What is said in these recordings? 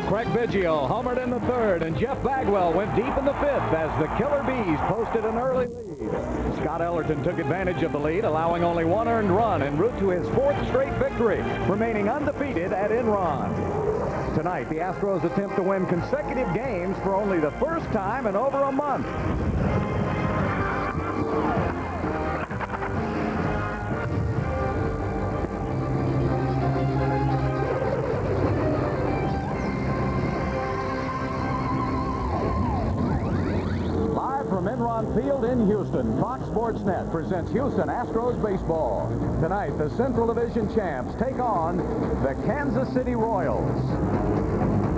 Craig Biggio homered in the third, and Jeff Bagwell went deep in the fifth as the Killer Bees posted an early lead. Scott Ellerton took advantage of the lead, allowing only one earned run en route to his fourth straight victory, remaining undefeated at Enron. Tonight, the Astros attempt to win consecutive games for only the first time in over a month. From Enron Field in Houston, Fox Sports Net presents Houston Astros baseball. Tonight, the Central Division champs take on the Kansas City Royals.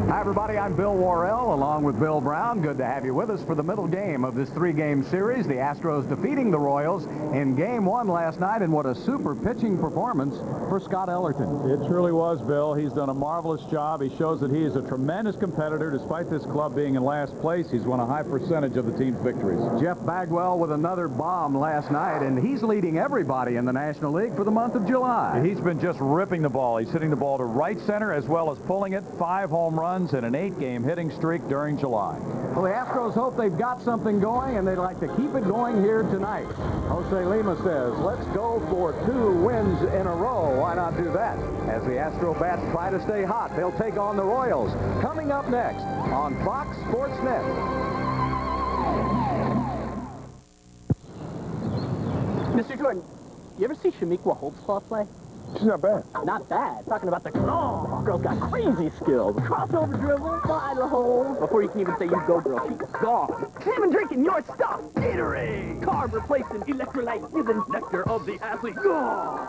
Hi, everybody. I'm Bill Worrell, along with Bill Brown. Good to have you with us for the middle game of this three-game series. The Astros defeating the Royals in Game 1 last night, and what a super pitching performance for Scott Ellerton. It truly was, Bill. He's done a marvelous job. He shows that he is a tremendous competitor. Despite this club being in last place, he's won a high percentage of the team's victories. Jeff Bagwell with another bomb last night, and he's leading everybody in the National League for the month of July. He's been just ripping the ball. He's hitting the ball to right center as well as pulling it. 5 home runs and an 8-game hitting streak during July. Well, the Astros hope they've got something going, and they'd like to keep it going here tonight. Jose Lima says, let's go for 2 wins in a row. Why not do that? As the Astro Bats try to stay hot, they'll take on the Royals. Coming up next on Fox Sports Net. Mr. Jordan, you ever see Shamiqua Holtzclaw play? She's not bad. Not bad. Talking about the girl's got crazy skills. Crossover dribble, fly the hole. Before you can even say you go, girl, she's gone. Can't even drinking your stuff. Gatorade. Carb replacing electrolyte given nectar of the athlete. Gone.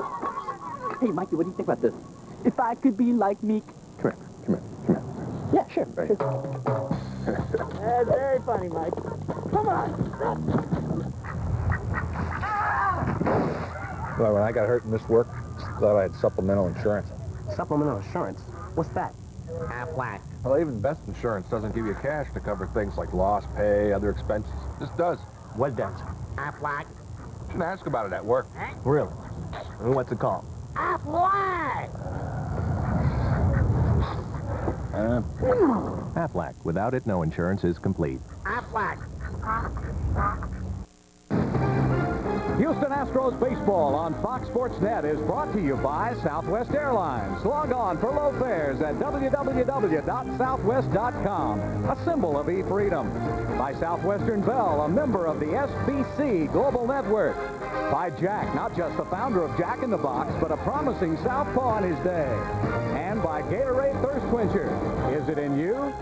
Hey, Mikey, what do you think about this? If I could be like Meek. Come here. Yeah, sure. Right. That's very funny, Mike. Come on. Well, when I got hurt in this work, I thought I had supplemental insurance. Supplemental insurance? What's that? Aflac. Well, even best insurance doesn't give you cash to cover things like lost pay, other expenses. This does. What does? Aflac. Shouldn't ask about it at work. Really? And what's it called? Aflac. Aflac. Without it, no insurance is complete. Aflac. Houston Astros baseball on Fox Sports Net is brought to you by Southwest Airlines. Log on for low fares at www.southwest.com, a symbol of e-freedom. By Southwestern Bell, a member of the SBC Global Network. By Jack, not just the founder of Jack in the Box, but a promising southpaw in his day. And by Gatorade Thirst Quencher. Is it in you?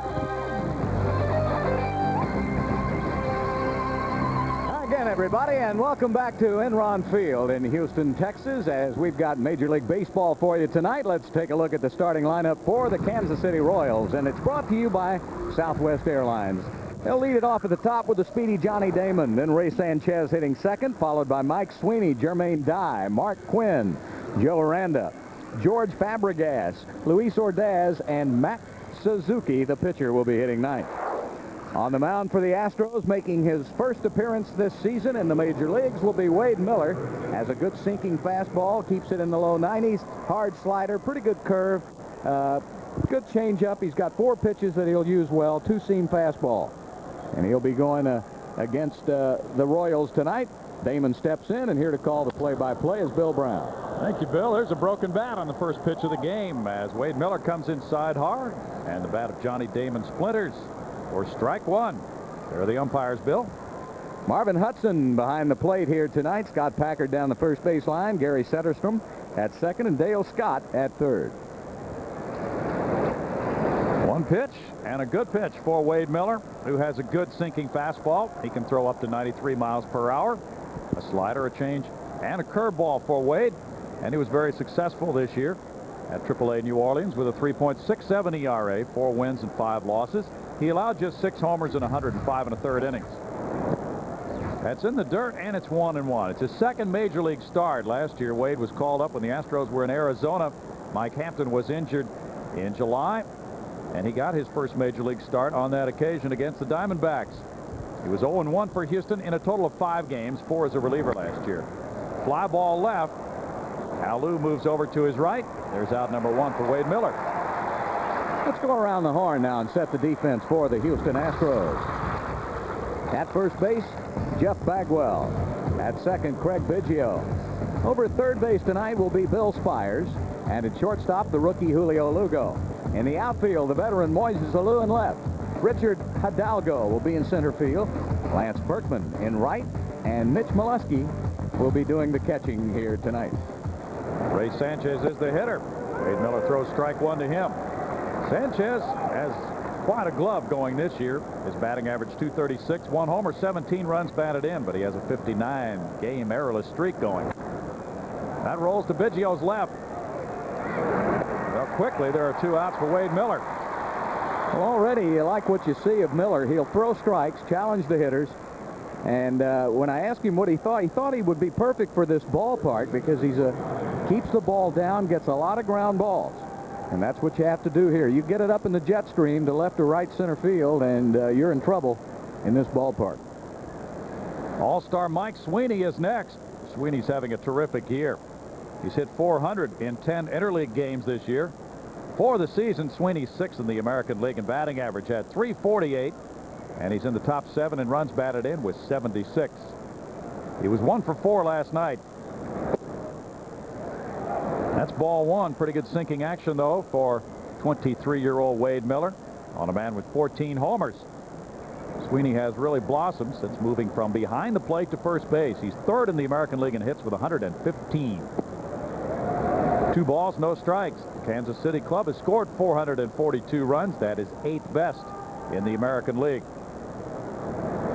Again, everybody, and welcome back to Enron Field in Houston, Texas. As we've got Major League Baseball for you tonight, let's take a look at the starting lineup for the Kansas City Royals, and it's brought to you by Southwest Airlines. They'll lead it off at the top with the speedy Johnny Damon, then Ray Sanchez hitting second, followed by Mike Sweeney, Jermaine Dye, Mark Quinn, Joe Aranda, George Fabregas, Luis Ordaz, and Matt Suzuki, the pitcher, will be hitting ninth. On the mound for the Astros, making his first appearance this season in the major leagues, will be Wade Miller. Has a good sinking fastball, keeps it in the low 90s, hard slider, pretty good curve, good changeup. He's got 4 pitches that he'll use well, 2-seam fastball. And he'll be going against the Royals tonight. Damon steps in, and here to call the play-by-play is Bill Brown. Thank you, Bill. There's a broken bat on the first pitch of the game as Wade Miller comes inside hard, and the bat of Johnny Damon splinters. For strike 1. There are the umpires, Bill. Marvin Hudson behind the plate here tonight. Scott Packard down the first base line. Gary Setterstrom at second, and Dale Scott at third. 1 pitch, and a good pitch for Wade Miller, who has a good sinking fastball. He can throw up to 93 miles per hour. A slider, a change, and a curveball for Wade. And he was very successful this year at AAA New Orleans with a 3.67 ERA, 4 wins and 5 losses. He allowed just 6 homers in 105 1/3 innings. That's in the dirt, and it's 1-1. It's his second major league start. Last year, Wade was called up when the Astros were in Arizona. Mike Hampton was injured in July, and he got his first major league start on that occasion against the Diamondbacks. He was 0-1 for Houston in a total of 5 games, 4 as a reliever last year. Fly ball left. Alou moves over to his right. There's out number 1 for Wade Miller. Let's go around the horn now and set the defense for the Houston Astros. At first base, Jeff Bagwell. At second, Craig Biggio. Over at third base tonight will be Bill Spires. And at shortstop, the rookie Julio Lugo. In the outfield, the veteran Moises Alou in left. Richard Hidalgo will be in center field. Lance Berkman in right. And Mitch Molesky will be doing the catching here tonight. Ray Sanchez is the hitter. Wade Miller throws strike one to him. Sanchez has quite a glove going this year. His batting average .236, 1 homer, 17 runs batted in, but he has a 59-game errorless streak going. That rolls to Biggio's left. Well, quickly, there are 2 outs for Wade Miller. Well, already you like what you see of Miller. He'll throw strikes, challenge the hitters. And when I asked him what he thought he would be perfect for this ballpark because he's keeps the ball down, gets a lot of ground balls. And that's what you have to do here. You get it up in the jet stream to left or right center field, and you're in trouble in this ballpark. All-star Mike Sweeney is next. Sweeney's having a terrific year. He's hit .400 in 10 interleague games this year. For the season, Sweeney's 6th in the American League in batting average at .348, and he's in the top 7 in runs batted in with 76. He was 1 for 4 last night. That's ball 1. Pretty good sinking action, though, for 23-year-old Wade Miller on a man with 14 homers. Sweeney has really blossomed since moving from behind the plate to first base. He's 3rd in the American League in hits with 115. 2 balls, no strikes. The Kansas City club has scored 442 runs. That is 8th best in the American League.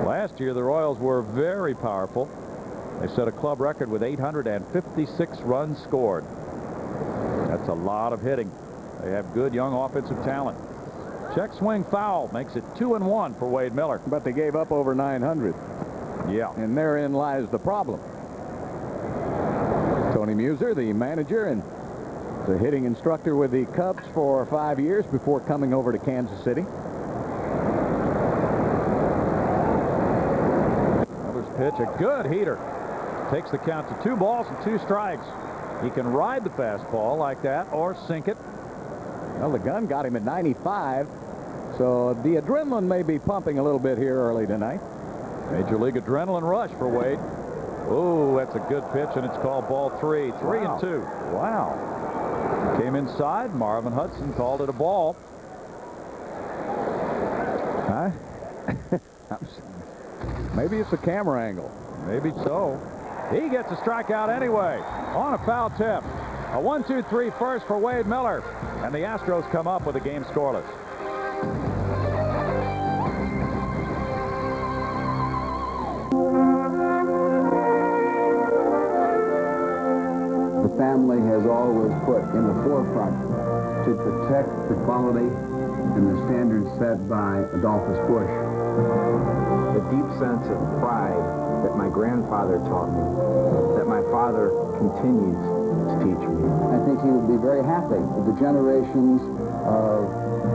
Last year, the Royals were very powerful. They set a club record with 856 runs scored. That's a lot of hitting. They have good young offensive talent. Check swing foul makes it 2-1 for Wade Miller. But they gave up over 900. Yeah. And therein lies the problem. Tony Muser, the manager and the hitting instructor with the Cubs for 5 years before coming over to Kansas City. Miller's pitch, a good heater. Takes the count to 2 balls and 2 strikes. He can ride the fastball like that or sink it. Well, the gun got him at 95, so the adrenaline may be pumping a little bit here early tonight. Major League adrenaline rush for Wade. Oh, that's a good pitch, and it's called ball 3. 3-2. Wow. Came inside. Marvin Hudson called it a ball. Huh? Maybe it's a camera angle. Maybe so. He gets a strikeout anyway on a foul tip. A 1-2-3 first for Wade Miller, and the Astros come up with a game scoreless. The family has always put in the forefront to protect the quality and the standards set by Adolphus Bush. The deep sense of pride that my grandfather taught me, that my father continues to teach me. I think he would be very happy that the generations of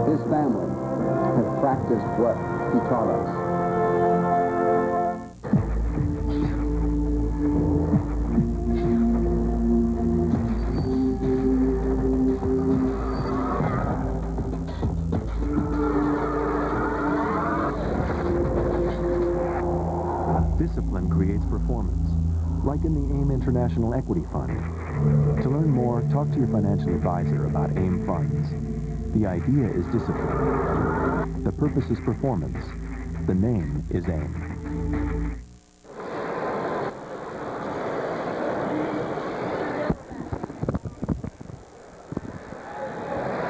his family have practiced what he taught us. Discipline creates performance, like in the AIM International Equity Fund. To learn more, talk to your financial advisor about AIM funds. The idea is discipline. The purpose is performance. The name is AIM.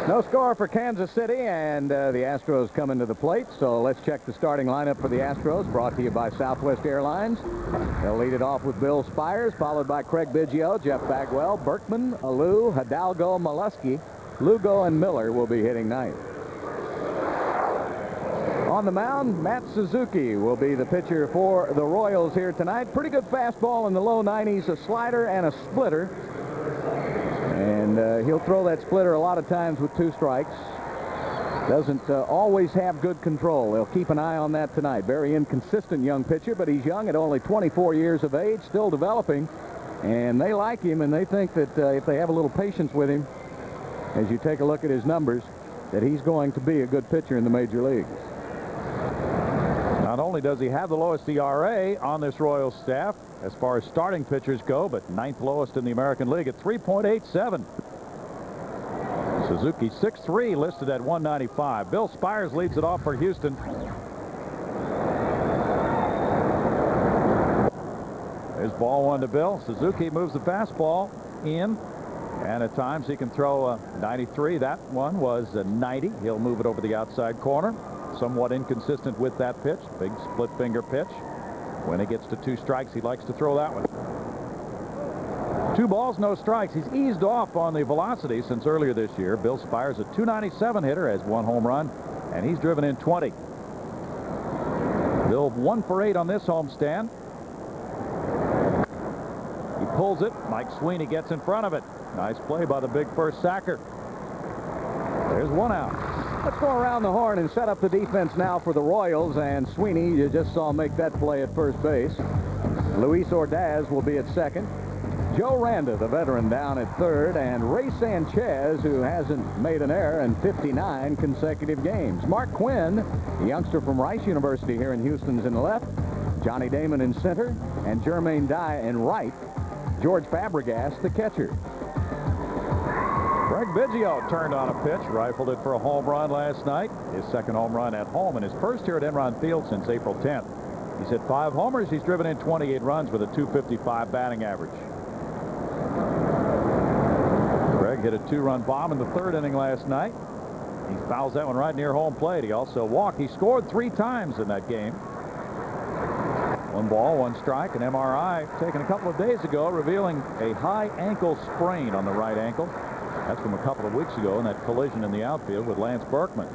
No score for Kansas City, and the Astros come into the plate. So let's check the starting lineup for the Astros, brought to you by Southwest Airlines. They'll lead it off with Bill Spires, followed by Craig Biggio, Jeff Bagwell, Berkman, Alou, Hidalgo, Molesky, Lugo, and Miller will be hitting ninth. On the mound, Matt Suzuki will be the pitcher for the Royals here tonight. Pretty good fastball in the low 90s, a slider and a splitter. And he'll throw that splitter a lot of times with 2 strikes. Doesn't always have good control. They'll keep an eye on that tonight. Very inconsistent young pitcher, but he's young at only 24 years of age, still developing. And they like him, and they think that if they have a little patience with him, as you take a look at his numbers, that he's going to be a good pitcher in the major leagues. Not only does he have the lowest ERA on this Royals staff as far as starting pitchers go, but 9th lowest in the American League at 3.87. Suzuki 6'3", listed at 195. Bill Spires leads it off for Houston. There's ball one to Bill. Suzuki moves the fastball in, and at times he can throw a 93. That one was a 90. He'll move it over the outside corner. Somewhat inconsistent with that pitch. Big split finger pitch. When it gets to 2 strikes, he likes to throw that one. 2 balls, no strikes. He's eased off on the velocity since earlier this year. Bill Spires, a 297 hitter, has 1 home run, and he's driven in 20. Bill 1 for 8 on this homestand. He pulls it. Mike Sweeney gets in front of it. Nice play by the big first sacker. There's 1 out. Let's go around the horn and set up the defense now for the Royals. And Sweeney, you just saw make that play at first base. Luis Ordaz will be at second. Joe Randa, the veteran, down at third. And Ray Sanchez, who hasn't made an error in 59 consecutive games. Mark Quinn, the youngster from Rice University here in Houston, is in the left. Johnny Damon in center. And Jermaine Dye in right. George Fabregas, the catcher. Greg Biggio turned on a pitch, rifled it for a home run last night. His second home run at home and his first here at Enron Field since April 10th. He's hit 5 homers. He's driven in 28 runs with a .255 batting average. Greg hit a 2-run bomb in the 3rd inning last night. He fouls that one right near home plate. He also walked. He scored 3 times in that game. 1 ball, 1 strike. An MRI taken a couple of days ago revealing a high ankle sprain on the right ankle. That's from a couple of weeks ago in that collision in the outfield with Lance Berkman.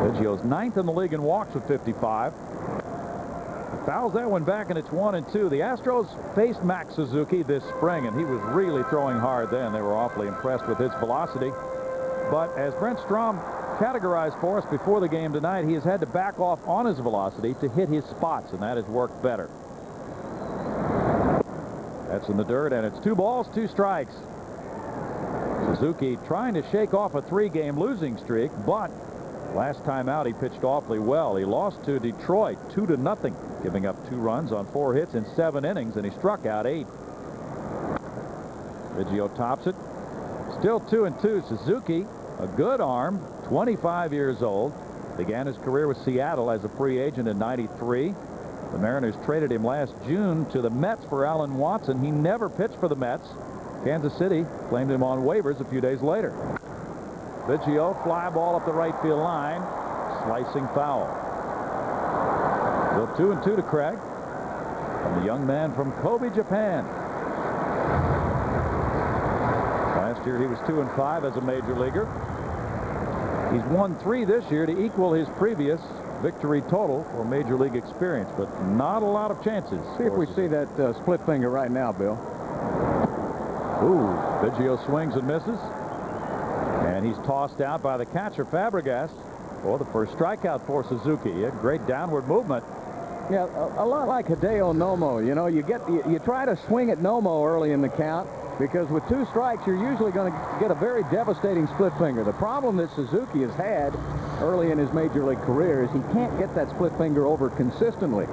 Biggio's 9th in the league in walks with 55. He fouls that one back, and it's 1-2. The Astros faced Max Suzuki this spring, and he was really throwing hard then. They were awfully impressed with his velocity. But as Brent Strom categorized for us before the game tonight, he has had to back off on his velocity to hit his spots, and that has worked better. That's in the dirt, and it's 2 balls, 2 strikes. Suzuki trying to shake off a 3-game losing streak, but last time out he pitched awfully well. He lost to Detroit 2-0, giving up 2 runs on 4 hits in 7 innings, and he struck out 8. Biggio tops it. Still 2-2. Suzuki, a good arm, 25 years old. Began his career with Seattle as a free agent in '93. The Mariners traded him last June to the Mets for Alan Watson. He never pitched for the Mets. Kansas City claimed him on waivers a few days later. Biggio, fly ball up the right field line, slicing foul. Still 2-2 to Craig from the young man from Kobe, Japan. Last year he was 2-5 as a major leaguer. He's won 3 this year to equal his previous victory total for major league experience, but not a lot of chances. See if we see that split finger right now, Bill. Ooh, Biggio swings and misses. And he's tossed out by the catcher, Fabregas, for the first strikeout for Suzuki. He had great downward movement. Yeah, a lot like Hideo Nomo. You know, you try to swing at Nomo early in the count, because with 2 strikes, you're usually going to get a very devastating split finger. The problem that Suzuki has had early in his major league career is he can't get that split finger over consistently.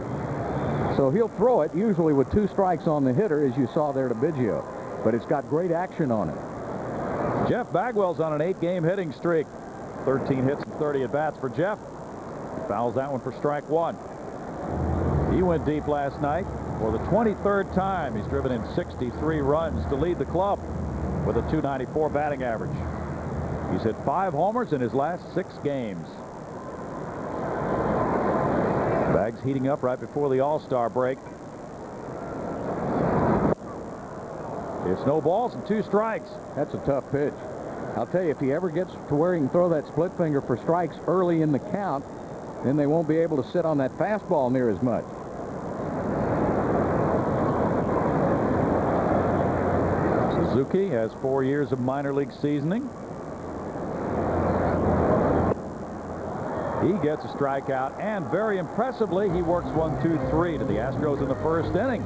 So he'll throw it, usually with 2 strikes on the hitter, as you saw there to Biggio. But it's got great action on it. Jeff Bagwell's on an 8-game hitting streak. 13 hits and 30 at-bats for Jeff. He fouls that one for strike 1. He went deep last night for the 23rd time. He's driven in 63 runs to lead the club with a .294 batting average. He's hit 5 homers in his last 6 games. Bags heating up right before the All-Star break. It's no balls and 2 strikes. That's a tough pitch. I'll tell you, if he ever gets to where he can throw that split finger for strikes early in the count, then they won't be able to sit on that fastball near as much. Suzuki has 4 years of minor league seasoning. He gets a strikeout, and very impressively, he works 1-2-3 to the Astros in the 1st inning.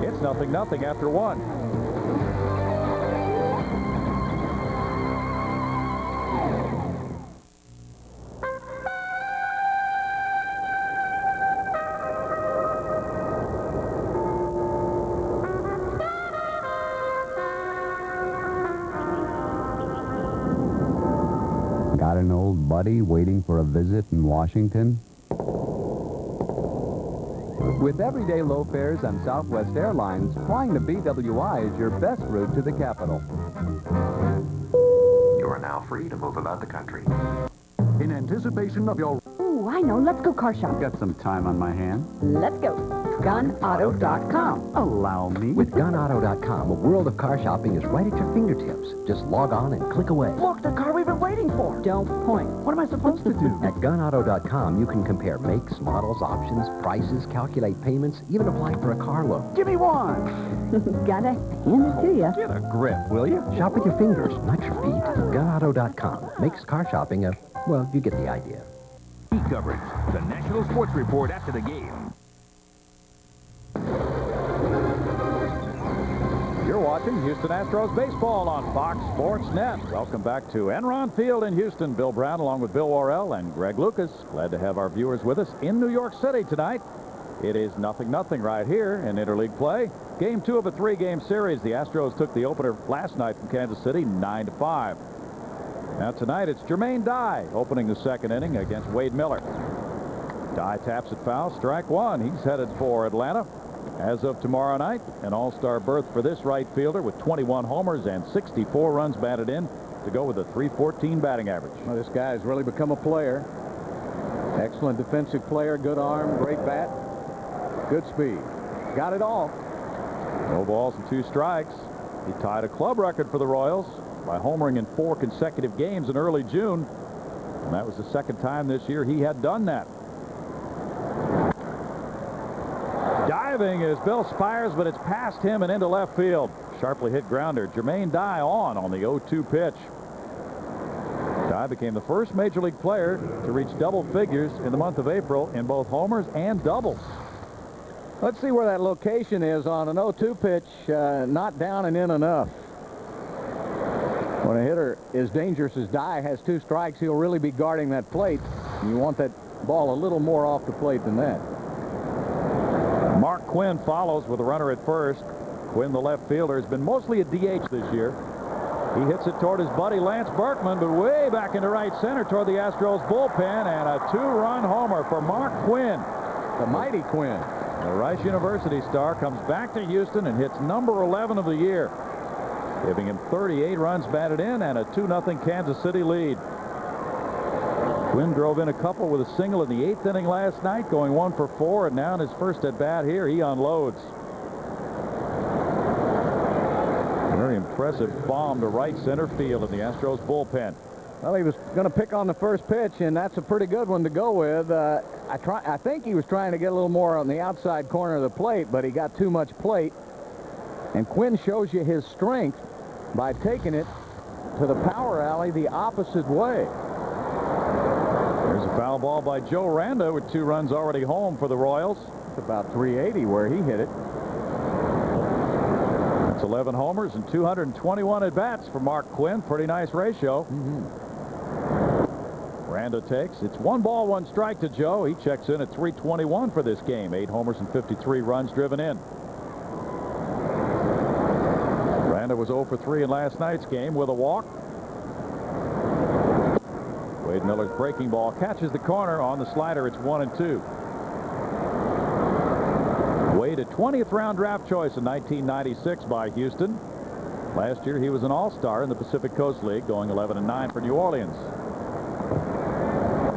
It's 0-0 after 1. Got an old buddy waiting for a visit in Washington? With everyday low fares on Southwest Airlines, flying the BWI is your best route to the capital. You are now free to move about the country. In anticipation of your... Ooh, I know. Let's go car shopping. Got some time on my hand. Let's go. GunAuto.com. Allow me. With GunAuto.com, a world of car shopping is right at your fingertips. Just log on and click away. Look, the car we've been waiting for. Don't point. What am I supposed to do? At GunAuto.com, you can compare makes, models, options, prices, calculate payments, even apply for a car loan. Give me one. Gotta hand it to you. Get a grip, will you? Shop with your fingers, not your feet. GunAuto.com makes car shopping a, well, you get the idea. Coverage. The National Sports Report after the game. You're watching Houston Astros baseball on Fox Sports Net. Welcome back to Enron Field in Houston. Bill Brown along with Bill Worrell and Greg Lucas. Glad to have our viewers with us in New York City tonight. It is 0-0 right here in interleague play. Game 2 of a 3-game series. The Astros took the opener last night from Kansas City 9-5. Now tonight it's Jermaine Dye opening the second inning against Wade Miller. Dye taps it foul, strike one. He's headed for Atlanta. As of tomorrow night, an all-star berth for this right fielder with 21 homers and 64 runs batted in to go with a .314 batting average. Well, this guy has really become a player. Excellent defensive player, good arm, great bat, good speed. Got it all. No balls and 2 strikes. He tied a club record for the Royals by homering in 4 consecutive games in early June. And that was the second time this year he had done that. Diving is Bill Spires, but it's past him and into left field. Sharply hit grounder. Jermaine Dye on the 0-2 pitch. Dye became the first major league player to reach double figures in the month of April in both homers and doubles. Let's see where that location is on an 0-2 pitch. Not down and in enough. When a hitter as dangerous as Dye has 2 strikes, he'll really be guarding that plate. You want that ball a little more off the plate than that. Mark Quinn follows with a runner at first. Quinn, the left fielder, has been mostly a DH this year. He hits it toward his buddy Lance Berkman, but way back into right center toward the Astros bullpen, and a 2-run homer for Mark Quinn. The mighty Quinn. The Rice University star comes back to Houston and hits number 11 of the year, giving him 38 runs batted in and a 2-0 Kansas City lead. Quinn drove in a couple with a single in the 8th inning last night, going 1 for 4, and now in his first at bat here, he unloads. Very impressive bomb to right center field in the Astros bullpen. Well, he was going to pick on the first pitch, and that's a pretty good one to go with. I think he was trying to get a little more on the outside corner of the plate, but he got too much plate. And Quinn shows you his strength by taking it to the power alley the opposite way. There's a foul ball by Joe Randa with 2 runs already home for the Royals. It's about 380 where he hit it. That's 11 homers and 221 at-bats for Mark Quinn. Pretty nice ratio. Randa takes. It's 1 ball, 1 strike to Joe. He checks in at 321 for this game. 8 homers and 53 runs driven in. Randa was 0 for 3 in last night's game with a walk. Wade Miller's breaking ball catches the corner on the slider. It's 1-2. Wade, a 20th round draft choice in 1996 by Houston. Last year he was an all-star in the Pacific Coast League, going 11-9 for New Orleans.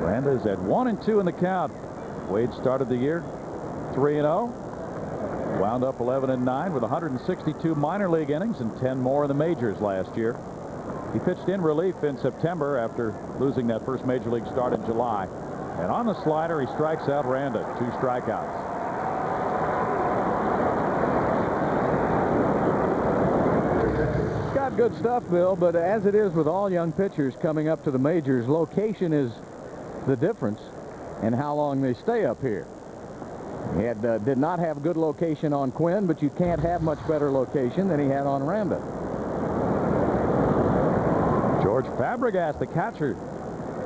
Randa's at 1-2 in the count. Wade started the year 3-0. Wound up 11-9 with 162 minor league innings and 10 more in the majors last year. He pitched in relief in September after losing that first major league start in July. And on the slider, he strikes out Randa. 2 strikeouts. Got good stuff, Bill, but as it is with all young pitchers coming up to the majors, location is the difference in how long they stay up here. He did not have good location on Quinn, but you can't have much better location than he had on Randa. George Fabregas, the catcher,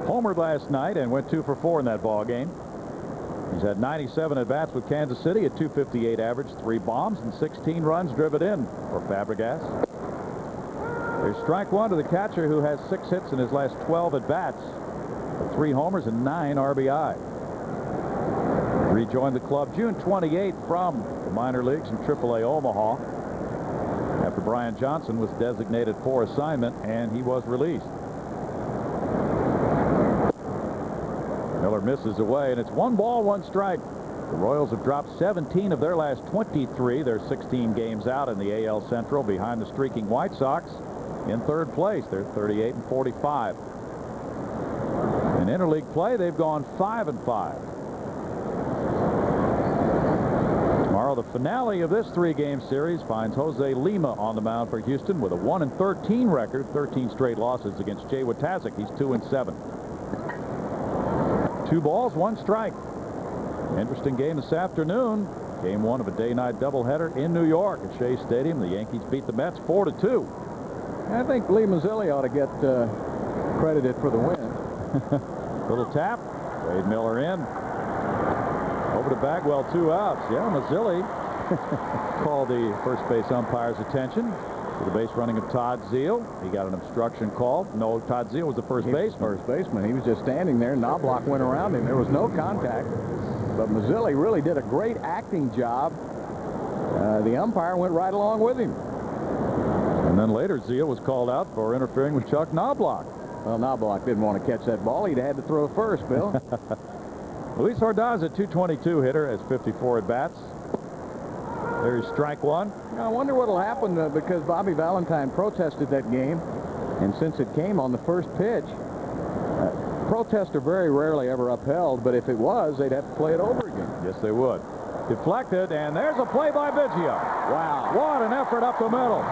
homered last night and went 2 for 4 in that ball game. He's had 97 at-bats with Kansas City, a .258 average, 3 bombs, and 16 runs driven in for Fabregas. There's strike one to the catcher, who has 6 hits in his last 12 at-bats, 3 homers and 9 RBI. Rejoined the club June 28 from the minor leagues in AAA Omaha after Brian Johnson was designated for assignment, and he was released. Miller misses away, and it's 1 ball, 1 strike. The Royals have dropped 17 of their last 23. They're 16 games out in the AL Central behind the streaking White Sox in 3rd place. They're 38 and 45. In interleague play, they've gone 5-5. Tomorrow, the finale of this 3-game series finds Jose Lima on the mound for Houston with a 1-13 record, 13 straight losses against Jay Watazik. He's 2-7. 2 balls, 1 strike. Interesting game this afternoon. Game 1 of a day-night doubleheader in New York at Shea Stadium. The Yankees beat the Mets 4-2. I think Lee Mazzilli ought to get credited for the win. Little tap. Wade Miller in. Over to Bagwell, 2 outs. Yeah, Mazzilli called the first base umpire's attention to the base running of Todd Zeile. He got an obstruction call. No, Todd Zeile was the first baseman. He was just standing there. Knobloch went around him. There was no contact. But Mazzilli really did a great acting job. The umpire went right along with him. And then later, Zeile was called out for interfering with Chuck Knobloch. Well, Knobloch didn't want to catch that ball. He'd had to throw first, Bill. Luis Ordaz, a .222 hitter, has 54 at-bats. There's strike 1. I wonder what will happen because Bobby Valentine protested that game. And since it came on the first pitch, protests are very rarely ever upheld, but if it was, they'd have to play it over again. Yes, they would. Deflected, and there's a play by Biggio. Wow, what an effort up the middle.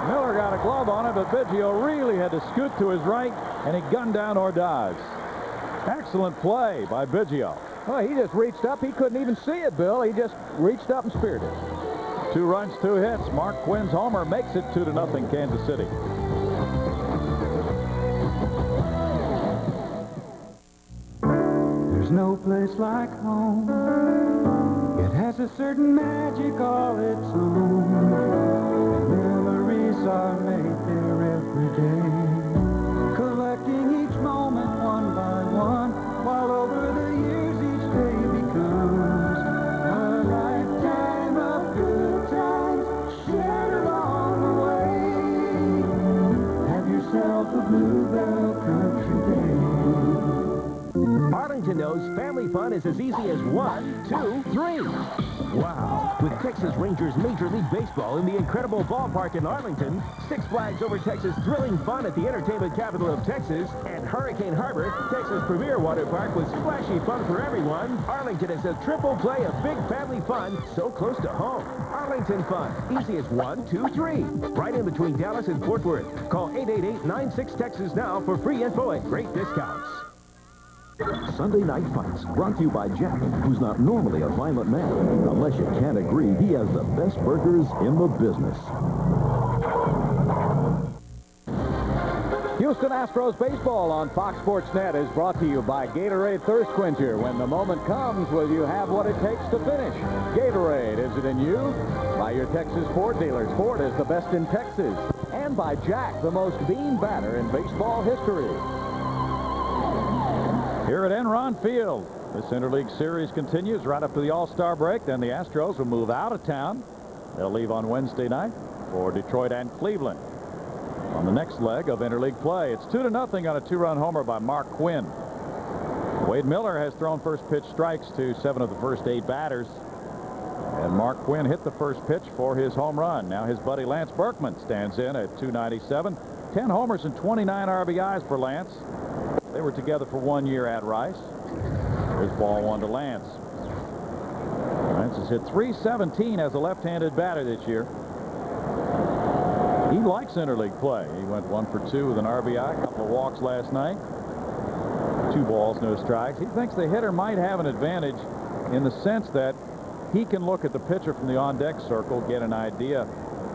Miller got a glove on it, but Biggio really had to scoot to his right, and he gunned down Ordaz. Excellent play by Biggio. Well, he just reached up. He couldn't even see it, Bill. He just reached up and speared it. 2 runs, 2 hits. Mark Quinn's homer makes it 2-0 Kansas City. There's no place like home. It has a certain magic all its own. And memories are made there every day. Collecting each moment one by one, while over the years each day becomes a lifetime of good times shared along the way. Have yourself a Bluebell Country Day. Arlington knows family fun is as easy as 1, 2, 3. Wow. With Texas Rangers Major League Baseball in the incredible ballpark in Arlington, Six Flags Over Texas thrilling fun at the entertainment capital of Texas, and Hurricane Harbor, Texas' premier water park with splashy fun for everyone, Arlington is a triple play of big family fun so close to home. Arlington fun. Easy as 1, 2, 3. Right in between Dallas and Fort Worth. Call 888-96-TEXAS now for free info and great discounts. Sunday Night Fights, brought to you by Jack, who's not normally a violent man. Unless you can't agree, he has the best burgers in the business. Houston Astros baseball on Fox Sports Net is brought to you by Gatorade Thirst Quencher. When the moment comes, will you have what it takes to finish? Gatorade, is it in you? By your Texas Ford dealers. Ford is the best in Texas. And by Jack, the most bean batter in baseball history. Here at Enron Field, this interleague series continues right up to the All-Star break. Then the Astros will move out of town. They'll leave on Wednesday night for Detroit and Cleveland on the next leg of interleague play. It's 2-0 on a 2-run homer by Mark Quinn. Wade Miller has thrown first pitch strikes to 7 of the first 8 batters. And Mark Quinn hit the first pitch for his home run. Now his buddy Lance Berkman stands in at 297. 10 homers and 29 RBIs for Lance. They were together for 1 year at Rice. Here's ball 1 to Lance. Lance has hit .317 as a left-handed batter this year. He likes interleague play. He went 1 for 2 with an RBI, a couple of walks last night. 2 balls, no strikes. He thinks the hitter might have an advantage in the sense that he can look at the pitcher from the on-deck circle, get an idea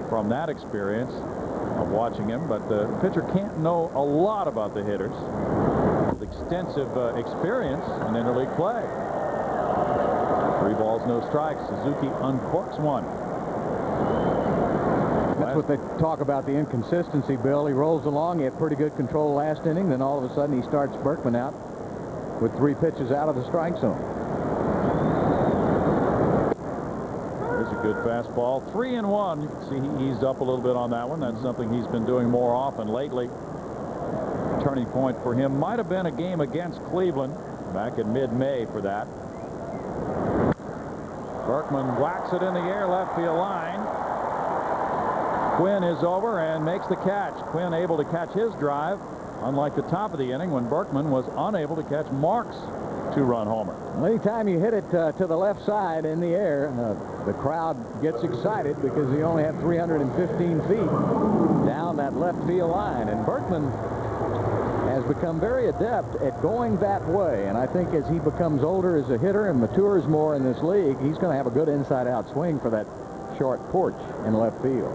from that experience of watching him, but the pitcher can't know a lot about the hitters. Extensive experience in interleague play. 3 balls, no strikes. Suzuki uncorks 1. That's what they talk about, the inconsistency, Bill. He rolls along. He had pretty good control last inning. Then all of a sudden he starts Berkman out with 3 pitches out of the strike zone. There's a good fastball. 3-1. You can see he eased up a little bit on that one. That's something he's been doing more often lately. Turning point for him might have been a game against Cleveland back in mid-May for that. Berkman whacks it in the air, left field line. Quinn is over and makes the catch. Quinn able to catch his drive, unlike the top of the inning when Berkman was unable to catch Mark's 2-run homer. Anytime you hit it to the left side in the air, the crowd gets excited because you only have 315 feet down that left field line. And Berkman has become very adept at going that way. And I think as he becomes older as a hitter and matures more in this league, he's going to have a good inside-out swing for that short porch in left field.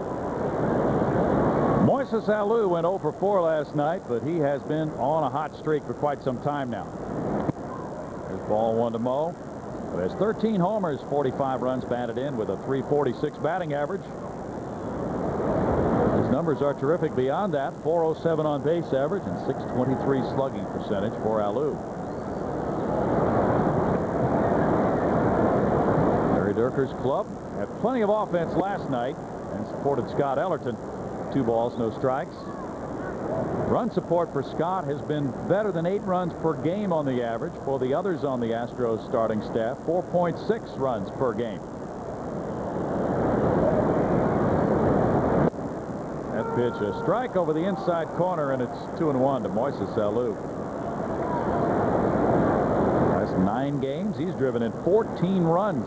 Moises Alou went 0 for 4 last night, but he has been on a hot streak for quite some time now. There's ball 1 to Mo, who has 13 homers, 45 runs batted in with a .346 batting average. His numbers are terrific beyond that. .407 on base average and .623 slugging percentage for Alou. Larry Dierker's club had plenty of offense last night and supported Scott Ellerton. 2 balls, no strikes. Run support for Scott has been better than 8 runs per game on the average. For the others on the Astros starting staff, 4.6 runs per game. That pitch, a strike over the inside corner, and it's 2-1 to Moises Alou. Last 9 games, he's driven in 14 runs.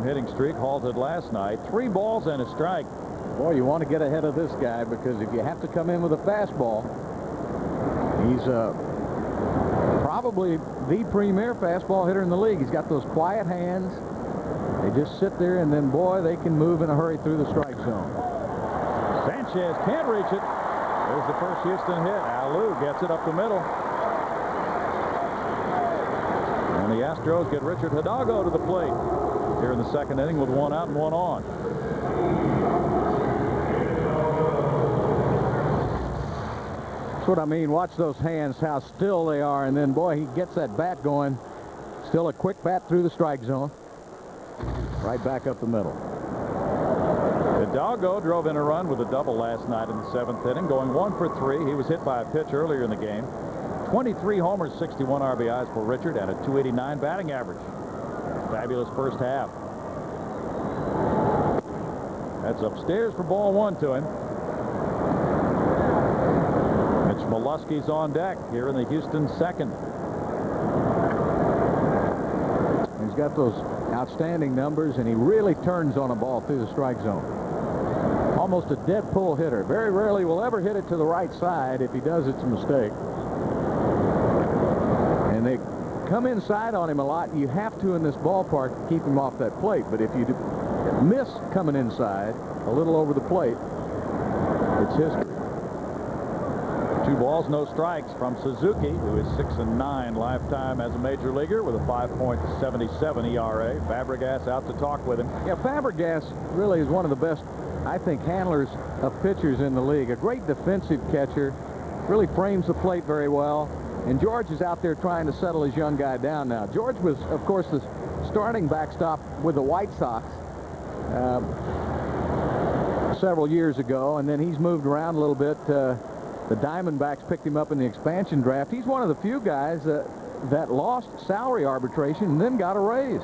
Hitting streak halted last night. 3 balls and a strike. Boy, you want to get ahead of this guy, because if you have to come in with a fastball, he's probably the premier fastball hitter in the league. He's got those quiet hands. They just sit there, and then, boy, they can move in a hurry through the strike zone. Sanchez can't reach it. There's the first Houston hit. Alou gets it up the middle. And the Astros get Richard Hidalgo to the plate here in the second inning with 1 out and 1 on. That's what I mean. Watch those hands, how still they are. And then, boy, he gets that bat going. Still a quick bat through the strike zone. Right back up the middle. Hidalgo drove in a run with a double last night in the 7th inning, going 1 for 3. He was hit by a pitch earlier in the game. 23 homers, 61 RBIs for Richard, and a .289 batting average. Fabulous first half. That's upstairs for ball 1 to him. Mitch Molesky's on deck here in the Houston second. He's got those outstanding numbers, and he really turns on a ball through the strike zone. Almost a dead pull hitter. Very rarely will ever hit it to the right side. If he does, it's a mistake. And they come inside on him a lot. You have to in this ballpark to keep him off that plate. But if you miss coming inside a little over the plate, it's history. 2 balls, no strikes from Suzuki, who is 6-9 lifetime as a major leaguer with a 5.77 ERA. Fabregas out to talk with him. Yeah, Fabregas really is one of the best, I think, handlers of pitchers in the league. A great defensive catcher. Really frames the plate very well. And George is out there trying to settle his young guy down now. George was, of course, the starting backstop with the White Sox several years ago, and then he's moved around a little bit. The Diamondbacks picked him up in the expansion draft. He's one of the few guys that lost salary arbitration and then got a raise.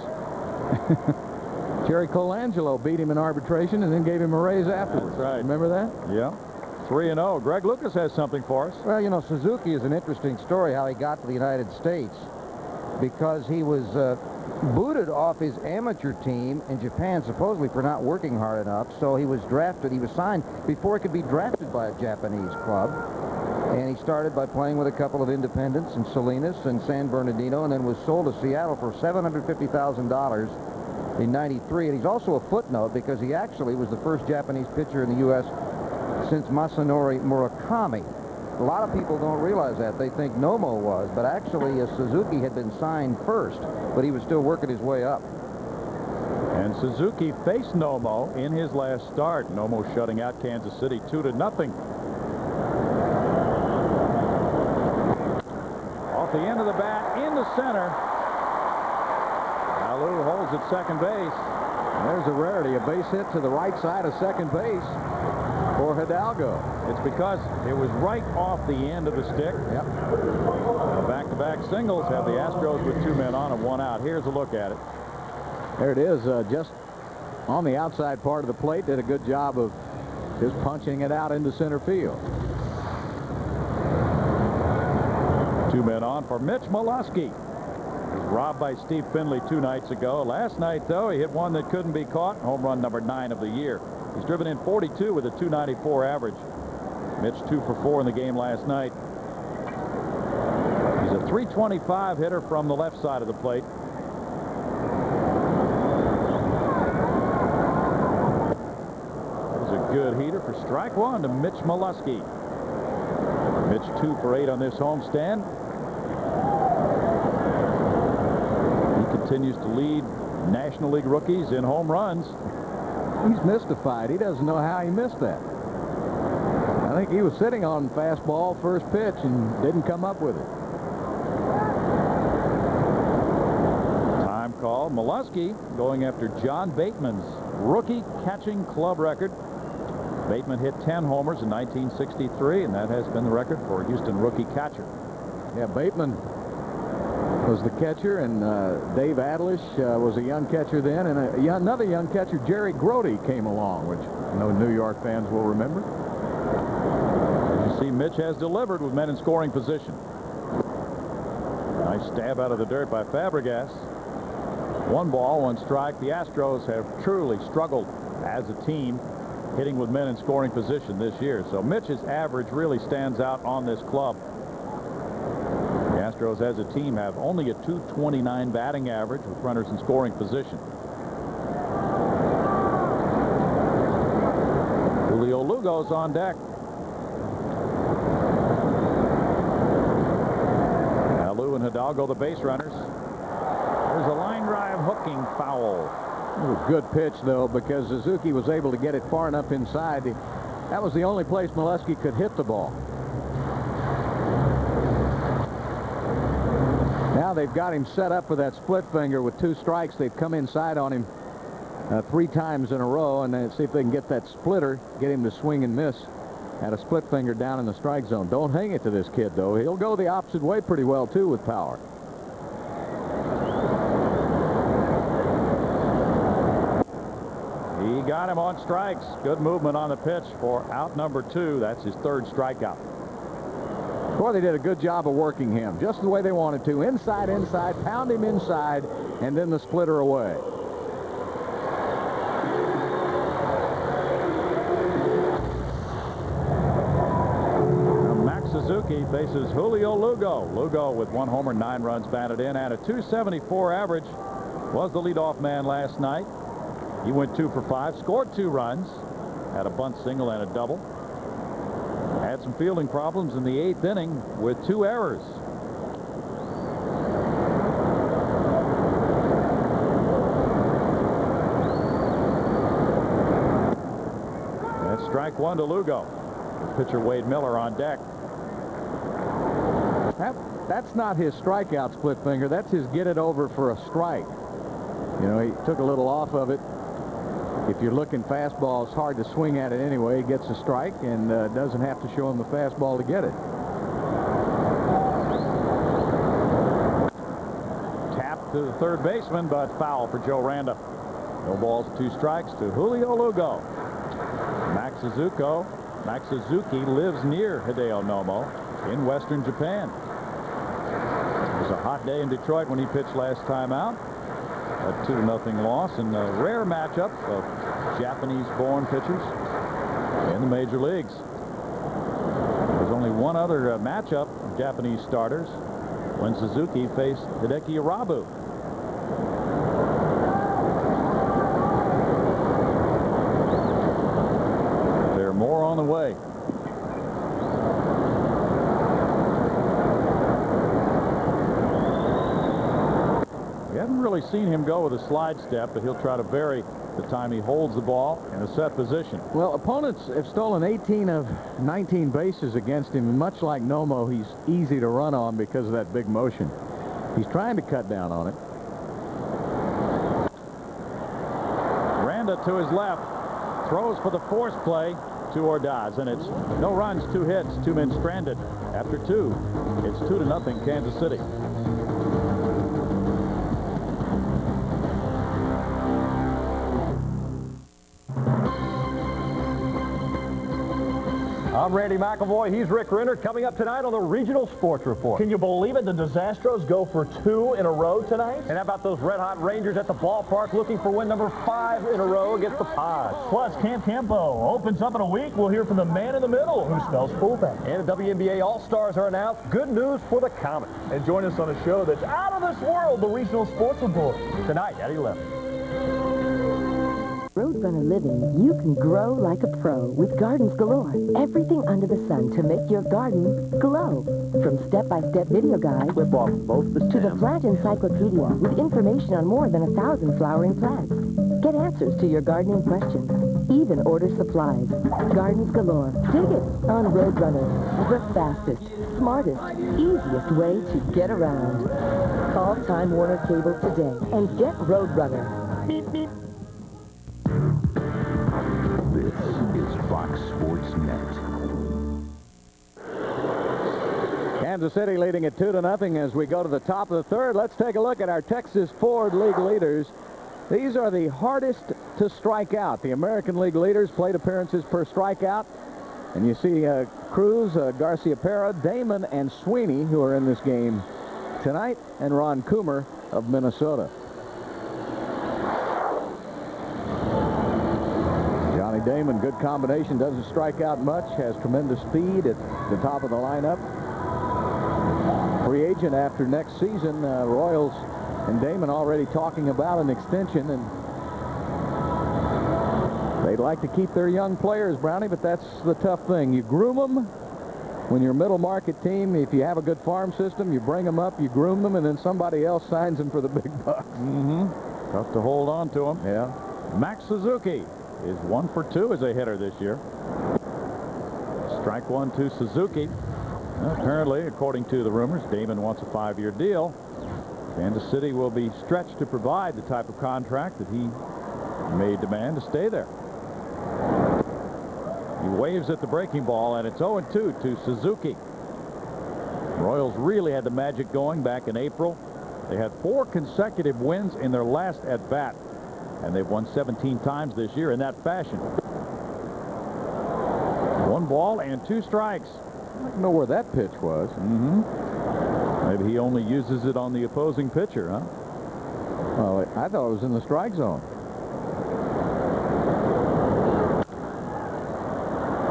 Jerry Colangelo beat him in arbitration and then gave him a raise afterwards. That's right. Remember that? Yeah. 3-0. Greg Lucas has something for us. Well, you know, Suzuki is an interesting story how he got to the United States, because he was booted off his amateur team in Japan, supposedly for not working hard enough. So he was drafted. He was signed before he could be drafted by a Japanese club. And he started by playing with a couple of independents in Salinas and San Bernardino, and then was sold to Seattle for $750,000 in '93. And he's also a footnote because he actually was the first Japanese pitcher in the U.S. since Masanori Murakami A lot of people don't realize that. They think Nomo was, but actually Suzuki had been signed first, but he was still working his way up. And Suzuki faced Nomo in his last start. Nomo shutting out Kansas City 2-0. Off the end of the bat, into center. Alou holds at second base. And there's a rarity, a base hit to the right side of second base for Hidalgo. It's because it was right off the end of the stick. Yep. Back-to-back singles have the Astros with 2 men on and 1 out. Here's a look at it. There it is, just on the outside part of the plate. Did a good job of just punching it out into center field. 2 men on for Mitch Molesky. He was robbed by Steve Finley 2 nights ago. Last night, though, he hit one that couldn't be caught. Home run number 9 of the year. He's driven in 42 with a .294 average. Mitch 2 for 4 in the game last night. He's a .325 hitter from the left side of the plate. There's a good heater for strike 1 to Mitch Molesky. Mitch 2 for 8 on this homestand. He continues to lead National League rookies in home runs. He's mystified. He doesn't know how he missed that. I think he was sitting on fastball first pitch and didn't come up with it. Time call. Molesky going after John Bateman's rookie catching club record. Bateman hit 10 homers in 1963, and that has been the record for a Houston rookie catcher. Yeah, Bateman was the catcher, and Dave Adlish was a young catcher then, and another young catcher, Jerry Grody, came along, which I know New York fans will remember. You see, Mitch has delivered with men in scoring position. Nice stab out of the dirt by Fabregas. 1 ball, 1 strike. The Astros have truly struggled as a team hitting with men in scoring position this year. So Mitch's average really stands out on this club. The Astros as a team have only a .229 batting average with runners in scoring position. Julio Lugo's on deck. Alou and Hidalgo, the base runners. There's a line drive hooking foul. It was a good pitch, though, because Suzuki was able to get it far enough inside. That was the only place Molesky could hit the ball. Now they've got him set up for that split finger with 2 strikes. They've come inside on him 3 times in a row, and then see if they can get that splitter, get him to swing and miss at a split finger down in the strike zone. Don't hang it to this kid, though. He'll go the opposite way pretty well, too, with power. He got him on strikes. Good movement on the pitch for out number 2. That's his 3rd strikeout. Boy, they did a good job of working him, just the way they wanted to. Inside, inside, pound him inside, and then the splitter away. Max Suzuki faces Julio Lugo. Lugo with 1 homer, 9 runs batted in, and a .274 average. Was the leadoff man last night. He went 2 for 5, scored 2 runs, had a bunt single and a double. Had some fielding problems in the 8th inning with 2 errors. That's strike 1 to Lugo. Pitcher Wade Miller on deck. That's not his strikeout split finger. That's his get it over for a strike. You know, he took a little off of it. If you're looking fastball, it's hard to swing at it anyway. He gets a strike and doesn't have to show him the fastball to get it. Tap to the 3rd baseman, but foul for Joe Randa. No balls, 2 strikes to Julio Lugo. Max Suzuki lives near Hideo Nomo in western Japan. It was a hot day in Detroit when he pitched last time out. A 2-0 loss in a rare matchup of Japanese-born pitchers in the major leagues. There's only one other matchup of Japanese starters when Suzuki faced Hideki Irabu. There are more on the way. really seen him go with a slide step, but he'll try to vary the time he holds the ball in a set position. Well, opponents have stolen 18 of 19 bases against him. Much like Nomo, he's easy to run on because of that big motion. He's trying to cut down on it. Randa to his left. Throws for the force play to Ordaz, and it's no runs, 2 hits, 2 men stranded. After 2, it's 2-0 Kansas City. I'm Randy McEvoy. He's Rick Renner. Coming up tonight on the Regional Sports Report. Can you believe it? The Astros go for 2 in a row tonight? And how about those red-hot Rangers at the ballpark looking for win number 5 in a row against the Pods? Plus, Camp Campo opens up in a week. We'll hear from the man in the middle who spells fullback. And the WNBA All-Stars are announced. Good news for the Comets. And join us on a show that's out of this world, the Regional Sports Report. Tonight at 11. Roadrunner Living, you can grow like a pro with Gardens Galore. Everything under the sun to make your garden glow. From step-by-step video guides Flip off both the to the stems. plant encyclopedia with information on more than 1,000 flowering plants. Get answers to your gardening questions. Even order supplies. Gardens Galore. Dig it on Roadrunner. The fastest, smartest, easiest way to get around. Call Time Warner Cable today and get Roadrunner. Beep, beep. This is Fox Sports Net. Kansas City leading at 2-0 as we go to the top of the third. Let's take a look at our Texas Ford League leaders. These are the hardest to strike out. The American League leaders, plate appearances per strikeout. And you see Cruz, Garcia-Pera, Damon, and Sweeney, who are in this game tonight, and Ron Coomer of Minnesota. Johnny Damon, good combination, doesn't strike out much, has tremendous speed at the top of the lineup. Free agent after next season. Royals and Damon already talking about an extension, and they'd like to keep their young players, Brownie, but that's the tough thing. You groom them when you're a middle market team. If you have a good farm system, you bring them up, you groom them, and then somebody else signs them for the big bucks. Tough to hold on to them. Yeah. Max Suzuki is 1 for 2 as a hitter this year. Strike 1 to Suzuki. Well, apparently, according to the rumors, Damon wants a 5-year deal. Kansas City will be stretched to provide the type of contract that he may demand to stay there. He waves at the breaking ball, and it's 0-2 to Suzuki. Royals really had the magic going back in April. They had 4 consecutive wins in their last at-bat, and they've won 17 times this year in that fashion. 1 ball and 2 strikes. I don't know where that pitch was. Maybe he only uses it on the opposing pitcher, huh? Well, I thought it was in the strike zone.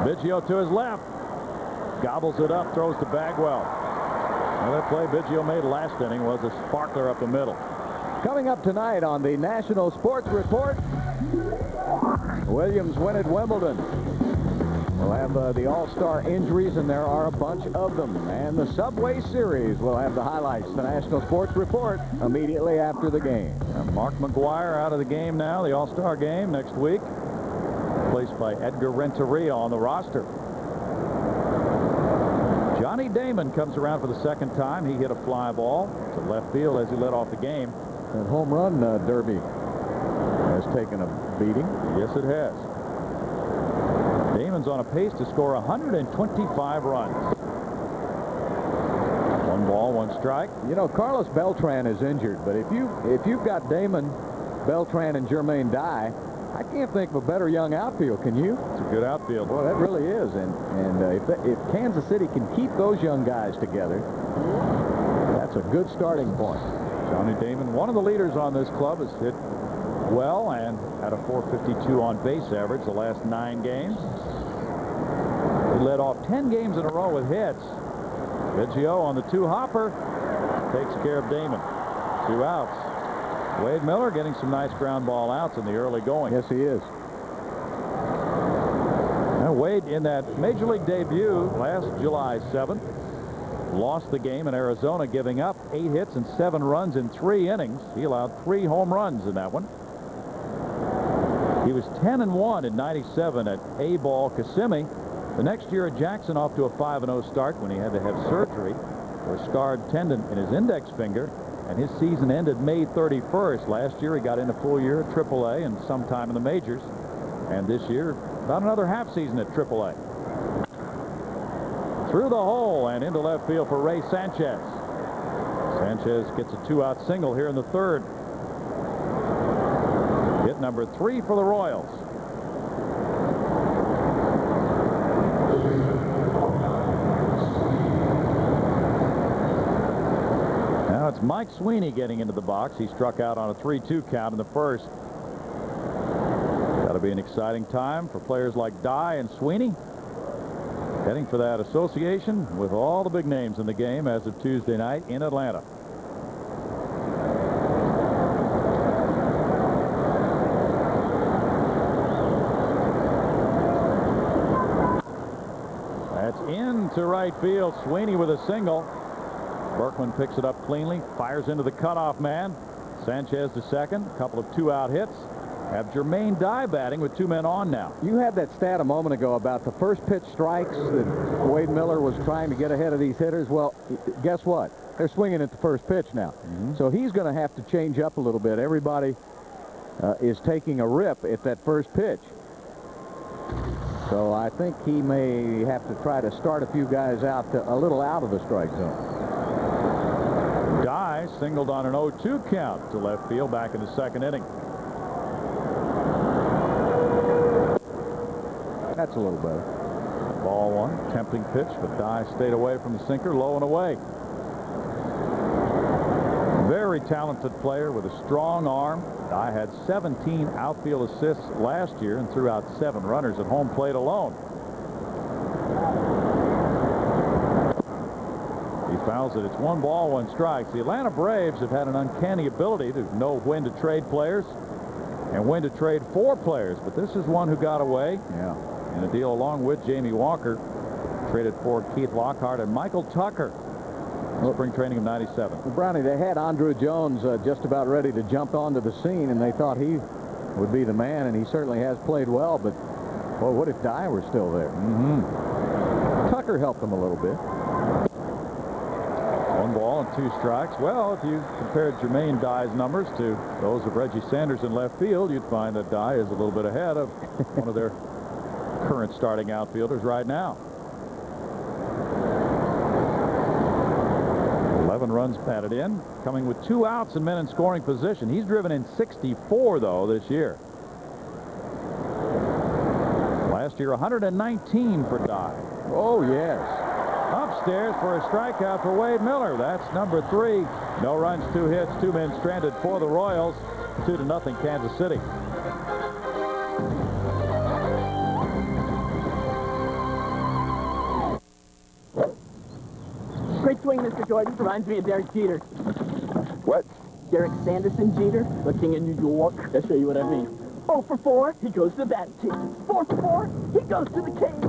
Biggio to his left. Gobbles it up, throws to Bagwell. Well, that play Biggio made last inning was a sparkler up the middle. Coming up tonight on the National Sports Report, Williams win at Wimbledon. We'll have the All-Star injuries, and there are a bunch of them. And the Subway Series will have the highlights. The National Sports Report immediately after the game. Mark McGuire out of the game now, the All-Star game next week. Replaced by Edgar Renteria on the roster. Johnny Damon comes around for the 2nd time. He hit a fly ball to left field as he led off the game. That home run derby has taken a beating. Yes, it has. Damon's on a pace to score 125 runs. 1 ball, 1 strike. You know, Carlos Beltran is injured, but if you've got Damon, Beltran, and Jermaine Dye, I can't think of a better young outfield, can you? It's a good outfield. Well, that really is. And if Kansas City can keep those young guys together, that's a good starting point. Johnny Damon, one of the leaders on this club, has hit well and had a .452 on base average the last 9 games. He led off 10 games in a row with hits. Biggio on the 2-hopper takes care of Damon. 2 outs. Wade Miller getting some nice ground ball outs in the early going. Yes, he is. Now Wade in that Major League debut last July 7th lost the game in Arizona, giving up 8 hits and 7 runs in 3 innings. He allowed 3 home runs in that one. He was 10-1 in '97 at A-Ball Kissimmee. The next year at Jackson, off to a 5-0 start when he had to have surgery for a scarred tendon in his index finger, and his season ended May 31st. Last year he got in a full year at AAA and sometime in the majors, and this year about another half season at AAA. Through the hole and into left field for Ray Sanchez. Sanchez gets a 2-out single here in the 3rd. Hit number 3 for the Royals. Now it's Mike Sweeney getting into the box. He struck out on a 3-2 count in the 1st. Got to be an exciting time for players like Dye and Sweeney, heading for that association with all the big names in the game as of Tuesday night in Atlanta. That's into right field. Sweeney with a single. Berkman picks it up cleanly, fires into the cutoff man. Sanchez to second. A couple of 2-out hits. Have Jermaine Dye batting with 2 men on now. You had that stat a moment ago about the first pitch strikes that Wade Miller was trying to get ahead of these hitters. Well, guess what? They're swinging at the first pitch now. So he's going to have to change up a little bit. Everybody is taking a rip at that first pitch. So I think he may have to try to start a few guys out a little out of the strike zone. Dye singled on an 0-2 count to left field back in the 2nd inning. That's a little better. Ball 1, tempting pitch, but Dye stayed away from the sinker, low and away. Very talented player with a strong arm. Dye had 17 outfield assists last year and threw out 7 runners at home plate alone. He fouls it. It's 1 ball, 1 strike. The Atlanta Braves have had an uncanny ability to know when to trade players and when to trade for players, but this is one who got away. Yeah. In a deal along with Jamie Walker, traded for Keith Lockhart and Michael Tucker. Spring training of '97. Well, Brownie, they had Andrew Jones just about ready to jump onto the scene, and they thought he would be the man, and he certainly has played well, but, well, what if Dye were still there? Tucker helped them a little bit. 1 ball and 2 strikes. Well, if you compared Jermaine Dye's numbers to those of Reggie Sanders in left field, you'd find that Dye is a little bit ahead of one of their current starting outfielders right now. 11 runs batted in, coming with 2 outs and men in scoring position. He's driven in 64, though, this year. Last year, 119 for Dye. Oh, yes. Upstairs for a strikeout for Wade Miller. That's number 3. No runs, 2 hits, 2 men stranded for the Royals. 2-0 Kansas City. Great swing, Mr. Jordan. Reminds me of Derek Jeter. What? Derek Sanderson Jeter, the king of New York. I'll show you what I mean. 0 for 4, he goes to the batting cage. 4 for 4, he goes to the cage.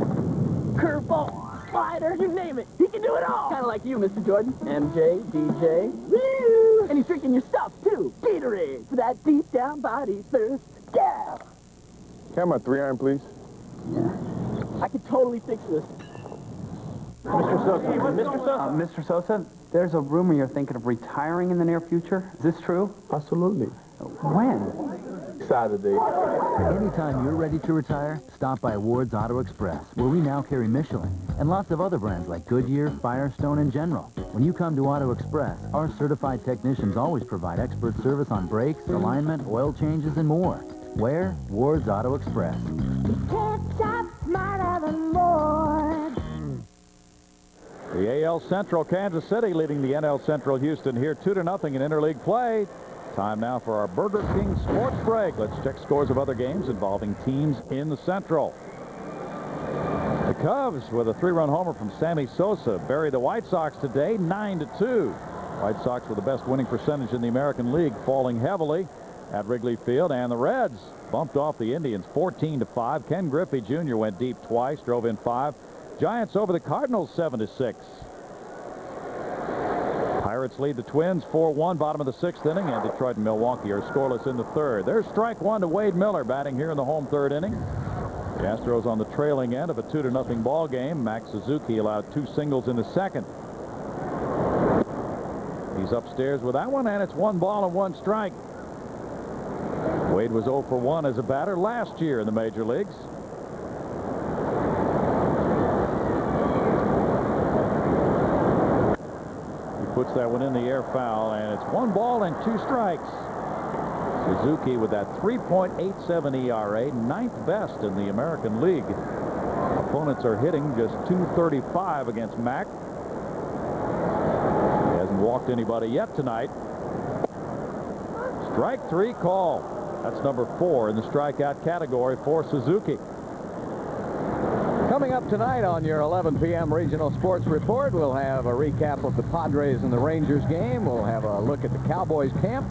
Curveball, slider, you name it. He can do it all. Kind of like you, Mr. Jordan. MJ, DJ, woo! And he's drinking your stuff, too. Gatorade, for that deep down body thirst. Yeah! Can I have my 3-iron, please? Yeah. I could totally fix this. Mr. Sosa. Mr. Sosa. Mr. Sosa, there's a rumor you're thinking of retiring in the near future. Is this true? Absolutely. When? Saturday. Anytime you're ready to retire, stop by Ward's Auto Express, where we now carry Michelin and lots of other brands like Goodyear, Firestone, and General. When you come to Auto Express, our certified technicians always provide expert service on brakes, alignment, oil changes, and more. Where? Ward's Auto Express. Can't shop smarter than Ward. The AL Central, Kansas City leading the NL Central Houston here 2-0 in interleague play. Time now for our Burger King sports break. Let's check scores of other games involving teams in the Central. The Cubs with a 3-run homer from Sammy Sosa bury the White Sox today 9-2. White Sox with the best winning percentage in the American League, falling heavily at Wrigley Field, and the Reds bumped off the Indians 14-5. Ken Griffey Jr. went deep twice, drove in 5. Giants over the Cardinals 7-6. Pirates lead the Twins 4-1, bottom of the 6th inning, and Detroit and Milwaukee are scoreless in the 3rd. There's strike one to Wade Miller, batting here in the home 3rd inning. The Astros on the trailing end of a 2-0 ball game. Max Suzuki allowed 2 singles in the 2nd. He's upstairs with that one, and it's 1 ball and 1 strike. Wade was 0 for 1 as a batter last year in the major leagues. Puts that one in the air, foul, and it's 1 ball and 2 strikes. Suzuki with that 3.87 ERA, 9th best in the American League. Opponents are hitting just .235 against Mac. He hasn't walked anybody yet tonight. Strike 3 call. That's number 4 in the strikeout category for Suzuki. Coming up tonight on your 11 p.m. Regional Sports Report, we'll have a recap of the Padres and the Rangers game. We'll have a look at the Cowboys camp,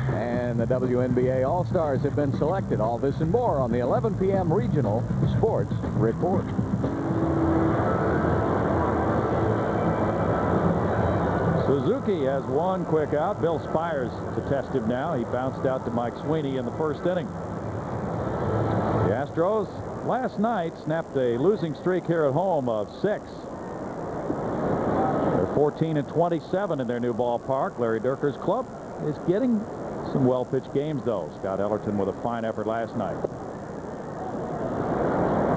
and the WNBA All-Stars have been selected. All this and more on the 11 p.m. Regional Sports Report. Suzuki has 1 quick out. Bill Spires to test him now. He bounced out to Mike Sweeney in the 1st inning. The Astros last night snapped a losing streak here at home of 6. They're 14-27 in their new ballpark. Larry Durker's club is getting some well-pitched games, though. Scott Ellerton with a fine effort last night.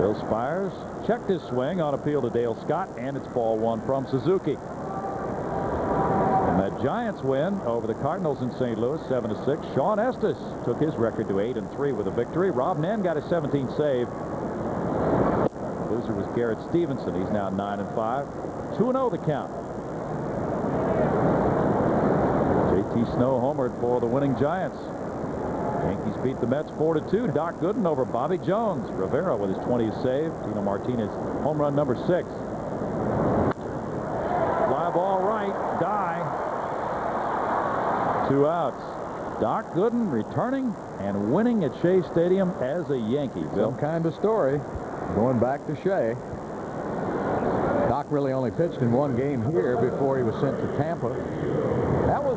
Bill Spires checked his swing on appeal to Dale Scott, and it's ball 1 from Suzuki. And that Giants win over the Cardinals in St. Louis, 7-6. Sean Estes took his record to 8-3 with a victory. Rob Nen got his 17th save. Loser was Garrett Stevenson. He's now 9-5. 2-0 the count. J.T. Snow homered for the winning Giants. Yankees beat the Mets 4-2. Doc Gooden over Bobby Jones. Rivera with his 20th save. Tino Martinez home run number 6. Fly ball right. Die. 2 outs. Doc Gooden returning and winning at Shea Stadium as a Yankee. Some kind of story. Going back to Shea. Doc really only pitched in 1 game here before he was sent to Tampa.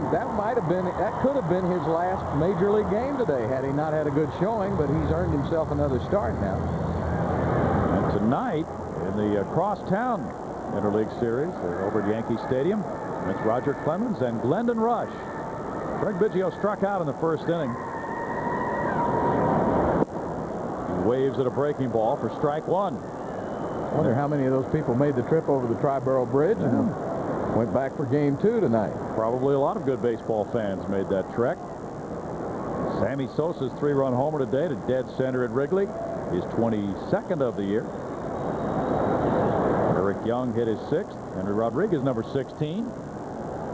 That could have been his last major league game today had he not had a good showing, but he's earned himself another start now. And tonight in the Crosstown Interleague Series over at Yankee Stadium, it's Roger Clemens and Glendon Rush. Craig Biggio struck out in the 1st inning. Waves at a breaking ball for strike 1. I wonder how many of those people made the trip over the Triborough Bridge and went back for game 2 tonight. Probably a lot of good baseball fans made that trek. Sammy Sosa's 3-run homer today to dead center at Wrigley, his 22nd of the year. Eric Young hit his 6th. Henry Rodriguez number 16.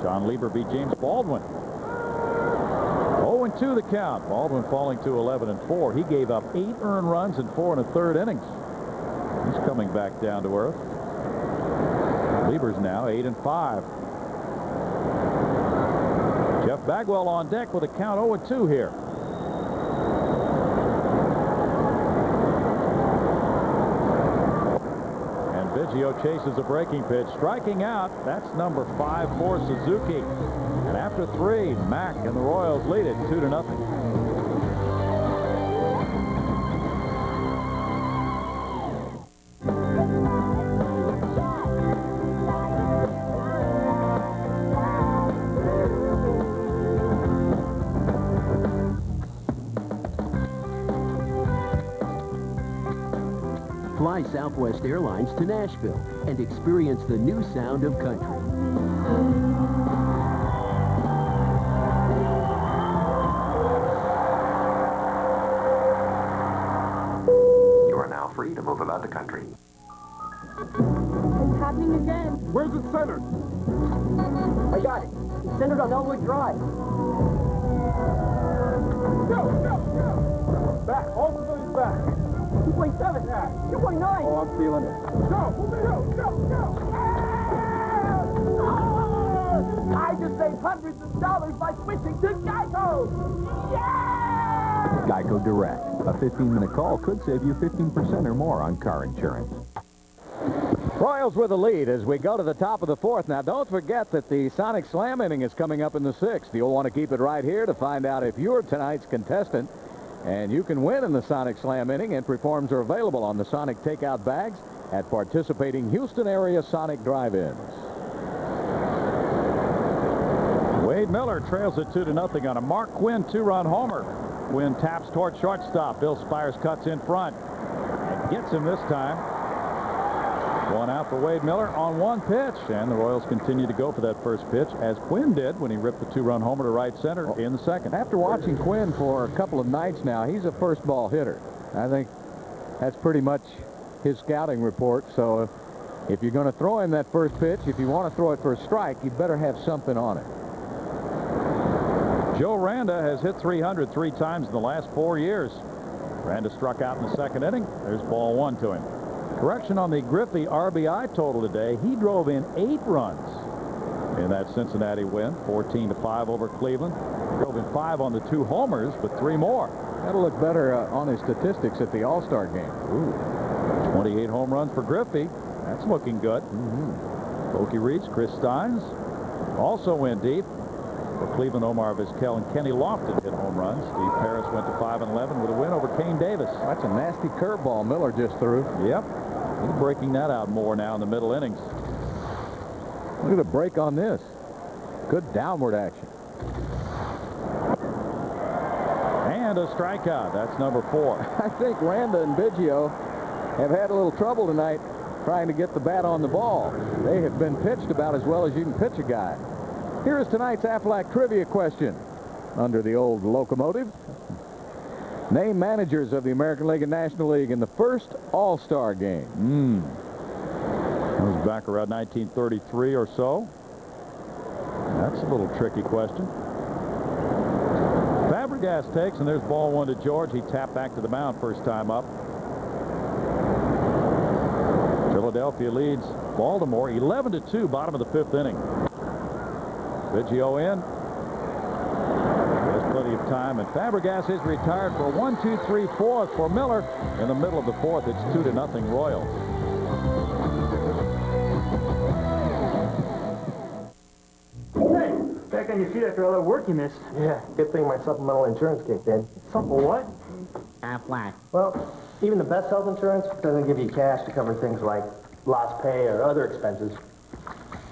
John Lieber beat James Baldwin. 0-2 the count. Baldwin falling to 11-4. He gave up 8 earned runs in 4 1/3 innings. He's coming back down to earth. Lieber's now 8-5. Jeff Bagwell on deck with a count 0-2 here. And Biggio chases a breaking pitch, striking out. That's number 5 for Suzuki. And after 3, Mac and the Royals lead it 2-0. Fly Southwest Airlines to Nashville and experience the new sound of country. You are now free to move about the country. It's happening again. Where's it centered? I got it. It's centered on Elwood Drive. Go, go, go! Back, all civilians back. 2.7. 2.9. Oh, I'm feeling it. Go, go, go! I just saved hundreds of dollars by switching to Geico. Yeah! Geico Direct. A 15-minute call could save you 15% or more on car insurance. Royals with a lead as we go to the top of the fourth. Now, don't forget that the Sonic Slam inning is coming up in the sixth. You'll want to keep it right here to find out if you're tonight's contestant. And you can win in the Sonic Slam inning. Entry forms are available on the Sonic takeout bags at participating Houston area Sonic drive-ins. Wade Miller trails it 2-0 on a Mark Quinn 2-run homer. Quinn taps toward shortstop. Bill Spires cuts in front and gets him this time. One out for Wade Miller on one pitch, and the Royals continue to go for that first pitch, as Quinn did when he ripped the 2-run homer to right center in the second. After watching Quinn for a couple of nights now, he's a first ball hitter. I think that's pretty much his scouting report. So if you're going to throw him that first pitch, if you want to throw it for a strike, you better have something on it. Joe Randa has hit 300 3 times in the last 4 years. Randa struck out in the second inning. There's ball 1 to him. Correction on the Griffey RBI total today. He drove in 8 runs in that Cincinnati win, 14-5 over Cleveland. Drove in 5 on the 2 homers, but 3 more. That'll look better on his statistics at the All-Star game. Ooh. 28 home runs for Griffey. That's looking good. Okie Reeds, Chris Steins also went deep. For Cleveland, Omar Vizquel and Kenny Lofton hit home runs. Steve Parris went to 5-11 with a win over Kane Davis. That's a nasty curveball Miller just threw. Yep. He's breaking that out more now in the middle innings. Look at the break on this. Good downward action. And a strikeout. That's number 4. I think Randa and Biggio have had a little trouble tonight trying to get the bat on the ball. They have been pitched about as well as you can pitch a guy. Here is tonight's Aflac trivia question. Under the old locomotive, name managers of the American League and National League in the first All-Star game. That was back around 1933 or so. That's a little tricky question. Fabregas takes, and there's ball 1 to George. He tapped back to the mound first time up. Philadelphia leads Baltimore 11-2, bottom of the 5th inning. Biggio in. There's plenty of time, and Fabregas is retired for 1, 2, 3, 4 for Miller. In the middle of the 4th, it's 2-0 Royals. Hey, back on your feet after all that work you missed. Yeah, good thing my supplemental insurance kicked in. Something what? Aflac. Well, even the best health insurance doesn't give you cash to cover things like lost pay or other expenses.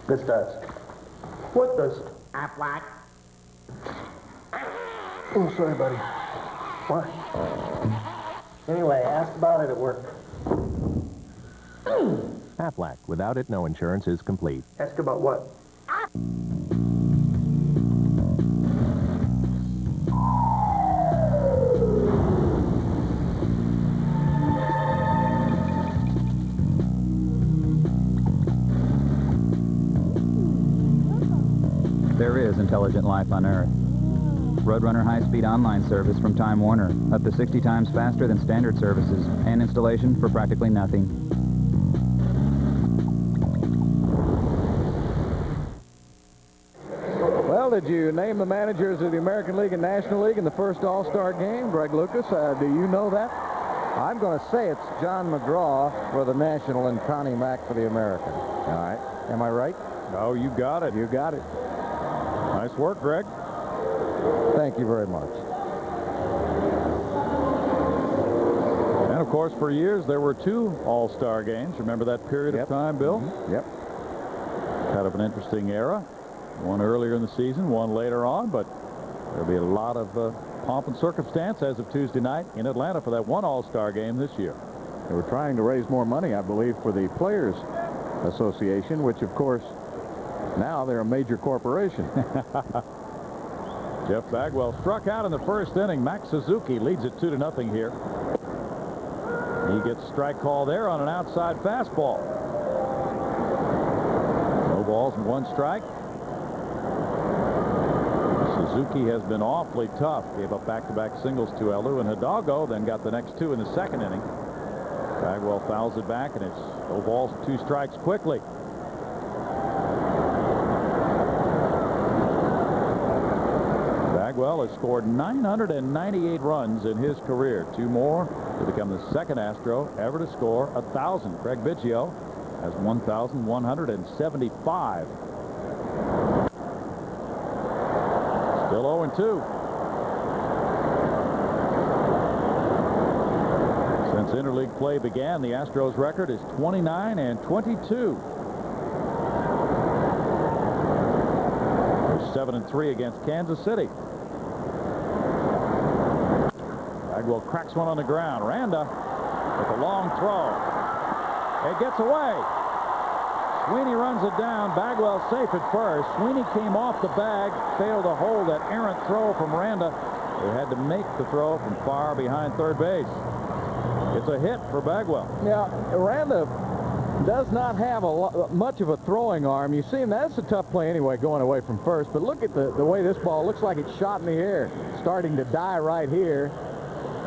This does. What does? Aflac. Oh, sorry, buddy. What? Anyway, asked about it at work. Aflac. Without it, no insurance is complete. Ask about what? There is intelligent life on Earth. Roadrunner high-speed online service from Time Warner, up to 60 times faster than standard services, and installation for practically nothing. Well, did you name the managers of the American League and National League in the first All-Star game? Greg Lucas, do you know that? I'm going to say it's John McGraw for the National and Connie Mack for the American. All right. Am I right? Oh, you got it. You got it. Nice work, Greg. Thank you very much. And, of course, for years, there were 2 All-Star games. Remember that period of time, Bill? Yep. Kind of an interesting era. One earlier in the season, one later on, but there'll be a lot of pomp and circumstance as of Tuesday night in Atlanta for that one All-Star game this year. They were trying to raise more money, I believe, for the Players Association, which, of course, now they're a major corporation. Jeff Bagwell struck out in the first inning. Max Suzuki leads it 2-0 here. He gets a strike call there on an outside fastball. No balls and 1 strike. Suzuki has been awfully tough. Gave up back-to-back singles to Alou and Hidalgo, then got the next 2 in the second inning. Bagwell fouls it back, and it's no balls and 2 strikes quickly. Bagwell has scored 998 runs in his career. 2 more to become the second Astro ever to score 1,000. Craig Biggio has 1,175. Still 0-2. Since interleague play began, the Astros record is 29-22. 7-3 against Kansas City. Bagwell cracks one on the ground. Randa with a long throw. It gets away. Sweeney runs it down. Bagwell safe at first. Sweeney came off the bag, failed to hold that errant throw from Randa, who had to make the throw from far behind third base. It's a hit for Bagwell. Yeah, Randa does not have much of a throwing arm. You see him, that's a tough play anyway, going away from first. But look at the way this ball looks like it's shot in the air, starting to die right here.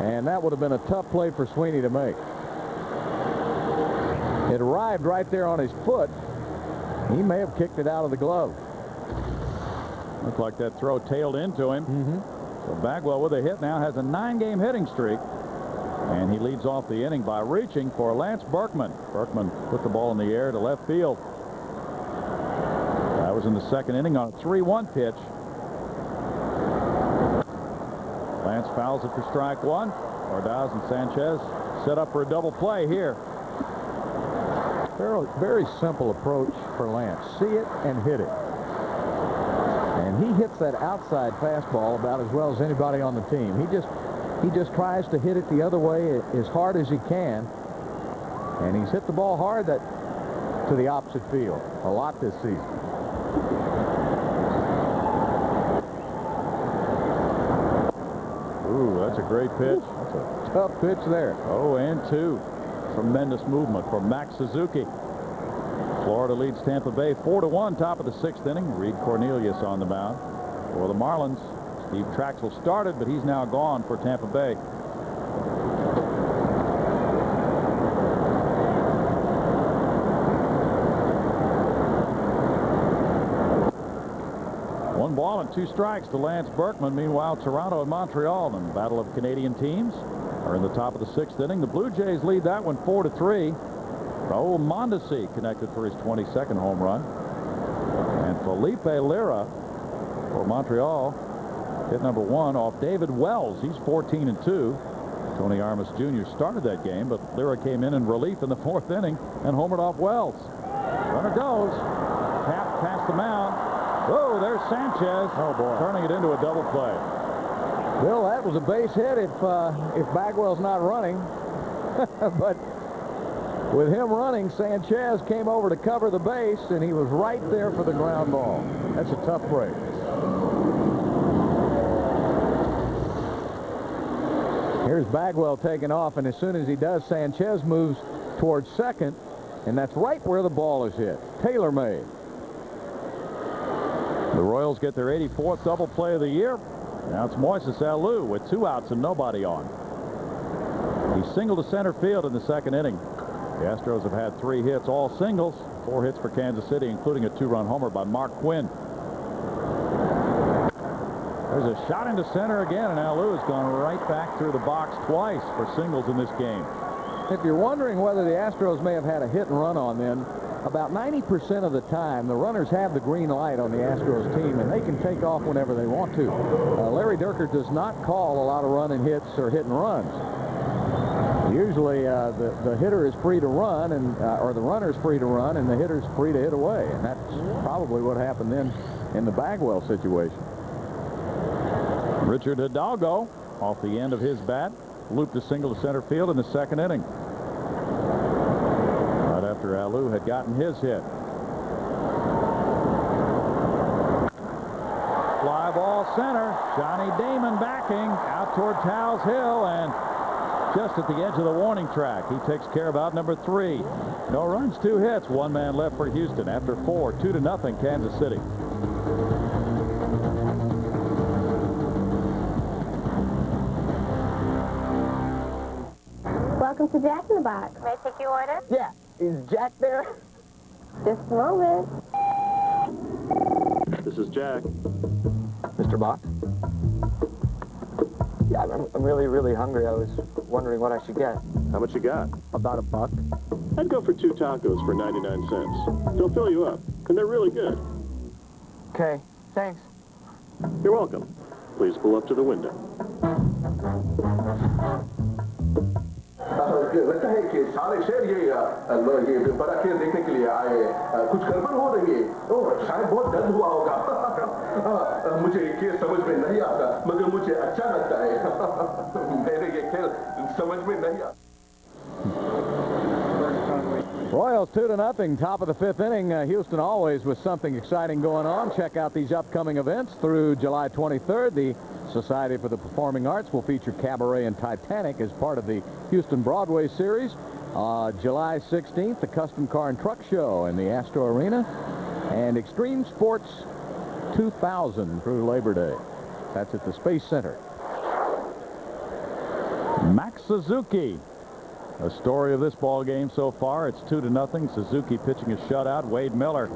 And that would have been a tough play for Sweeney to make. It arrived right there on his foot. He may have kicked it out of the glove. Looked like that throw tailed into him. So Bagwell with a hit now has a 9-game hitting streak. And he leads off the inning by reaching for Lance Berkman. Berkman put the ball in the air to left field. That was in the second inning on a 3-1 pitch. Lance fouls it for strike one. Ordaz and Sanchez set up for a double play here. Very simple approach for Lance. See it and hit it. And he hits that outside fastball about as well as anybody on the team. He just tries to hit it the other way as hard as he can. And he's hit the ball hard to the opposite field a lot this season. Ooh, that's a great pitch. That's a tough pitch there. 0-2. Tremendous movement from Max Suzuki. Florida leads Tampa Bay 4-1, top of the 6th inning. Reed Cornelius on the mound for the Marlins. Steve Traxel started, but he's now gone for Tampa Bay. One ball and 2 strikes to Lance Berkman. Meanwhile, Toronto and Montreal in the battle of Canadian teams are in the top of the 6th inning. The Blue Jays lead that one 4-3. Raul Mondesi connected for his 22nd home run. And Felipe Lira for Montreal hit number 1 off David Wells. He's 14-2. Tony Armas Jr. started that game, but Lira came in relief in the 4th inning and homered off Wells. Runner goes. Tap past the mound. Oh, there's Sanchez. Oh, boy. Turning it into a double play. Well, that was a base hit if Bagwell's not running. But with him running, Sanchez came over to cover the base, and he was right there for the ground ball. That's a tough break. Here's Bagwell taking off, and as soon as he does, Sanchez moves towards second, and that's right where the ball is hit. Tailor-made. The Royals get their 84th double play of the year. Now it's Moises Alou with 2 outs and nobody on. He singled to center field in the 2nd inning. The Astros have had 3 hits, all singles, 4 hits for Kansas City, including a 2-run homer by Mark Quinn. There's a shot into center again, and Alou has gone right back through the box twice for singles in this game. If you're wondering whether the Astros may have had a hit and run on them, about 90% of the time, the runners have the green light on the Astros team, and they can take off whenever they want to. Larry Durker does not call a lot of running hits or hit and runs. Usually, the hitter is free to run, or the runner is free to run, and the hitter's free to hit away. And that's probably what happened then in the Bagwell situation. Richard Hidalgo, off the end of his bat, looped a single to center field in the 2nd inning. After Alou had gotten his hit. Fly ball center. Johnny Damon backing out toward Towles Hill, and just at the edge of the warning track. He takes care of out number 3. No runs, 2 hits. 1 man left for Houston after 4. 2-0 Kansas City. Welcome to Jack in the Box. May I take your order? Yeah. Is Jack there? Just a moment. This is Jack. Mr. Box? Yeah, I'm really, really hungry. I was wondering what I should get. How much you got? About $1. I'd go for 2 tacos for 99 cents. They'll fill you up, and they're really good. Okay, thanks. You're welcome. Please pull up to the window. लगता है कि सारे शहर ये बड़ा खेल देखने के लिए आए कुछ गड़बड़ हो रही है ओह शायद बहुत दर्द हुआ होगा मुझे ये खेल समझ में नहीं आता मगर मुझे अच्छा लगता है मेरे ये खेल समझ में नहीं आता Royals 2-0, top of the 5th inning. Houston always with something exciting going on. Check out these upcoming events through July 23rd. The Society for the Performing Arts will feature Cabaret and Titanic as part of the Houston Broadway series. July 16th, the Custom Car and Truck Show in the Astro Arena. And Extreme Sports 2000 through Labor Day. That's at the Space Center. Max Suzuki. A story of this ball game so far. It's 2-0. Suzuki pitching a shutout. Wade Miller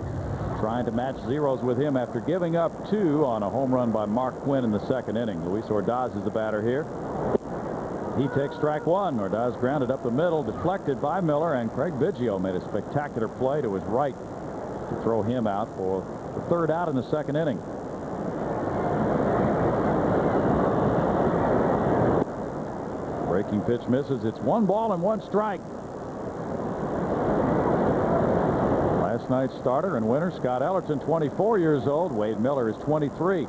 trying to match zeros with him after giving up 2 on a home run by Mark Quinn in the 2nd inning. Luis Ordaz is the batter here. He takes strike 1. Ordaz grounded up the middle, deflected by Miller, and Craig Biggio made a spectacular play to his right to throw him out for the 3rd out in the 2nd inning. Breaking pitch misses. It's 1 ball and 1 strike. Last night's starter and winner, Scott Ellerton, 24 years old. Wade Miller is 23.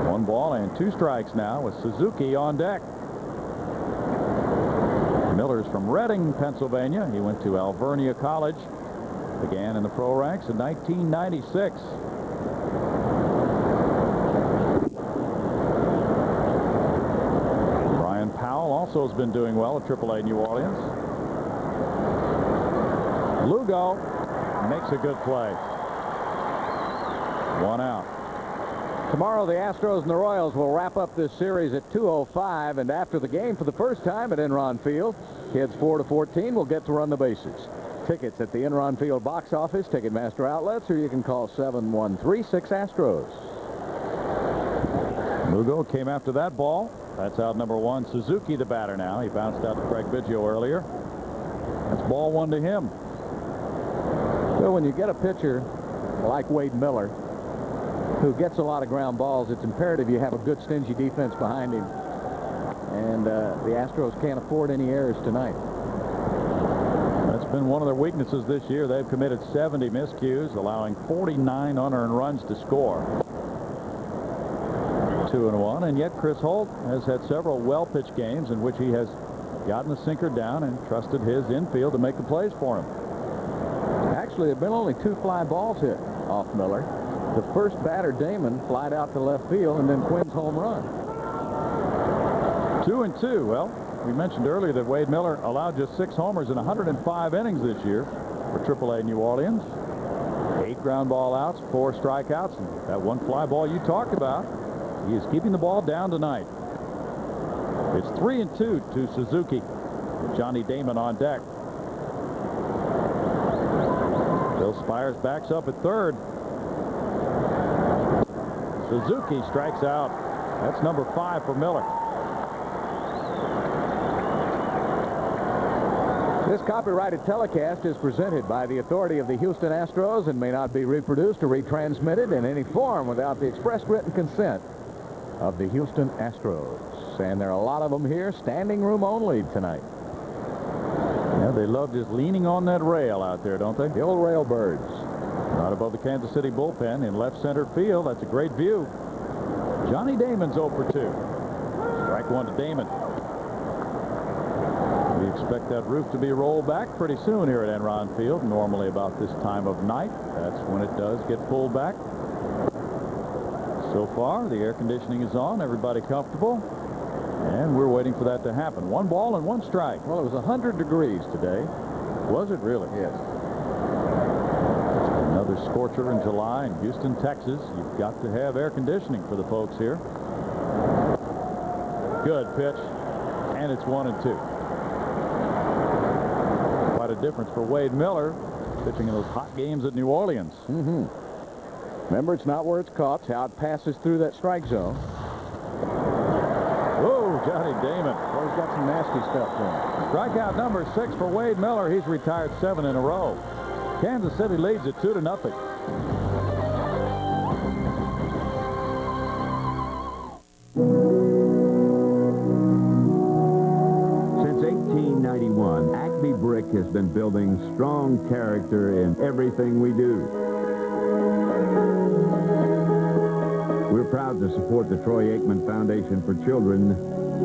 1 ball and 2 strikes now with Suzuki on deck. Miller's from Reading, Pennsylvania. He went to Alvernia College. Began in the pro ranks in 1996. Also has been doing well at AAA New Orleans. Lugo makes a good play. 1 out. Tomorrow, the Astros and the Royals will wrap up this series at 2:05, and after the game, for the first time at Enron Field, kids 4 to 14 will get to run the bases. Tickets at the Enron Field box office, Ticketmaster outlets, or you can call 713-6-ASTROS. Lugo came after that ball. That's out number 1. Suzuki, the batter now. He bounced out to Craig Biggio earlier. That's ball 1 to him. So when you get a pitcher like Wade Miller, who gets a lot of ground balls, it's imperative you have a good, stingy defense behind him. And the Astros can't afford any errors tonight. That's been one of their weaknesses this year. They've committed 70 miscues, allowing 49 unearned runs to score. 2-1, and yet Chris Holt has had several well-pitched games in which he has gotten the sinker down and trusted his infield to make the plays for him. Actually, there have been only 2 fly balls hit off Miller. The first batter, Damon, flied out to left field, and then Quinn's home run. 2-2. Well, we mentioned earlier that Wade Miller allowed just 6 homers in 105 innings this year for AAA New Orleans. 8 ground ball outs, 4 strikeouts, and that 1 fly ball you talked about. He is keeping the ball down tonight. It's 3-2 to Suzuki with Johnny Damon on deck. Bill Spires backs up at 3rd. Suzuki strikes out. That's number 5 for Miller. This copyrighted telecast is presented by the authority of the Houston Astros and may not be reproduced or retransmitted in any form without the express written consent of the Houston Astros. And there are a lot of them here, standing room only tonight. Yeah, they love just leaning on that rail out there, don't they? The old rail birds. Right above the Kansas City bullpen in left center field. That's a great view. Johnny Damon's 0 for 2. Strike 1 to Damon. We expect that roof to be rolled back pretty soon here at Enron Field. Normally about this time of night. That's when it does get pulled back. So far, the air conditioning is on. Everybody comfortable. And we're waiting for that to happen. 1 ball and 1 strike. Well, it was 100 degrees today. Was it really? Yes. Another scorcher in July in Houston, Texas. You've got to have air conditioning for the folks here. Good pitch. And it's 1-2. Quite a difference for Wade Miller pitching in those hot games at New Orleans. Remember, it's not where it's caught. It's how it passes through that strike zone. Whoa, Johnny Damon. Well, he's got some nasty stuff to him. Strikeout number 6 for Wade Miller. He's retired 7 in a row. Kansas City leads it 2-0. Since 1891, Acme Brick has been building strong character in everything we do. We're proud to support the Troy Aikman Foundation for Children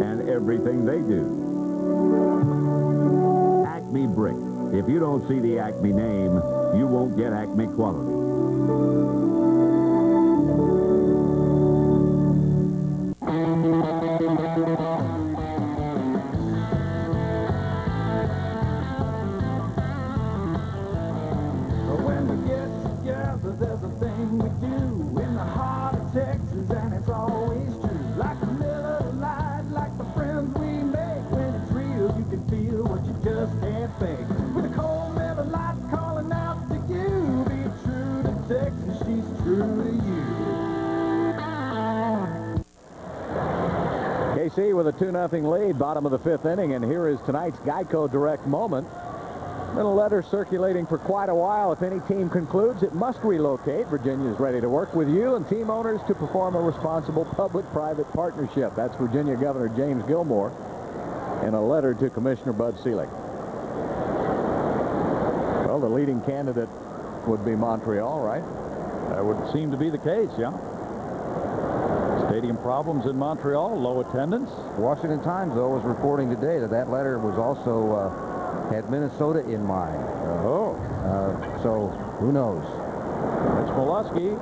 and everything they do. Acme Brick. If you don't see the Acme name, you won't get Acme quality. When we get together, there's a thing we do in the heart of Texas, and it's always true. Like the middle of the night, like the friends we make. When it's real, you can feel what you just can't fake. With a cold Miller Lite calling out to you. Be true to Texas, she's true to you. KC with a 2-0 lead, bottom of the 5th inning, and here is tonight's Geico Direct moment. Been a letter circulating for quite a while. If any team concludes it must relocate, Virginia is ready to work with you and team owners to perform a responsible public-private partnership. That's Virginia Governor James Gilmore in a letter to Commissioner Bud Selig. Well, the leading candidate would be Montreal, right? That would seem to be the case, yeah. Stadium problems in Montreal, low attendance. Washington Times, though, was reporting today that that letter was also had Minnesota in mind. So who knows? Mitch Molesky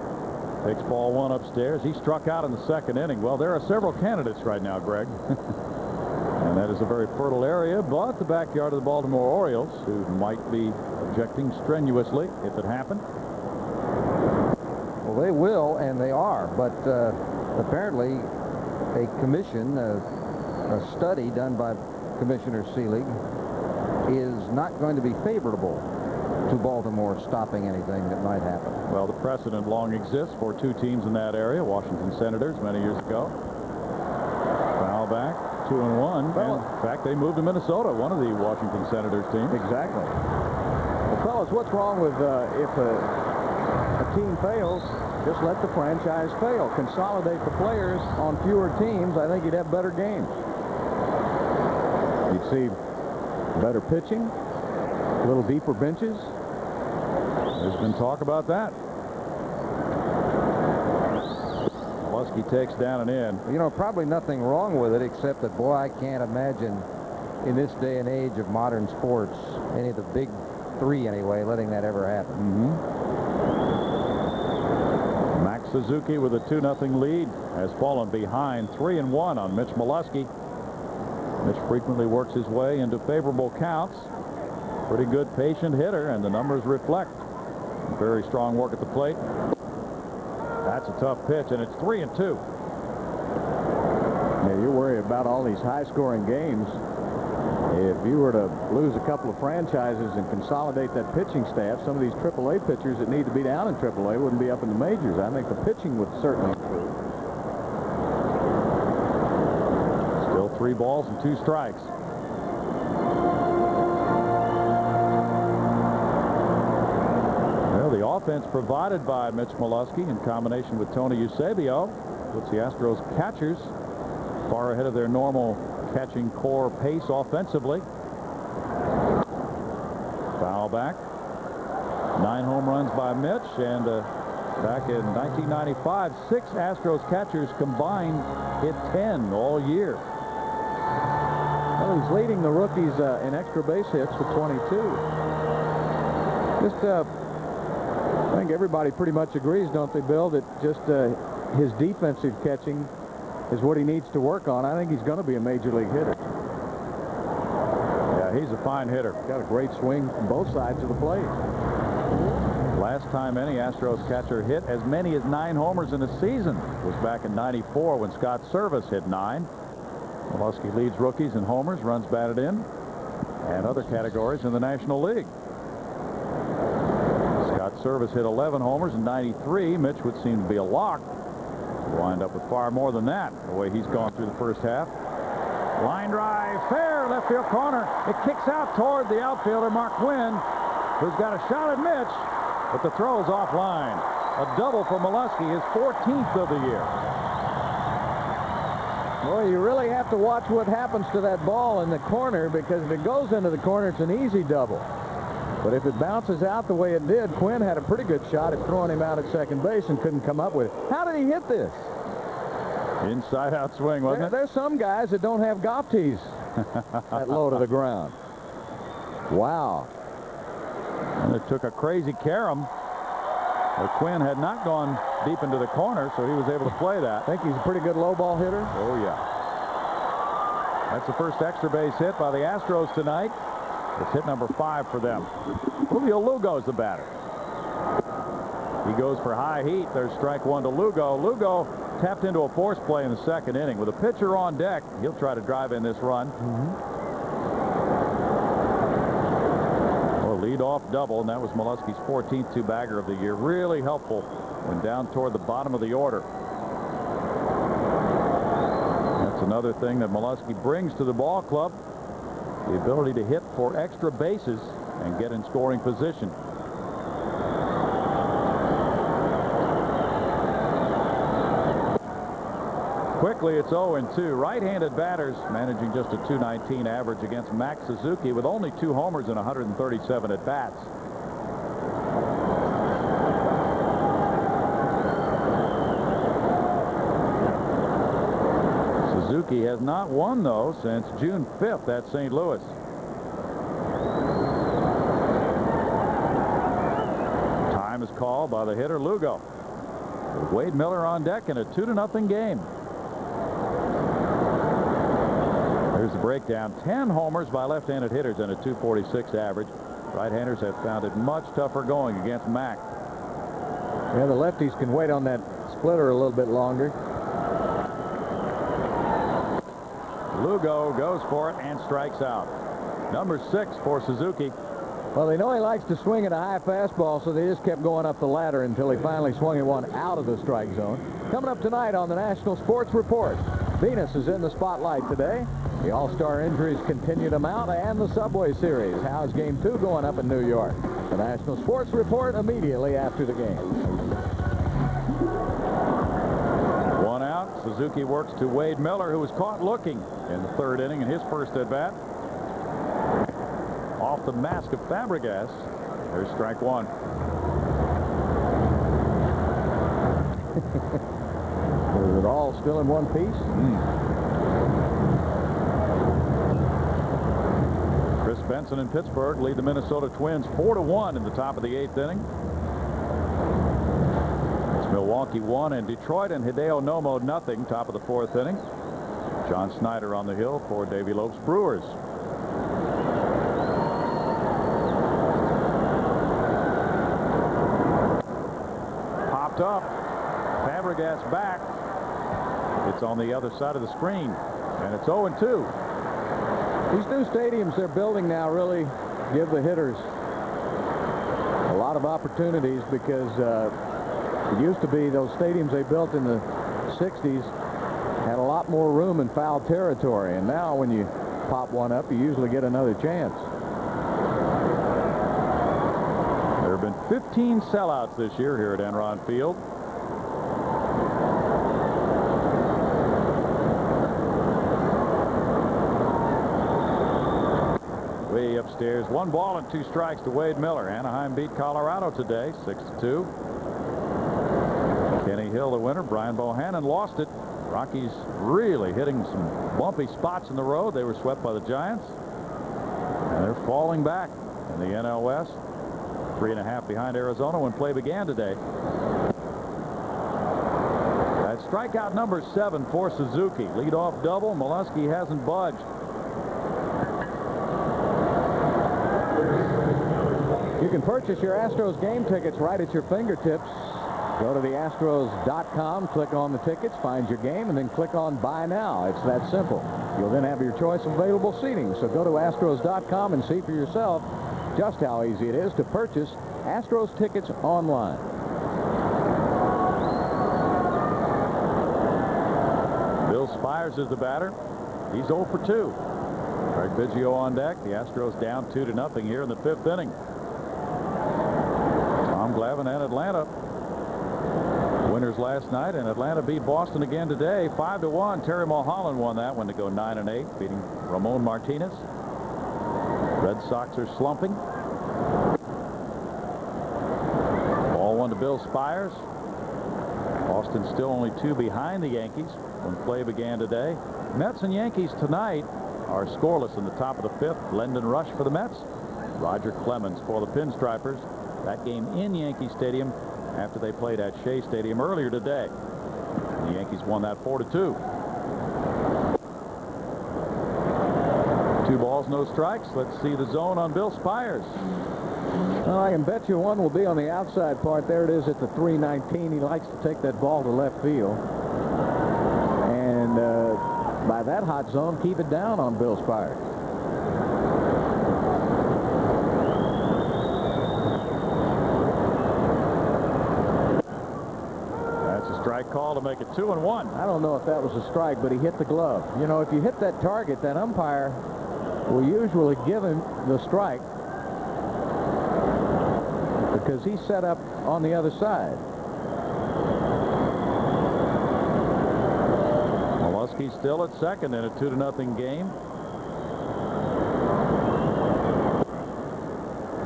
takes ball 1 upstairs. He struck out in the 2nd inning. Well, there are several candidates right now, Greg. And that is a very fertile area, but the backyard of the Baltimore Orioles, who might be objecting strenuously if it happened. Well, they will, and they are, but apparently a commission, a study done by Commissioner Selig, is not going to be favorable to Baltimore stopping anything that might happen. Well, the precedent long exists for 2 teams in that area, Washington Senators many years ago. Foul back, 2-1. Well, in fact, they moved to Minnesota, one of the Washington Senators teams. Exactly. Well, fellas, what's wrong with if a team fails, just let the franchise fail. Consolidate the players on fewer teams. I think you'd have better games. You'd see better pitching, a little deeper benches. There's been talk about that. Molesky takes down and in. You know, probably nothing wrong with it, except that, boy, I can't imagine in this day and age of modern sports, any of the big 3 anyway, letting that ever happen. Max Suzuki with a 2-0 lead has fallen behind 3-1 on Mitch Molesky. Mitch frequently works his way into favorable counts. Pretty good patient hitter, and the numbers reflect very strong work at the plate. That's a tough pitch, and it's 3-2. Yeah, you worry about all these high-scoring games. If you were to lose a couple of franchises and consolidate that pitching staff, some of these AAA pitchers that need to be down in AAA wouldn't be up in the majors. I think the pitching would certainly improve. 3 balls and 2 strikes. Well, the offense provided by Mitch Molesky in combination with Tony Eusebio puts the Astros catchers far ahead of their normal catching core pace offensively. Foul back. 9 home runs by Mitch, and back in 1995, 6 Astros catchers combined hit 10 all year. Well, he's leading the rookies in extra base hits with 22. I think everybody pretty much agrees, don't they, Bill, that just his defensive catching is what he needs to work on. I think he's going to be a major league hitter. Yeah, he's a fine hitter. Got a great swing from both sides of the plate. Last time any Astros catcher hit as many as 9 homers in a season was back in '94 when Scott Service hit 9. Molesky leads rookies in homers, runs batted in, and other categories in the National League. Scott Service hit 11 homers in '93. Mitch would seem to be a lock. He'll wind up with far more than that, the way he's gone through the first half. Line drive, fair, left field corner. It kicks out toward the outfielder, Mark Quinn, who's got a shot at Mitch, but the throw's offline. A double for Molesky, his 14th of the year. Well, you really have to watch what happens to that ball in the corner, because if it goes into the corner, it's an easy double. But if it bounces out the way it did, Quinn had a pretty good shot at throwing him out at second base and couldn't come up with it. How did he hit this? Inside-out swing, wasn't it? There's some guys that don't have golf tees that low to the ground. Wow. And it took a crazy carom. Quinn had not gone deep into the corner, so he was able to play that. I think he's a pretty good low ball hitter. Oh, yeah. That's the first extra base hit by the Astros tonight. It's hit number 5 for them. Julio Lugo's the batter. He goes for high heat. There's strike 1 to Lugo. Lugo tapped into a force play in the second inning. With a pitcher on deck, he'll try to drive in this run. Lead-off double, and that was Molesky's 14th two-bagger of the year. Really helpful when down toward the bottom of the order. That's another thing that Molesky brings to the ball club, the ability to hit for extra bases and get in scoring position. Quickly, it's 0-2. Right-handed batters managing just a .219 average against Max Suzuki with only 2 homers and 137 at-bats. Suzuki has not won, though, since June 5th at St. Louis. Time is called by the hitter Lugo. With Wade Miller on deck in a 2-0 game. Here's the breakdown. 10 homers by left-handed hitters and a .246 average. Right-handers have found it much tougher going against Mack. Yeah, the lefties can wait on that splitter a little bit longer. Lugo goes for it and strikes out. Number 6 for Suzuki. Well, they know he likes to swing at a high fastball, so they just kept going up the ladder until he finally swung at one out of the strike zone. Coming up tonight on the National Sports Report, Venus is in the spotlight today. The All-Star injuries continue to mount, and the Subway Series. How's Game 2 going up in New York? The National Sports Report immediately after the game. 1 out. Suzuki works to Wade Miller, who was caught looking in the 3rd inning in his first at-bat. Off the mask of Fabregas. There's strike 1. Is it all still in one piece? Chris Benson in Pittsburgh lead the Minnesota Twins 4-1 in the top of the 8th inning. It's Milwaukee 1 and Detroit and Hideo Nomo nothing, top of the 4th inning. John Snyder on the hill for Davy Lope's Brewers. Popped up. Fabregas back. It's on the other side of the screen, and it's 0-2. These new stadiums they're building now really give the hitters a lot of opportunities, because it used to be those stadiums they built in the 60s had a lot more room in foul territory, and now when you pop one up, you usually get another chance. There have been 15 sellouts this year here at Enron Field. Way upstairs, 1 ball and 2 strikes to Wade Miller. Anaheim beat Colorado today, 6-2. Kenny Hill, the winner. Brian Bohannon lost it. Rockies really hitting some bumpy spots in the road. They were swept by the Giants, and they're falling back in the NL West. 3.5 behind Arizona when play began today. That's strikeout number 7 for Suzuki. Leadoff double. Molesky hasn't budged. You can purchase your Astros game tickets right at your fingertips. Go to the Astros.com, click on the tickets, find your game, and then click on Buy Now. It's that simple. You'll then have your choice of available seating. So go to Astros.com and see for yourself just how easy it is to purchase Astros tickets online. Bill Spires is the batter. He's 0 for 2. Craig Biggio on deck. The Astros down 2-0 here in the 5th inning. Tom Glavine and Atlanta. Winners last night, and Atlanta beat Boston again today, 5-1. Terry Mulholland won that one to go 9-8, beating Ramon Martinez. Red Sox are slumping. Ball 1 to Bill Spires. Boston still only 2 behind the Yankees when play began today. Mets and Yankees tonight are scoreless in the top of the 5th. Lendon Rush for the Mets. Roger Clemens for the Pinstripers. That game in Yankee Stadium after they played at Shea Stadium earlier today. The Yankees won that 4-2. 2 balls, no strikes. Let's see the zone on Bill Spires. Well, I can bet you one will be on the outside part. There it is at the 319. He likes to take that ball to left field. And by that hot zone, keep it down on Bill Spires. Strike call to make it 2-1. I don't know if that was a strike, but he hit the glove. You know, if you hit that target, that umpire will usually give him the strike because he's set up on the other side. Molesky still at second in a 2-0 game.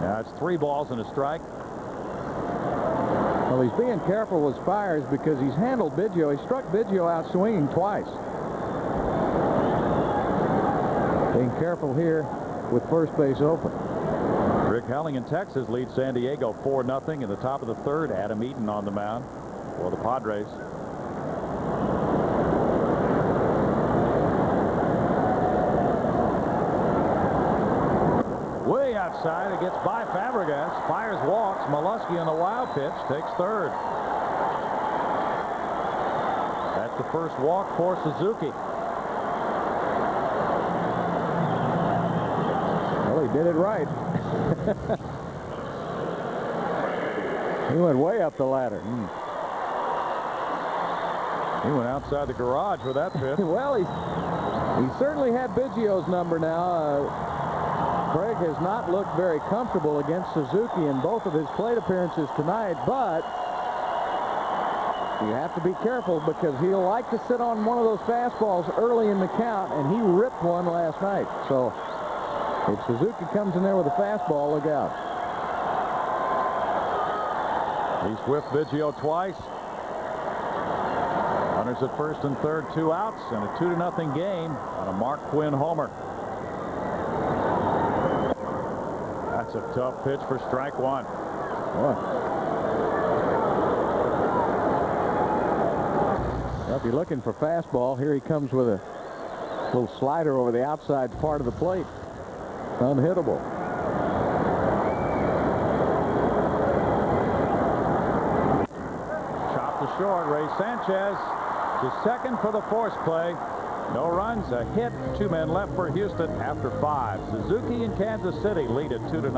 Now it's 3 balls and a strike. Well, he's being careful with Spires because he's handled Biggio. He struck Biggio out swinging twice. Being careful here with first base open. Rick Helling in Texas leads San Diego 4-0 in the top of the 3rd. Adam Eaton on the mound for the Padres. Way outside, it gets by Fabregas. Spires walks. Molesky on the wild pitch takes 3rd. That's the first walk for Suzuki. Well, he did it right. He went way up the ladder. He went outside the garage with that pitch. Well, he certainly had Biggio's number now. Craig has not looked very comfortable against Suzuki in both of his plate appearances tonight, but you have to be careful because he'll like to sit on one of those fastballs early in the count, and he ripped one last night. So if Suzuki comes in there with a fastball, look out. He's whiffed Biggio twice. Runners at first and third, 2 outs, and a 2-0 game on a Mark Quinn homer. That's a tough pitch for strike 1. Well, if you're looking for fastball, here he comes with a little slider over the outside part of the plate. Unhittable. Chopped to short. Ray Sanchez to second for the force play. No runs, a hit, 2 men left for Houston after 5. Suzuki and Kansas City lead it 2-0.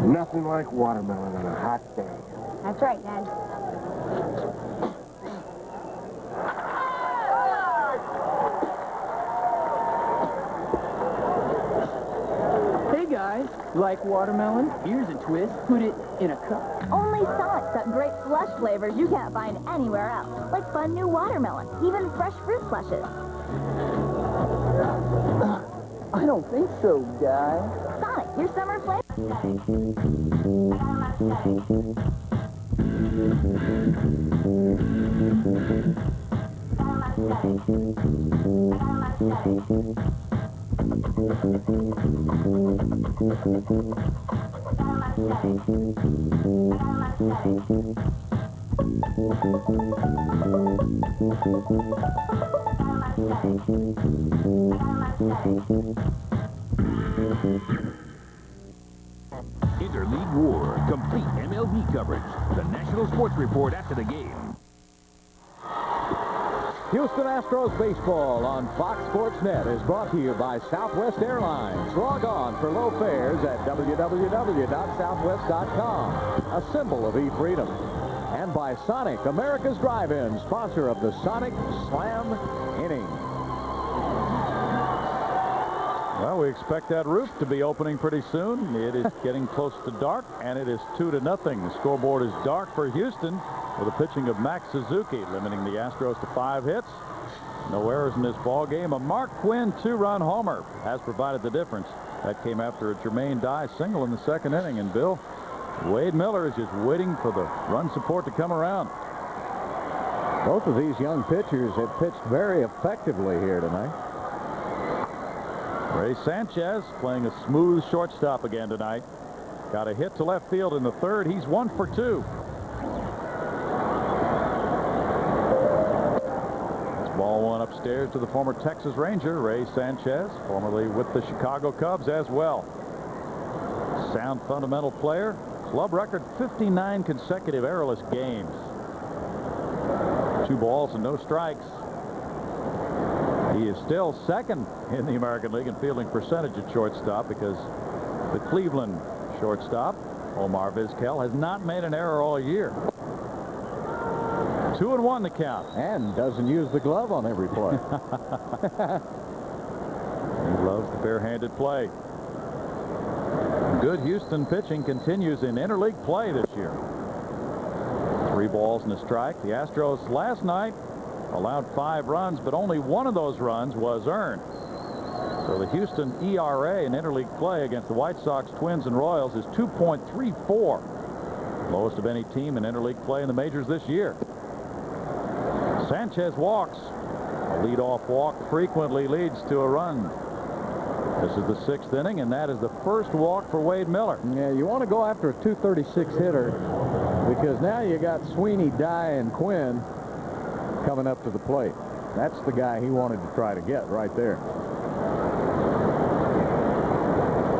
Nothing like watermelon on a hot day. That's right, Dad. Hey, guys. Like watermelon? Here's a twist. Put it in a cup. Only Sonic's got great slush flavors you can't find anywhere else. Like fun new watermelon, even fresh fruit slushes. I don't think so, guy. Sonic, your summer flavor. Interleague War, complete MLB coverage. The National Sports Report after the game. Houston Astros baseball on Fox Sports Net is brought to you by Southwest Airlines. Log on for low fares at www.southwest.com, a symbol of e-freedom. and by Sonic, America's Drive-In, sponsor of the Sonic Slam Inning. Well, we expect that roof to be opening pretty soon. It is getting close to dark, and it is 2-0. The scoreboard is dark for Houston with the pitching of Max Suzuki, limiting the Astros to 5 hits. No errors in this ball game. A Mark Quinn 2-run homer has provided the difference. That came after a Jermaine Dye single in the 2nd inning. And Bill, Wade Miller is just waiting for the run support to come around. Both of these young pitchers have pitched very effectively here tonight. Ray Sanchez playing a smooth shortstop again tonight. Got a hit to left field in the 3rd. He's 1 for 2. Ball one upstairs to the former Texas Ranger, Ray Sanchez, formerly with the Chicago Cubs as well. Sound fundamental player. Club record 59 consecutive errorless games. 2 balls and no strikes. He is still 2nd in the American League in fielding percentage at shortstop because the Cleveland shortstop, Omar Vizquel, has not made an error all year. 2-1 the count. And doesn't use the glove on every play. He loves the bare-handed play. Good Houston pitching continues in interleague play this year. 3 balls and a strike. The Astros last night allowed 5 runs, but only one of those runs was earned. So the Houston ERA in interleague play against the White Sox, Twins, and Royals is 2.34. Lowest of any team in interleague play in the majors this year. Sanchez walks. A leadoff walk frequently leads to a run. This is the 6th inning, and that is the first walk for Wade Miller. Yeah, you want to go after a 236 hitter because now you got Sweeney, Dye, and Quinn coming up to the plate. That's the guy he wanted to try to get right there.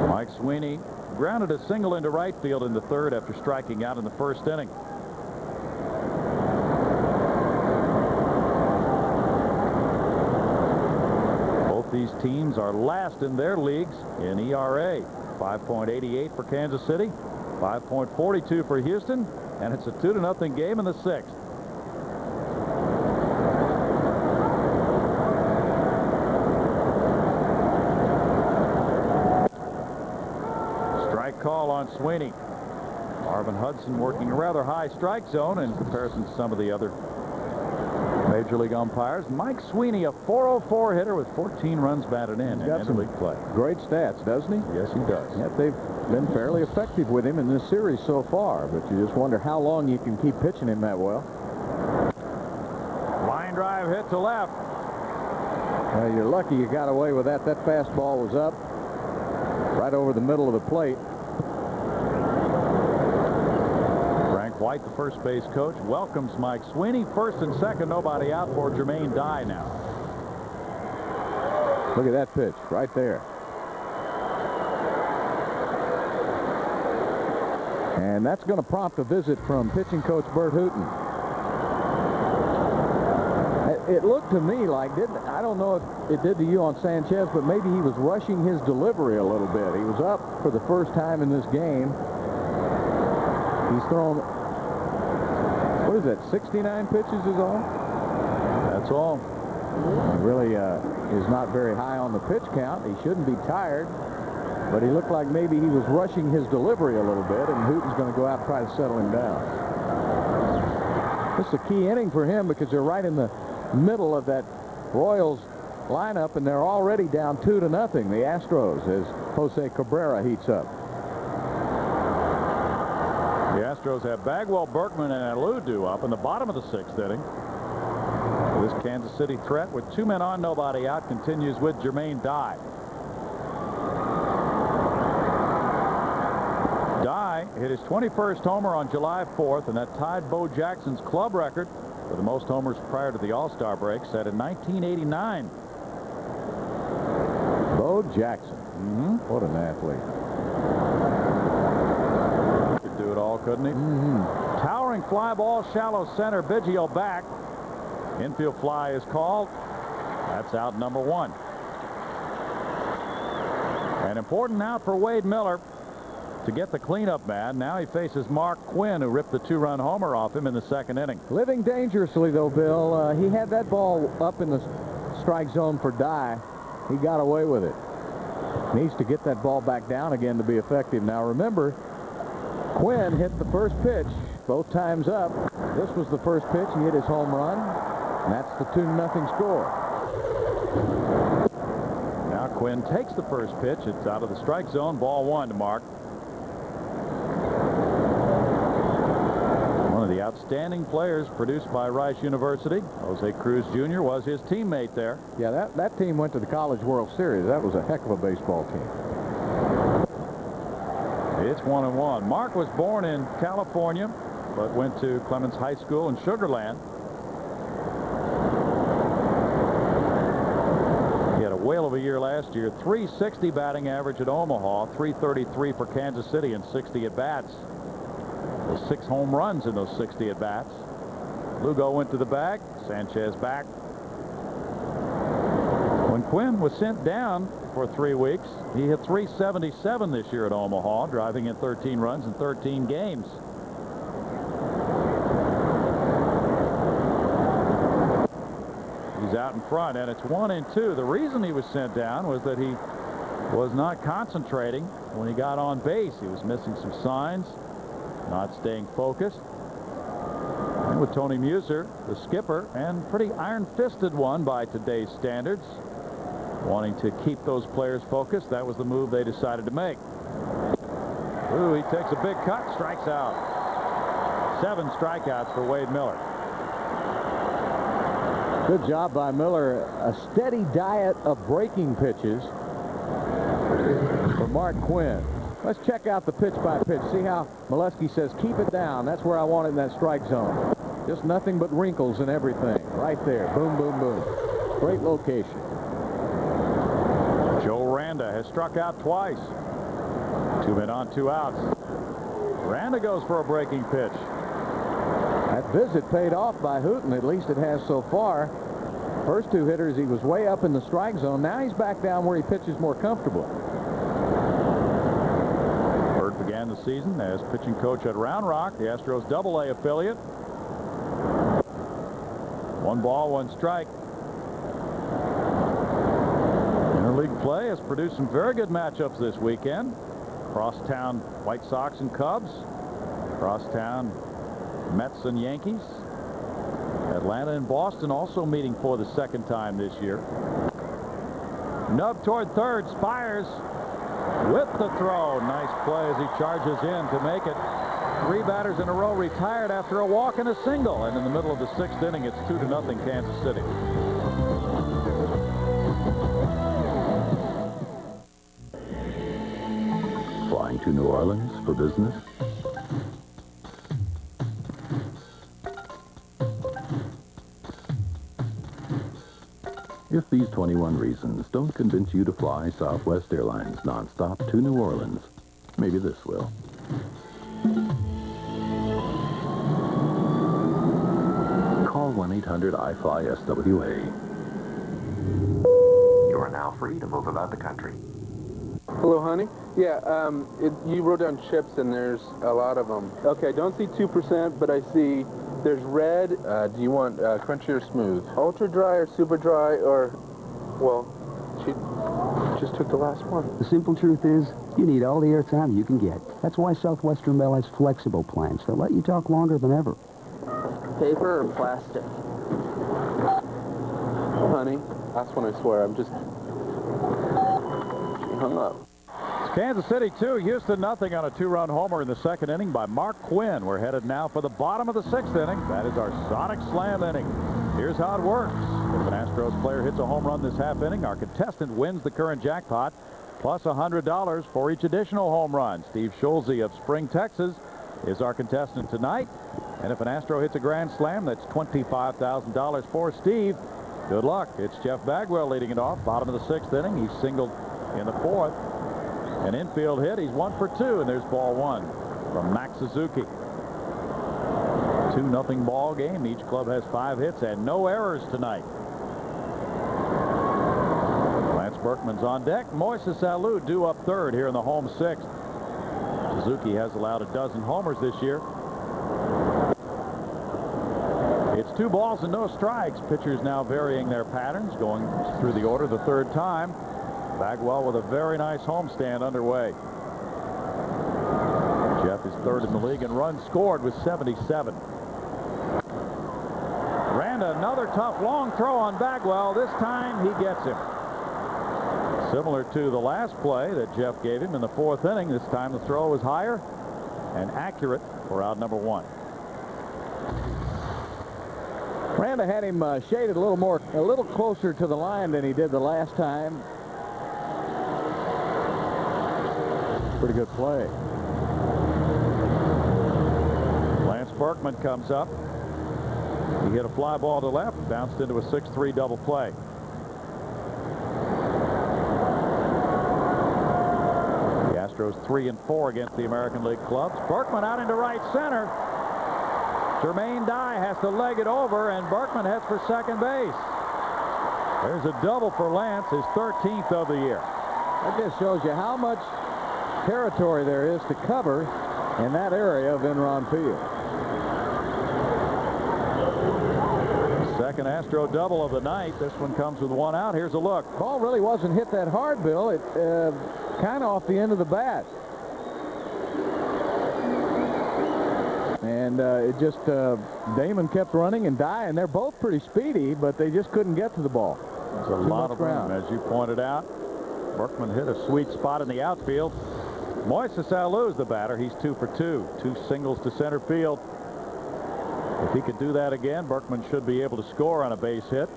Mike Sweeney grounded a single into right field in the 3rd after striking out in the 1st inning. These teams are last in their leagues in ERA. 5.88 for Kansas City, 5.42 for Houston, and it's a 2-0 game in the 6th. Strike call on Sweeney. Marvin Hudson working a rather high strike zone in comparison to some of the other Major League umpires. Mike Sweeney, a .404 hitter with 14 runs batted in interleague play. Great stats, doesn't he? Yes, he does. Yep, they've been fairly effective with him in this series so far, but you just wonder how long you can keep pitching him that well. Line drive hit to left. Well, you're lucky you got away with that. That fastball was up right over the middle of the plate. White, the first base coach, welcomes Mike Sweeney. 1st and 2nd, nobody out for Jermaine Dye now. Look at that pitch right there. And that's going to prompt a visit from pitching coach Bert Hooton. It looked to me like, I don't know if it did to you on Sanchez, but maybe he was rushing his delivery a little bit. He was up for the first time in this game. He's thrown, what is that, 69 pitches is all? That's all. He really is not very high on the pitch count. He shouldn't be tired, but he looked like maybe he was rushing his delivery a little bit, and Hooton's going to go out and try to settle him down. This is a key inning for him because they're right in the middle of that Royals lineup, and they're already down 2-0, the Astros, as Jose Cabrera heats up. The Astros have Bagwell, Berkman, and Aludu up in the bottom of the 6th inning. This Kansas City threat with 2 men on, nobody out, continues with Jermaine Dye. Dye hit his 21st homer on July 4th, and that tied Bo Jackson's club record for the most homers prior to the All-Star break, set in 1989. Bo Jackson. What an athlete. Could do it all, couldn't he? Towering fly ball, shallow center, Biggio back. Infield fly is called. That's out number 1. An important out for Wade Miller. to get the cleanup man. Now he faces Mark Quinn, who ripped the 2-run homer off him in the second inning. Living dangerously, though, Bill. He had that ball up in the strike zone for Dye. He got away with it. Needs to get that ball back down again to be effective. Now, remember, Quinn hit the first pitch both times up. This was the first pitch. He hit his home run, and that's the 2-0 score. Now Quinn takes the first pitch. It's out of the strike zone. Ball 1 to Mark. One of the outstanding players produced by Rice University. Jose Cruz Jr. was his teammate there. Yeah, that team went to the College World Series. That was a heck of a baseball team. It's 1-1. Mark was born in California, but went to Clemens High School in Sugar Land. He had a whale of a year last year. .360 batting average at Omaha, .333 for Kansas City, and 60 at-bats. 6 home runs in those 60 at-bats. Lugo went to the bag. Sanchez back. When Quinn was sent down for 3 weeks, he hit .377 this year at Omaha, driving in 13 runs in 13 games. He's out in front, and it's 1-2. The reason he was sent down was that he was not concentrating when he got on base. He was missing some signs, not staying focused. And with Tony Muser, the skipper, and pretty iron-fisted one by today's standards, wanting to keep those players focused, that was the move they decided to make. Ooh, he takes a big cut, strikes out. 7 strikeouts for Wade Miller. Good job by Miller. A steady diet of breaking pitches for Mark Quinn. Let's check out the pitch by pitch. See how Molesky says, keep it down. That's where I want it in that strike zone. Just nothing but wrinkles and everything. Right there. Boom, boom, boom. Great location. Joe Randa has struck out twice. 2 men on, 2 outs. Randa goes for a breaking pitch. That visit paid off by Hooten. At least it has so far. First 2 hitters, he was way up in the strike zone. Now he's back down where he pitches more comfortable. Bird began the season as pitching coach at Round Rock, the Astros AA affiliate. 1 ball, 1 strike. Interleague play has produced some very good matchups this weekend. Crosstown White Sox and Cubs. Crosstown Mets and Yankees. Atlanta and Boston also meeting for the 2nd time this year. Nub toward third. Spires with the throw. Nice play as he charges in to make it. 3 batters in a row retired after a walk and a single. And in the middle of the 6th inning, it's 2-0 Kansas City. Flying to New Orleans for business? If these 21 reasons don't convince you to fly Southwest Airlines nonstop to New Orleans, maybe this will. Call 1-800-I-FLY-SWA. You are now free to move about the country. Hello, honey. Yeah, you wrote down chips, and there's a lot of them. Okay, I don't see 2%, but I see there's red. Do you want crunchy or smooth? Ultra dry or super dry or, well, she just took the last one. The simple truth is, you need all the airtime you can get. That's why Southwestern Bell has flexible plans that let you talk longer than ever. Paper or plastic? Honey, last one I swear. I'm just... She hung up. It's Kansas City 2, Houston nothing on a 2-run homer in the 2nd inning by Mark Quinn. We're headed now for the bottom of the 6th inning. That is our Sonic Slam inning. Here's how it works. If an Astros player hits a home run this half inning, our contestant wins the current jackpot, plus $100 for each additional home run. Steve Schulze of Spring, Texas, is our contestant tonight. And if an Astro hits a grand slam, that's $25,000 for Steve. Good luck. It's Jeff Bagwell leading it off. Bottom of the 6th inning. He singled in the 4th. An infield hit. He's 1 for 2, and there's ball 1 from Max Suzuki. 2-0 ball game. Each club has 5 hits and no errors tonight. Lance Berkman's on deck. Moises Alou due up 3rd here in the home 6th. Suzuki has allowed a dozen homers this year. It's 2 balls and no strikes. Pitchers now varying their patterns, going through the order the 3rd time. Bagwell with a very nice homestand underway. Jeff is 3rd in the league in runs scored with 77. Randa, another tough long throw on Bagwell. This time he gets him. Similar to the last play that Jeff gave him in the 4th inning, this time the throw was higher and accurate for out number 1. Randa had him shaded a little closer to the line than he did the last time. Pretty good play. Lance Berkman comes up. He hit a fly ball to left, bounced into a 6-3 double play. The Astros 3-4 against the American League clubs. Berkman out into right center. Jermaine Dye has to leg it over, and Berkman heads for second base. There's a double for Lance, his 13th of the year. That just shows you how much territory there is to cover in that area of Enron Field. Second Astro double of the night. This one comes with 1 out. Here's a look. Ball really wasn't hit that hard, Bill. It kind of off the end of the bat. And it just, Damon kept running and Dye, and they're both pretty speedy, but they just couldn't get to the ball. There's a lot of room, as you pointed out. Berkman hit a sweet spot in the outfield. Moises Alou is the batter. He's 2 for 2. 2 singles to center field. If he could do that again, Berkman should be able to score on a base hit.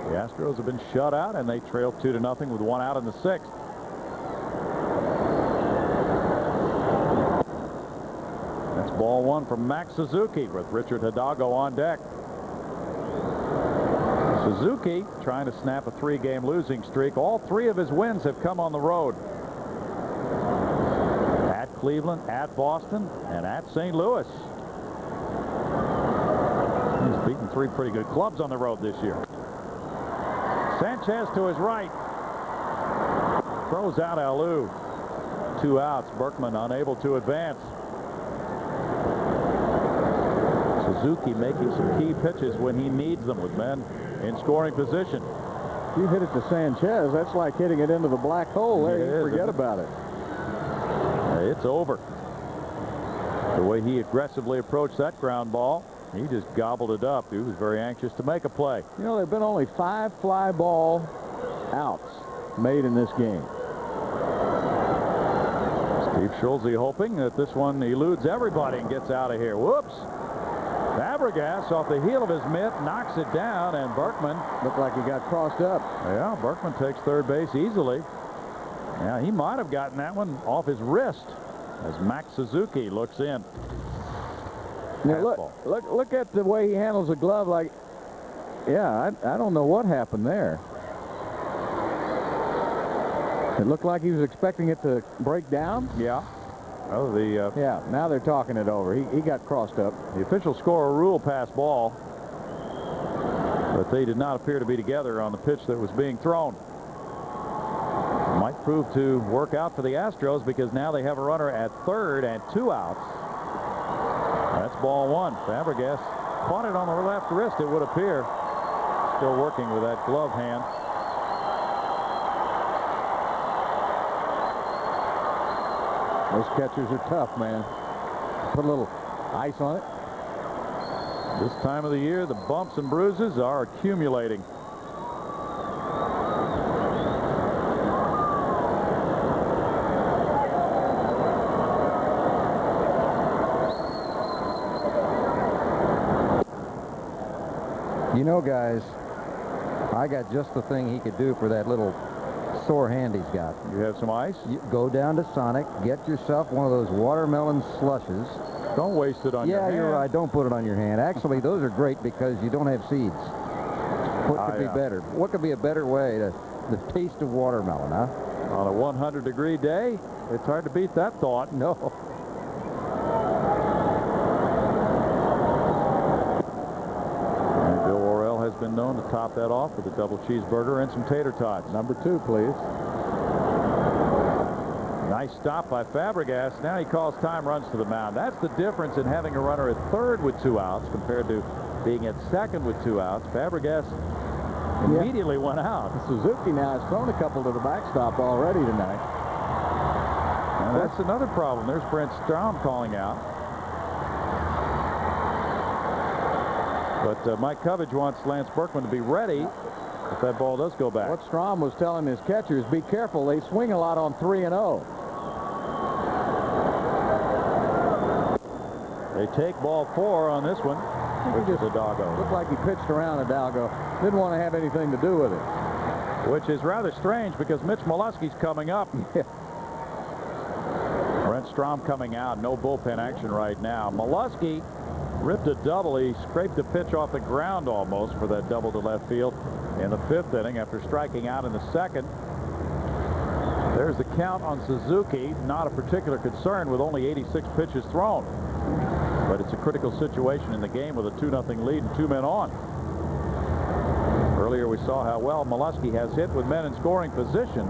The Astros have been shut out, and they trail 2-0 with 1 out in the 6th. That's ball 1 from Max Suzuki with Richard Hidalgo on deck. Suzuki trying to snap a 3-game losing streak. All 3 of his wins have come on the road. At Cleveland, at Boston, and at St. Louis. He's beaten 3 pretty good clubs on the road this year. Sanchez to his right. Throws out Alou. 2 outs. Berkman unable to advance. Suzuki making some key pitches when he needs them with men in scoring position. If you hit it to Sanchez, that's like hitting it into the black hole there. You forget about it. It's over. The way he aggressively approached that ground ball, he just gobbled it up. He was very anxious to make a play. You know, there have been only 5 fly ball outs made in this game. Steve Schulze hoping that this one eludes everybody and gets out of here. Whoops. Fabregas off the heel of his mitt knocks it down, and Berkman looked like he got crossed up. Yeah, Berkman takes third base easily. Yeah, he might have gotten that one off his wrist as Max Suzuki looks in. Now look at the way he handles the glove. Like, yeah, I don't know what happened there. It looked like he was expecting it to break down. Yeah. Oh, yeah, now they're talking it over. He got crossed up. The official score a rule pass ball, but they did not appear to be together on the pitch that was being thrown. Might prove to work out for the Astros because now they have a runner at third and 2 outs. That's ball 1. Fabregas caught it on the left wrist, it would appear. Still working with that glove hand. Those catchers are tough, man. Put a little ice on it. This time of the year, the bumps and bruises are accumulating. You know, guys, I got just the thing he could do for that little sore hand he's got. You have some ice? You go down to Sonic, get yourself one of those watermelon slushes. Don't waste it on your hand. Yeah, you're right. Don't put it on your hand. Actually, those are great because you don't have seeds. What could be better? What could be a better way to the taste of watermelon, huh? On a 100-degree day, it's hard to beat that thought. No. And Bill Worrell has been known to top that off with a double cheeseburger and some tater tots. Number 2, please. Nice stop by Fabregas. Now he calls time runs to the mound. That's the difference in having a runner at third with 2 outs compared to being at second with 2 outs. Fabregas immediately went out. Suzuki now has thrown a couple to the backstop already tonight. And that's another problem. There's Brent Strom calling out. But Mike Covage wants Lance Berkman to be ready if that ball does go back. What Strom was telling his catchers, be careful. They swing a lot on 3-0. They take ball 4 on this one, which is a doggo. Looked like he pitched around Hidalgo. Didn't want to have anything to do with it. Which is rather strange because Mitch Molesky's coming up. Brent Strom coming out. No bullpen action right now. Molesky ripped a double. He scraped a pitch off the ground almost for that double to left field in the 5th inning after striking out in the 2nd. There's the count on Suzuki. Not a particular concern with only 86 pitches thrown. But it's a critical situation in the game with a 2-0 lead and 2 men on. Earlier we saw how well Molesky has hit with men in scoring position.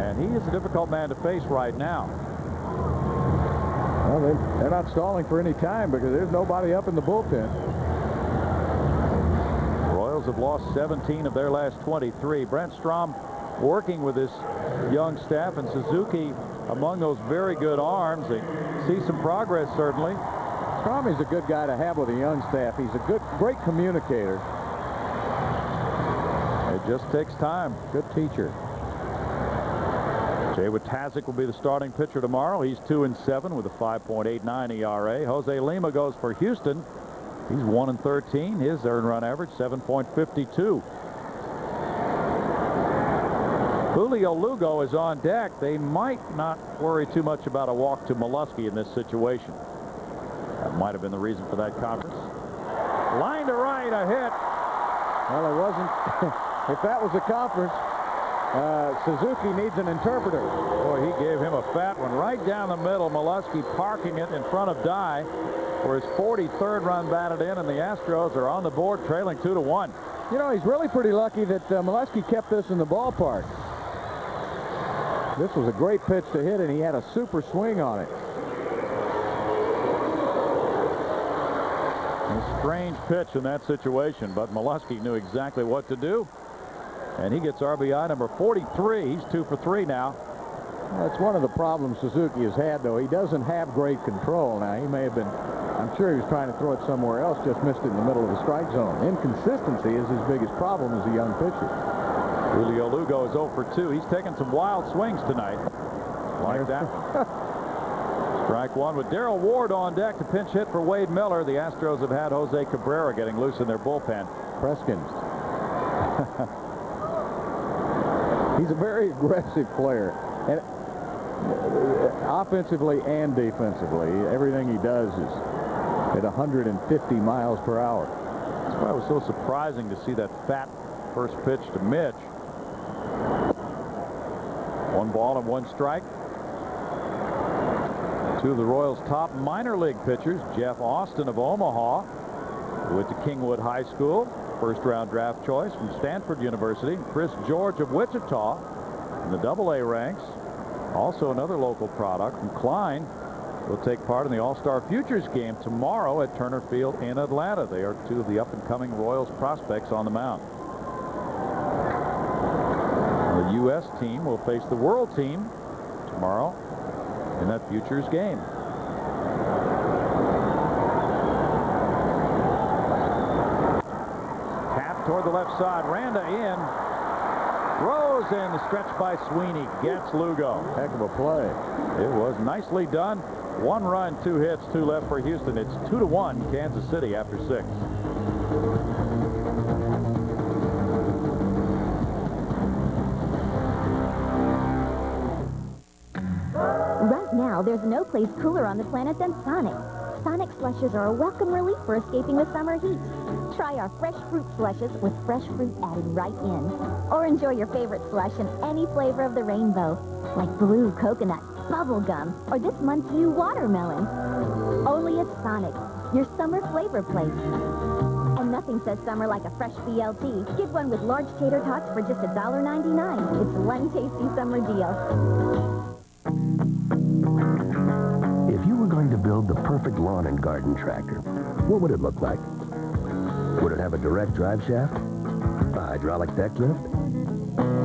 And he is a difficult man to face right now. Well, they're not stalling for any time because there's nobody up in the bullpen. Royals have lost 17 of their last 23. Brent Strom working with his young staff, and Suzuki among those very good arms. They see some progress, certainly. Strom is a good guy to have with a young staff. He's a great communicator. It just takes time. Good teacher. Jay Watazik will be the starting pitcher tomorrow. He's 2-7 with a 5.89 ERA. Jose Lima goes for Houston. He's 1-13. His earned run average 7.52. Julio Lugo is on deck. They might not worry too much about a walk to Molesky in this situation. That might have been the reason for that conference. Line to right, a hit. Well, it wasn't. If that was a conference, Suzuki needs an interpreter. Boy, he gave him a fat one right down the middle. Molesky parking it in front of Dye for his 43rd run batted in, and the Astros are on the board trailing 2-1. You know, he's really pretty lucky that Molesky kept this in the ballpark. This was a great pitch to hit, and he had a super swing on it. A strange pitch in that situation, but Molesky knew exactly what to do. And he gets RBI number 43. He's 2 for 3 now. That's one of the problems Suzuki has had, though. He doesn't have great control. Now, he may have been, I'm sure he was trying to throw it somewhere else, just missed it in the middle of the strike zone. Inconsistency is his biggest problem as a young pitcher. Julio Lugo is 0 for 2. He's taking some wild swings tonight. Like that. Strike one with Darrell Ward on deck to pinch hit for Wade Miller. The Astros have had Jose Cabrera getting loose in their bullpen. Preskins. He's a very aggressive player. And offensively and defensively, everything he does is at 150 miles per hour. That's why it was so surprising to see that fat first pitch to Mitch. 1 ball and 1 strike. 2 of the Royals' top minor league pitchers, Jeff Austin of Omaha, who went to Kingwood High School, first-round draft choice from Stanford University, Chris George of Wichita in the AA ranks. Also another local product from Klein will take part in the All-Star Futures game tomorrow at Turner Field in Atlanta. They are 2 of the up-and-coming Royals prospects on the mound. The U.S. team will face the World team tomorrow in that Futures game. Tap toward the left side. Randa in. Rose in. The stretch by Sweeney gets Lugo. Heck of a play. It was nicely done. 1 run, 2 hits, 2 left for Houston. It's 2-1 Kansas City after 6. Right now, there's no place cooler on the planet than Sonic. Sonic slushes are a welcome relief for escaping the summer heat. Try our fresh fruit slushes with fresh fruit added right in. Or enjoy your favorite slush in any flavor of the rainbow, like blue coconut, bubble gum, or this month's new watermelon. Only at Sonic, your summer flavor place. And nothing says summer like a fresh BLT. Get one with large tater tots for just $1.99. It's one tasty summer deal. If you were going to build the perfect lawn and garden tractor, what would it look like? Would it have a direct drive shaft? A hydraulic deck lift?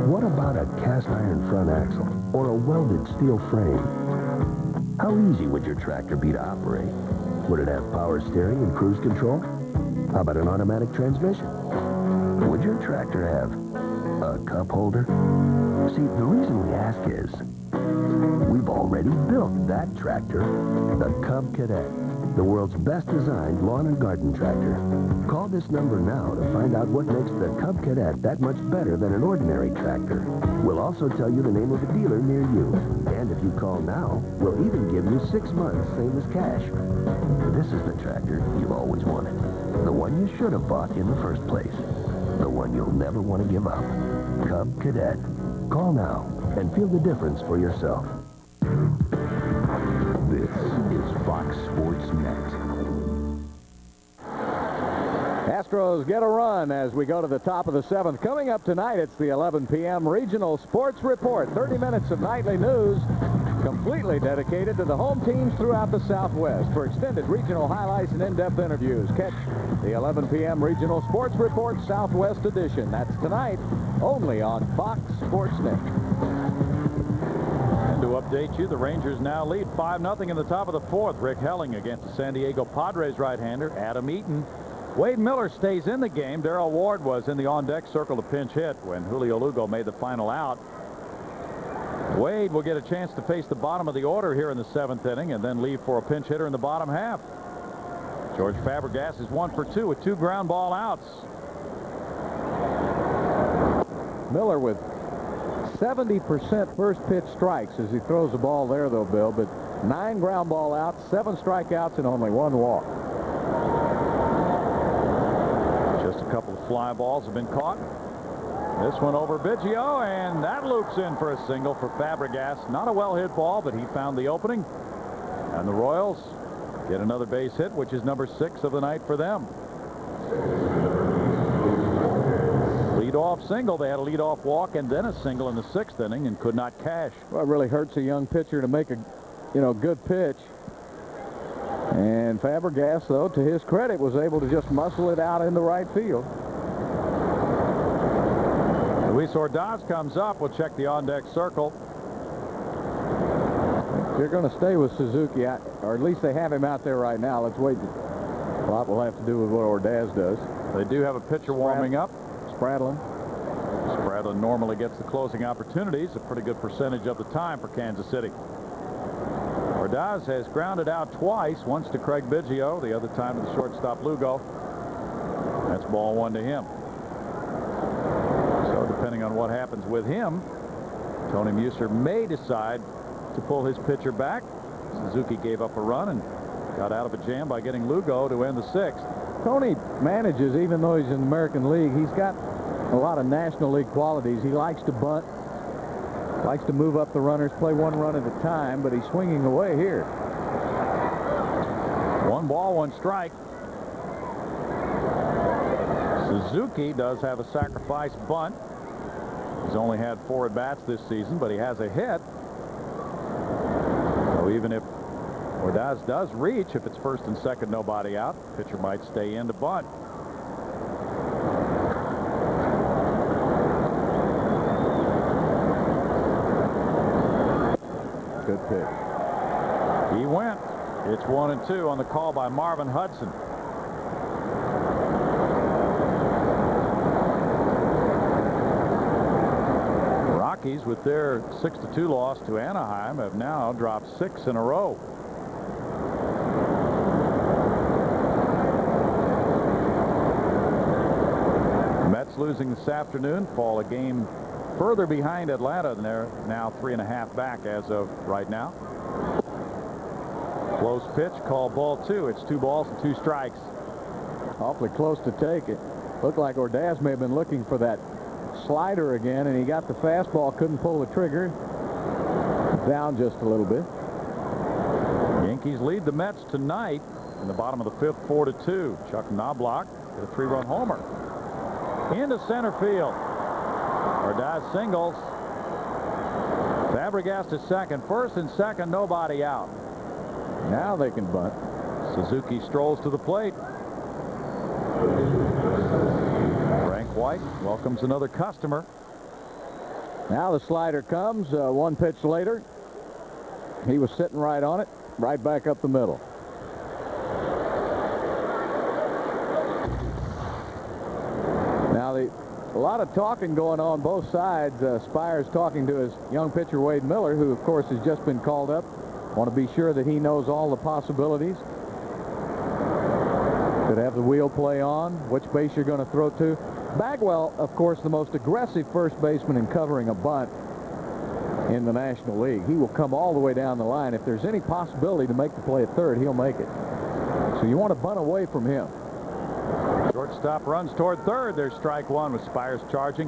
What about a cast iron front axle or a welded steel frame? How easy would your tractor be to operate? Would it have power steering and cruise control? How about an automatic transmission? Would your tractor have a cup holder? See, the reason we ask is we've already built that tractor, the Cub Cadet, the world's best designed lawn and garden tractor. Call this number now to find out what makes the Cub Cadet that much better than an ordinary tractor. We'll also tell you the name of a dealer near you. And if you call now, we'll even give you 6 months, same as cash. This is the tractor you've always wanted. The one you should have bought in the first place. The one you'll never want to give up. Cub Cadet. Call now and feel the difference for yourself. This is Fox Sports Net. Astros get a run as we go to the top of the 7th. Coming up tonight, it's the 11 p.m. Regional Sports Report. 30 minutes of nightly news completely dedicated to the home teams throughout the Southwest. For extended regional highlights and in-depth interviews, catch the 11 p.m. Regional Sports Report Southwest Edition. That's tonight, only on Fox Sports Net. And to update you, the Rangers now lead 5-0 in the top of the 4th. Rick Helling against the San Diego Padres right-hander Adam Eaton. Wade Miller stays in the game. Darrell Ward was in the on-deck circle to pinch hit when Julio Lugo made the final out. Wade will get a chance to face the bottom of the order here in the 7th inning and then leave for a pinch hitter in the bottom half. George Fabregas is 1 for 2 with 2 ground ball outs. Miller with 70% first pitch strikes as he throws the ball there, though, Bill, but 9 ground ball outs, 7 strikeouts, and only 1 walk. Just a couple of fly balls have been caught. This one over Biggio, and that loops in for a single for Fabregas. Not a well-hit ball, but he found the opening. And the Royals get another base hit, which is number 6 of the night for them. Lead-off single. They had a lead-off walk and then a single in the 6th inning and could not cash. Well, it really hurts a young pitcher to make a, good pitch. And Fabregas, though, to his credit, was able to just muscle it out in the right field. Luis Ordaz comes up. We'll check the on-deck circle. They're going to stay with Suzuki, or at least they have him out there right now. Let's wait. A lot will have to do with what Ordaz does. They do have a pitcher warming up. Spradlin. Spradlin normally gets the closing opportunities, a pretty good percentage of the time for Kansas City. Ordaz has grounded out twice, once to Craig Biggio, the other time to the shortstop Lugo. That's ball 1 to him. So depending on what happens with him, Tony Muser may decide to pull his pitcher back. Suzuki gave up a run and got out of a jam by getting Lugo to end the 6th. Tony manages, even though he's in the American League, he's got a lot of National League qualities. He likes to bunt, likes to move up the runners, play 1 run at a time, but he's swinging away here. 1 ball, 1 strike. Suzuki does have a sacrifice bunt. He's only had 4 at-bats this season, but he has a hit. So even if Ordaz does reach, if it's 1st and 2nd, nobody out, pitcher might stay in to bunt. Good pitch. He went. It's 1-2 on the call by Marvin Hudson. Rockies, with their 6-2 loss to Anaheim, have now dropped 6 in a row. The Mets losing this afternoon fall a game further behind Atlanta, and they're now 3.5 back as of right now. Close pitch, called ball 2. It's 2 balls and 2 strikes. Awfully close to take it. Looked like Ordaz may have been looking for that slider again, and he got the fastball, couldn't pull the trigger. Down just a little bit. Yankees lead the Mets tonight in the bottom of the 5th, 4-2. Chuck Knobloch with a 3-run homer. Into center field. Ordaz singles. Fabregas to second. First and second, nobody out. Now they can bunt. Suzuki strolls to the plate. Frank White welcomes another customer. Now the slider comes. One pitch later. He was sitting right on it. Right back up the middle. Now a lot of talking going on both sides. Spires talking to his young pitcher Wade Miller, who of course has just been called up. Want to be sure that he knows all the possibilities. Could have the wheel play on, which base you're going to throw to. Bagwell, of course, the most aggressive first baseman in covering a bunt in the National League. He will come all the way down the line. If there's any possibility to make the play at third, he'll make it. So you want to bunt away from him. Shortstop runs toward third. There's strike one with Spires charging.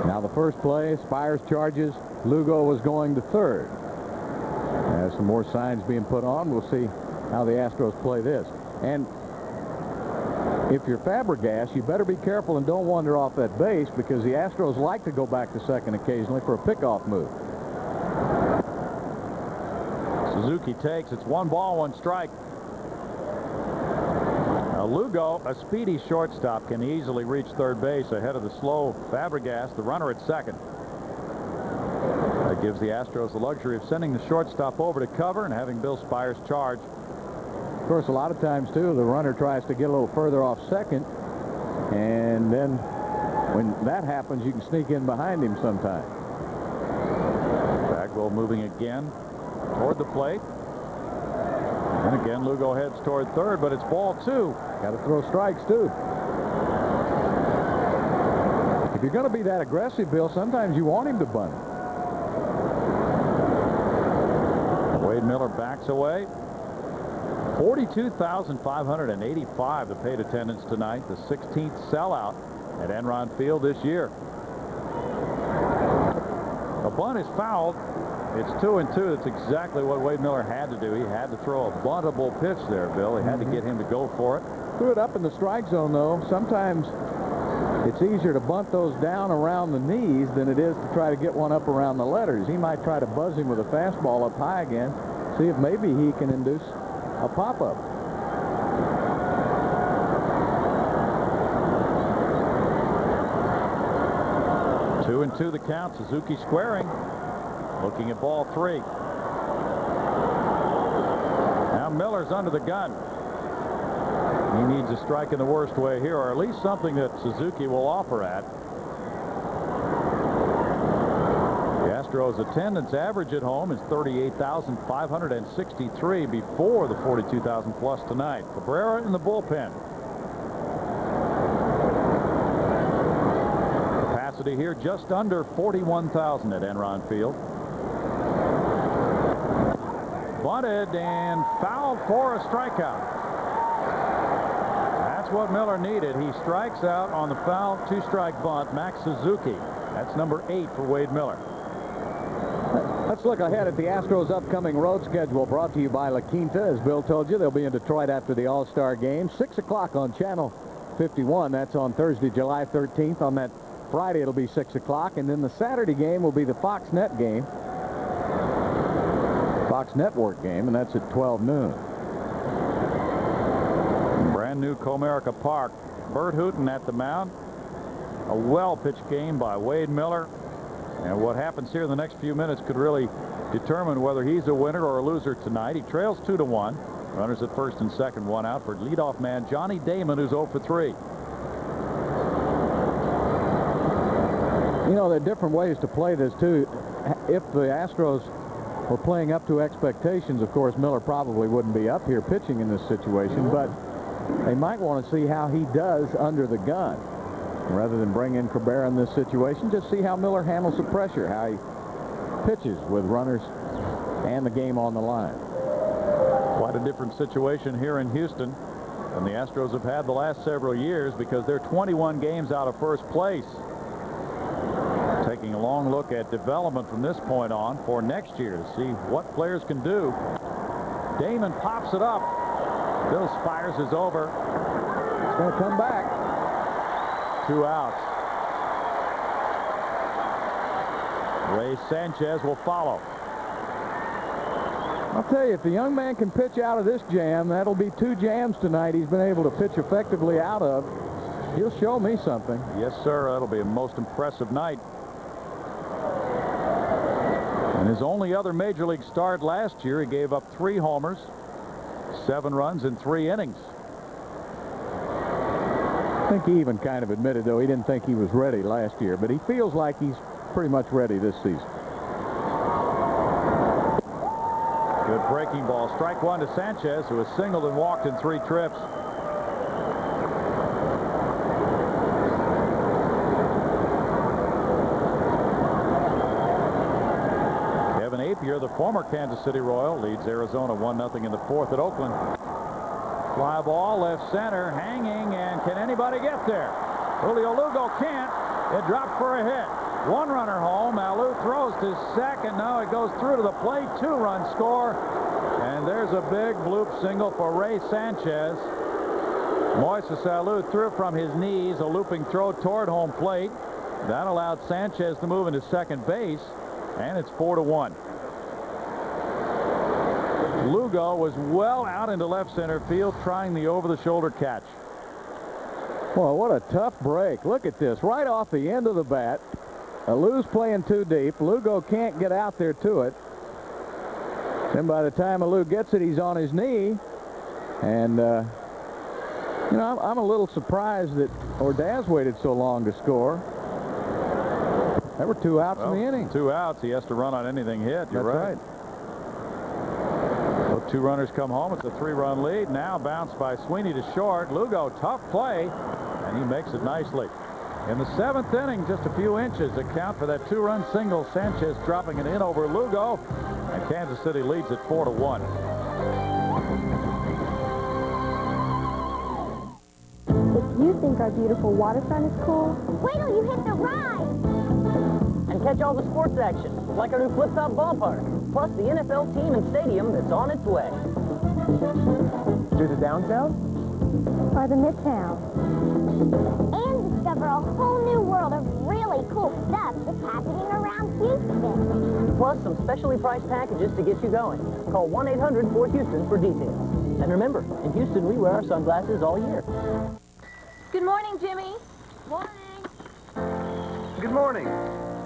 Now the first play, Spires charges. Lugo was going to third. As some more signs being put on, we'll see how the Astros play this. And if you're Fabregas, you better be careful and don't wander off that base, because the Astros like to go back to second occasionally for a pickoff move. Suzuki takes. It's 1 ball, 1 strike. Now Lugo, a speedy shortstop, can easily reach third base ahead of the slow Fabregas, the runner at second. That gives the Astros the luxury of sending the shortstop over to cover and having Bill Spires charge. Of course, a lot of times, too, the runner tries to get a little further off second, and then when that happens, you can sneak in behind him sometime. Bagwell moving again toward the plate. And again, Lugo heads toward third, but it's ball 2. Got to throw strikes, too. If you're going to be that aggressive, Bill, sometimes you want him to bunt. Wade Miller backs away. 42,585 the paid attendance tonight, the 16th sellout at Enron Field this year. A bunt is fouled. It's 2-2. That's exactly what Wade Miller had to do. He had to throw a buntable pitch there, Bill. He had to get him to go for it. Threw it up in the strike zone, though. Sometimes it's easier to bunt those down around the knees than it is to try to get one up around the letters. He might try to buzz him with a fastball up high again, see if maybe he can induce a pop-up. Two and two the count. Suzuki squaring. Looking at ball 3. Now Miller's under the gun. He needs a strike in the worst way here, or at least something that Suzuki will offer at. The Astros attendance average at home is 38,563 before the 42,000 plus tonight. Cabrera in the bullpen. Capacity here just under 41,000 at Enron Field. Bunted and fouled for a strikeout. That's what Miller needed. He strikes out on the foul 2-strike bunt. Max Suzuki. That's number 8 for Wade Miller. Let's look ahead at the Astros' upcoming road schedule, brought to you by La Quinta. As Bill told you, they'll be in Detroit after the All-Star game. 6 o'clock on Channel 51. That's on Thursday, July 13th. On that Friday, it'll be 6 o'clock. And then the Saturday game will be the Fox Net game. Fox Network game, and that's at 12 noon. Brand new Comerica Park. Bert Hooton at the mound. A well-pitched game by Wade Miller. And what happens here in the next few minutes could really determine whether he's a winner or a loser tonight. He trails 2-1. Runners at first and second, 1 out for leadoff man Johnny Damon, who's 0 for 3. You know, there are different ways to play this, too. If the Astros were playing up to expectations, of course, Miller probably wouldn't be up here pitching in this situation, but they might want to see how he does under the gun. Rather than bring in Cabrera in this situation, just see how Miller handles the pressure, how he pitches with runners and the game on the line. Quite a different situation here in Houston than the Astros have had the last several years, because they're 21 games out of first place. Taking a long look at development from this point on for next year to see what players can do. Damon pops it up. Bill Spires is over. It's going to come back. 2 outs. Ray Sanchez will follow. I'll tell you, if the young man can pitch out of this jam, that'll be 2 jams tonight he's been able to pitch effectively out of. He'll show me something. Yes, sir. That'll be a most impressive night. In his only other Major League start last year, he gave up 3 homers, 7 runs in 3 innings. I think he even kind of admitted, though, he didn't think he was ready last year, but he feels like he's pretty much ready this season. Good breaking ball. Strike 1 to Sanchez, who has singled and walked in 3 trips. Kevin Apier, the former Kansas City Royal, leads Arizona 1-0 in the 4th at Oakland. Fly ball left center, hanging, and can anybody get there? Julio Lugo can't. It dropped for a hit. 1 runner home. Now Lou throws to second. Now it goes through to the plate. 2-run score. And there's a big bloop single for Ray Sanchez. Moises Alou threw from his knees, a looping throw toward home plate. That allowed Sanchez to move into second base, and it's 4-1. Lugo was well out into left center field trying the over-the-shoulder catch. Well, what a tough break. Look at this. Right off the end of the bat. Alou's playing too deep. Lugo can't get out there to it. Then by the time Alou gets it, he's on his knee. And, you know, I'm a little surprised that Ordaz waited so long to score. There were 2 outs in the inning. 2 outs. He has to run on anything hit. You're right. So 2 runners come home. It's a 3-run lead. Now bounced by Sweeney to short. Lugo, tough play, and he makes it nicely. In the 7th inning, just a few inches account for that 2-run single. Sanchez dropping it in over Lugo, and Kansas City leads at 4-1. If you think our beautiful waterfront is cool, wait till you hit the ride! And catch all the sports action, like our new flip-top ballpark, plus the NFL team and stadium that's on its way. To the downtown? Or the midtown. And discover a whole new world of really cool stuff that's happening around Houston. Plus some specially priced packages to get you going. Call 1-800-4HOUSTON for details. And remember, in Houston, we wear our sunglasses all year. Good morning, Jimmy. Morning. Good morning.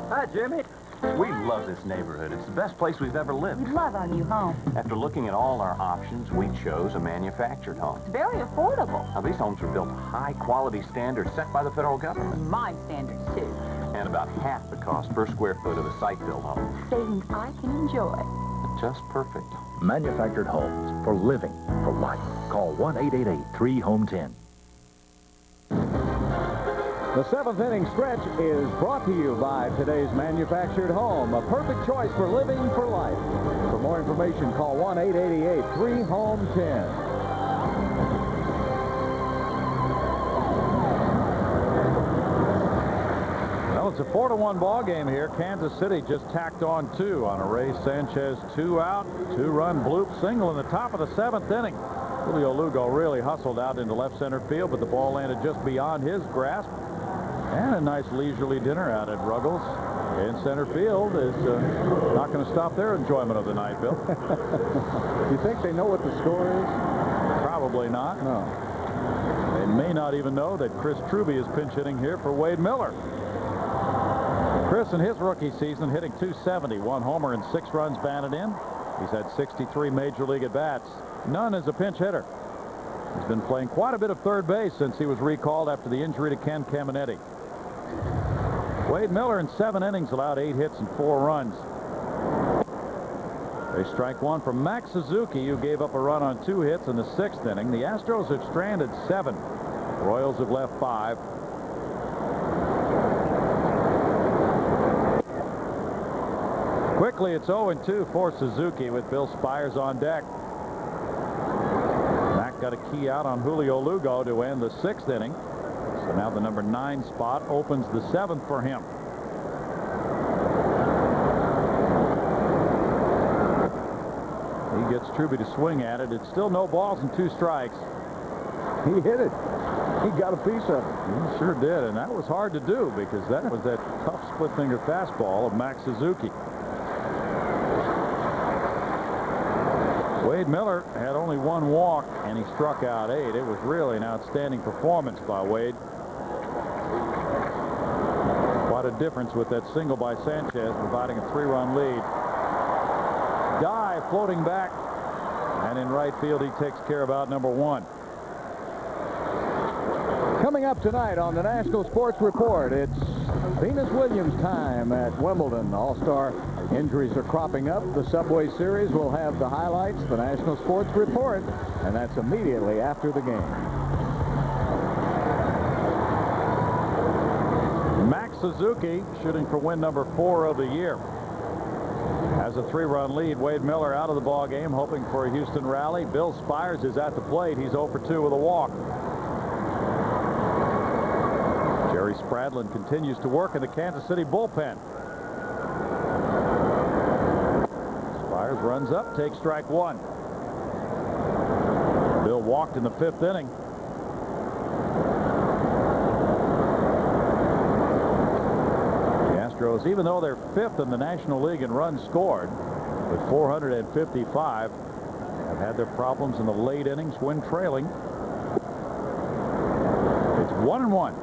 Hi, Jimmy. We love this neighborhood. It's the best place we've ever lived. We'd love our new home. After looking at all our options, we chose a manufactured home. It's very affordable. Now, these homes are built to high-quality standards set by the federal government. My standards, too. And about half the cost per square foot of a site-built home. Savings I can enjoy. Just perfect. Manufactured homes for living, for life. Call 1-888-3-HOME-10. The 7th inning stretch is brought to you by today's manufactured home, a perfect choice for living for life. For more information, call 1-888-3-HOME-10. Well, it's a 4-1 ball game here. Kansas City just tacked on 2 on a Ray Sanchez 2-out, 2-run bloop single in the top of the 7th inning. Julio Lugo really hustled out into left center field, but the ball landed just beyond his grasp. And a nice leisurely dinner out at Ruggles in center field is not going to stop their enjoyment of the night, Bill. You think they know what the score is? Probably not. No. They may not even know that Chris Truby is pinch hitting here for Wade Miller. Chris, in his rookie season, hitting .270, 1 homer and 6 runs batted in. He's had 63 major league at-bats, none as a pinch hitter. He's been playing quite a bit of third base since he was recalled after the injury to Ken Caminetti. Wade Miller in 7 innings allowed 8 hits and 4 runs. They strike 1 from Max Suzuki, who gave up a run on 2 hits in the 6th inning. The Astros have stranded 7. The Royals have left 5. Quickly, it's 0-2 for Suzuki with Bill Spires on deck. Mac got a key out on Julio Lugo to end the 6th inning. So now the number 9 spot opens the 7th for him. He gets Truby to swing at it. It's still no balls and 2 strikes. He hit it. He He got a piece of it. He sure did, and that was hard to do because that was that tough split-finger fastball of Max Suzuki. Wade Miller had only one walk, and he struck out 8. It was really an outstanding performance by Wade. Quite a difference with that single by Sanchez, providing a 3-run lead. Dye floating back, and in right field, he takes care of out number 1. Coming up tonight on the National Sports Report, it's Venus Williams time at Wimbledon. All-star injuries are cropping up. The Subway Series will have the highlights, the National Sports Report, and that's immediately after the game. Max Suzuki shooting for win number 4 of the year. Has a 3-run lead. Wade Miller out of the ball game, hoping for a Houston rally. Bill Spires is at the plate. He's 0 for 2 with a walk. Jerry Spradlin continues to work in the Kansas City bullpen. Spires runs up, takes strike 1. Bill walked in the 5th inning. The Astros, even though they're 5th in the National League in runs scored with 455, have had their problems in the late innings when trailing. It's 1-1.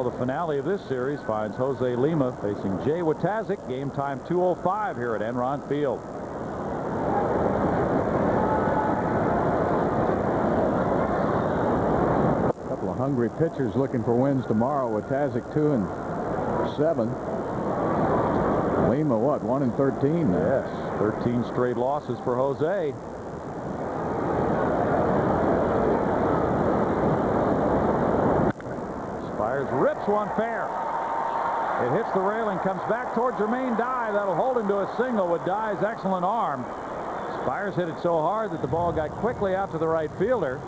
The finale of this series finds Jose Lima facing Jay Watazik. Game time 2:05 here at Enron Field. A couple of hungry pitchers looking for wins tomorrow. Watazik 2-7. Lima, what, 1-13? Yes, 13 straight losses for Jose. Rips one fair. It hits the railing, comes back toward Jermaine Dye. That'll hold him to a single with Dye's excellent arm. Spires hit it so hard that the ball got quickly out to the right fielder.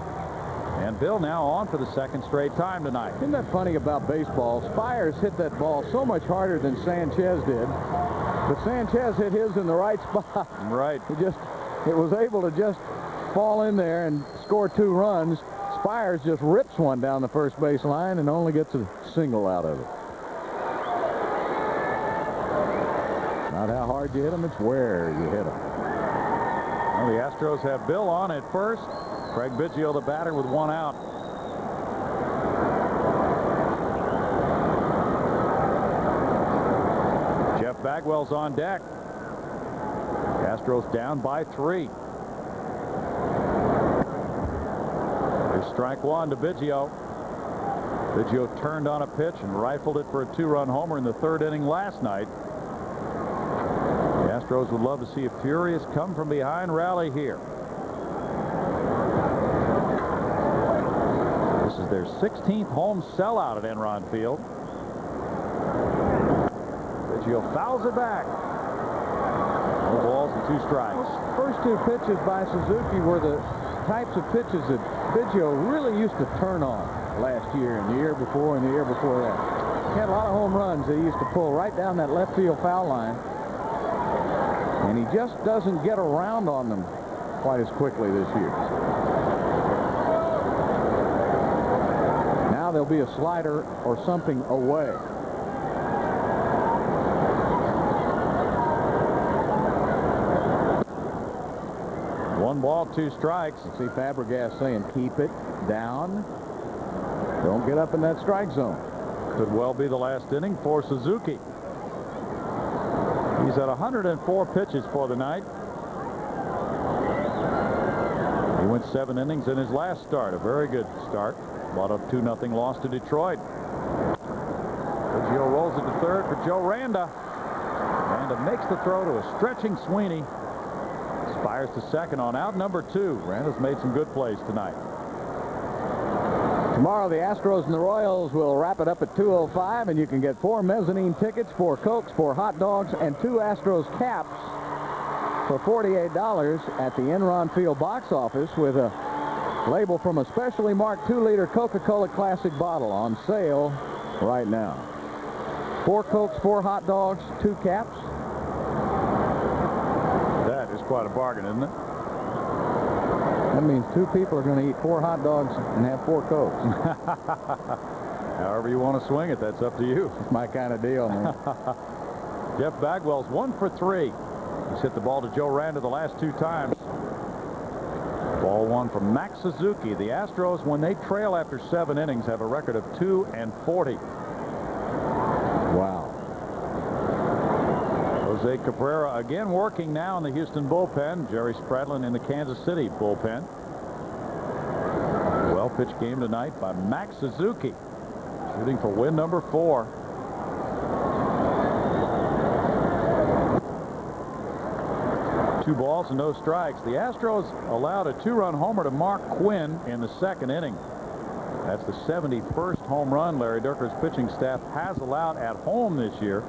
And Bill now on for the 2nd straight time tonight. Isn't that funny about baseball? Spires hit that ball so much harder than Sanchez did. But Sanchez hit his in the right spot. Right. It was able to just fall in there and score 2 runs. Spires just rips one down the first base line and only gets a single out of it. Not how hard you hit them, it's where you hit them. Well, the Astros have Bill on at first. Craig Biggio, the batter, with 1 out. Jeff Bagwell's on deck. The Astros down by 3. Strike 1 to Biggio. Biggio turned on a pitch and rifled it for a 2-run homer in the 3rd inning last night. The Astros would love to see a furious come from behind rally here. This is their 16th home sellout at Enron Field. Biggio fouls it back. No balls and 2 strikes. Those first 2 pitches by Suzuki were the types of pitches that Biggio really used to turn on last year and the year before and the year before that. He had a lot of home runs that he used to pull right down that left field foul line. And he just doesn't get around on them quite as quickly this year. Now there'll be a slider or something away. One ball, 2 strikes. You see Fabregas saying, keep it down. Don't get up in that strike zone. Could well be the last inning for Suzuki. He's at 104 pitches for the night. He went 7 innings in his last start. A very good start. Brought up 2-0 loss to Detroit. Biggio rolls it to 3rd for Joe Randa. Randa makes the throw to a stretching Sweeney. Spires to 2nd on out number 2. Randa's made some good plays tonight. Tomorrow, the Astros and the Royals will wrap it up at 2:05, and you can get 4 mezzanine tickets, 4 Cokes, 4 hot dogs, and 2 Astros caps for $48 at the Enron Field box office with a label from a specially marked 2-liter Coca-Cola Classic bottle on sale right now. 4 Cokes, 4 hot dogs, 2 caps. That is quite a bargain, isn't it? That means 2 people are going to eat 4 hot dogs and have 4 Cokes. However you want to swing it, that's up to you. It's my kind of deal, man. Jeff Bagwell's 1 for 3. He's hit the ball to Joe Randa the last 2 times. Ball 1 from Max Suzuki. The Astros, when they trail after 7 innings, have a record of 2-40. Wow. Jose Cabrera again working now in the Houston bullpen. Jerry Spradlin in the Kansas City bullpen. Well-pitched game tonight by Max Suzuki, shooting for win number 4. Two balls and no strikes. The Astros allowed a 2-run homer to Mark Quinn in the 2nd inning. That's the 71st home run Larry Dierker's pitching staff has allowed at home this year.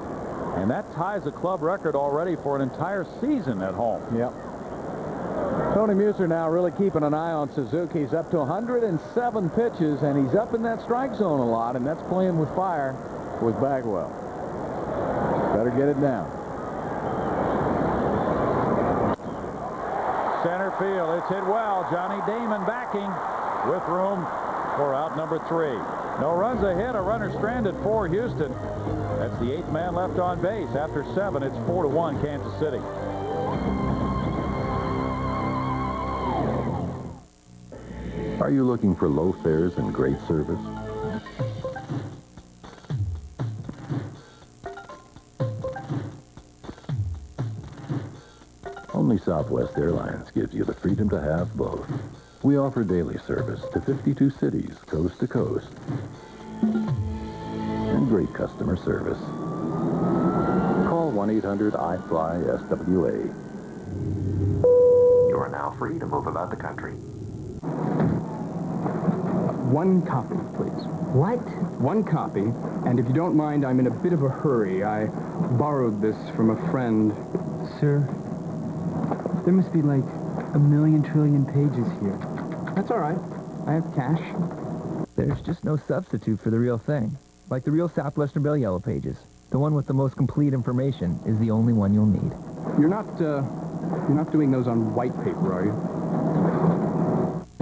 And that ties the club record already for an entire season at home. Yep. Tony Muser now really keeping an eye on Suzuki. He's up to 107 pitches, and he's up in that strike zone a lot, and that's playing with fire with Bagwell. Better get it down. Center field. It's hit well. Johnny Damon backing with room for out number 3. No runs ahead. A runner stranded for Houston. That's the 8th man left on base. After 7, it's 4-1 Kansas City. Are you looking for low fares and great service? Only Southwest Airlines gives you the freedom to have both. We offer daily service to 52 cities, coast to coast. And great customer service. Call 1-800-I-FLY-SWA. You are now free to move about the country. 1 copy, please. What? 1 copy, and if you don't mind, I'm in a bit of a hurry. I borrowed this from a friend. Sir, there must be like 1,000,000 trillion pages here. That's all right. I have cash. There's just no substitute for the real thing. Like the real Southwestern Bell Yellow Pages. The one with the most complete information is the only one you'll need. You're not doing those on white paper, are you?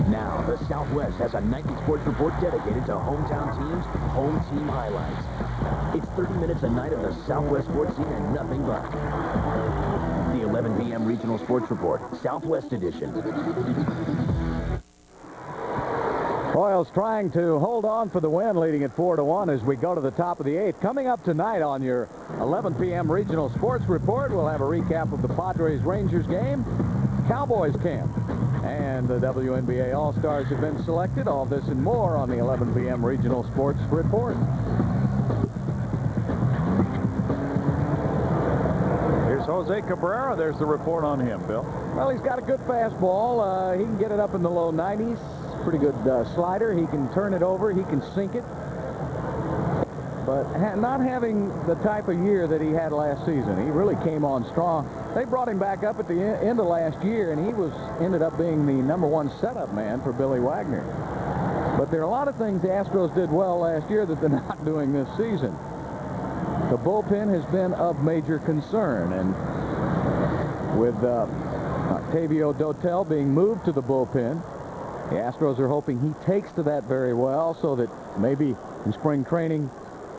Now, the Southwest has a nightly sports report dedicated to hometown teams, home team highlights. It's 30 minutes a night of the Southwest sports scene and nothing but. The 11 p.m. Regional Sports Report, Southwest Edition. Royals trying to hold on for the win, leading at 4-1 as we go to the top of the 8th. Coming up tonight on your 11 p.m. Regional Sports Report, we'll have a recap of the Padres-Rangers game, Cowboys camp, and the WNBA All-Stars have been selected. All this and more on the 11 p.m. Regional Sports Report. Here's Jose Cabrera. There's the report on him, Bill. Well, he's got a good fastball. He can get it up in the low 90s. Pretty good slider. He can turn it over. He can sink it. But not having the type of year that he had last season. He really came on strong. They brought him back up at the end of last year, and he ended up being the #1 setup man for Billy Wagner. But there are a lot of things the Astros did well last year that they're not doing this season. The bullpen has been of major concern, and with Octavio Dotel being moved to the bullpen, the Astros are hoping he takes to that very well so that maybe in spring training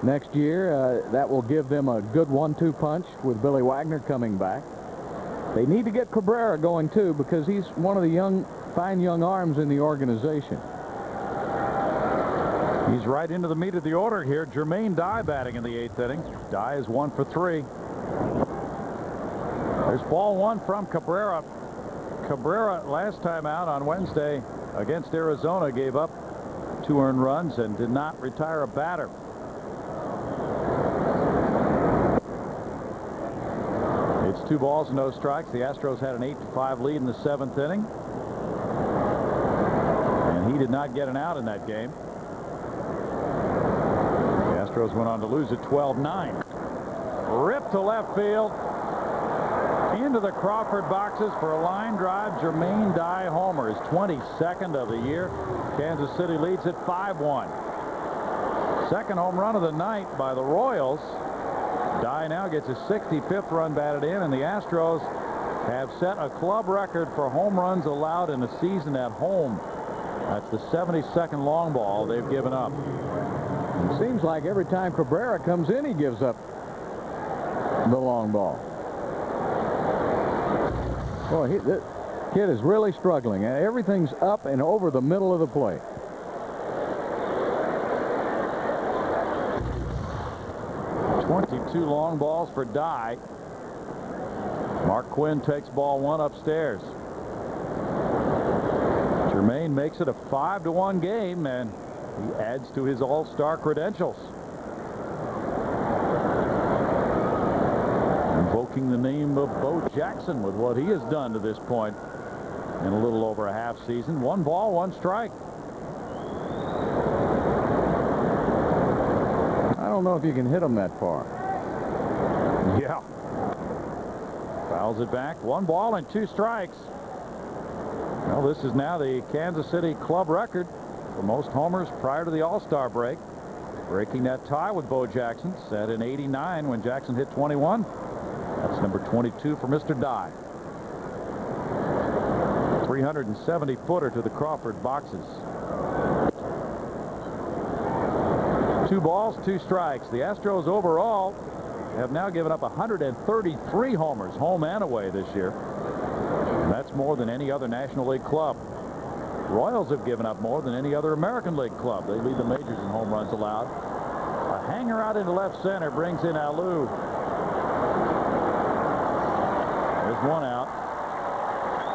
next year, that will give them a good 1-2 punch with Billy Wagner coming back. They need to get Cabrera going, too, because he's one of the fine young arms in the organization. He's right into the meat of the order here. Jermaine Dye batting in the 8th inning. Dye is 1 for 3. There's ball 1 from Cabrera. Cabrera, last time out on Wednesday against Arizona, gave up 2 earned runs and did not retire a batter. It's 2 balls and no strikes. The Astros had an 8-5 lead in the 7th inning. And he did not get an out in that game. The Astros went on to lose at 12-9. Ripped to left field. Into the Crawford boxes for a line drive. Jermaine Dye homer, his 22nd of the year. Kansas City leads at 5-1. Second home run of the night by the Royals. Dye now gets his 65th run batted in, and the Astros have set a club record for home runs allowed in a season at home. That's the 72nd long ball they've given up. It seems like every time Cabrera comes in, he gives up the long ball. Boy, the kid is really struggling. Everything's up and over the middle of the plate. Two long balls for Dye. Mark Quinn takes ball one upstairs. Germain makes it a 5-1 game, and he adds to his all-star credentials. Invoking the name of Bo Jackson with what he has done to this point in a little over a half season. 1 ball, 1 strike. I don't know if you can hit him that far. Yeah. Fouls it back. 1 ball and 2 strikes. Well, this is now the Kansas City club record for most homers prior to the All-Star break. Breaking that tie with Bo Jackson, set in '89 when Jackson hit 21. That's number 22 for Mr. Dye. 370-footer to the Crawford boxes. 2 balls, 2 strikes. The Astros overall have now given up 133 homers, home and away this year. And that's more than any other National League club. Royals have given up more than any other American League club. They lead the majors in home runs allowed. A hanger out into left center brings in Alou. There's 1 out.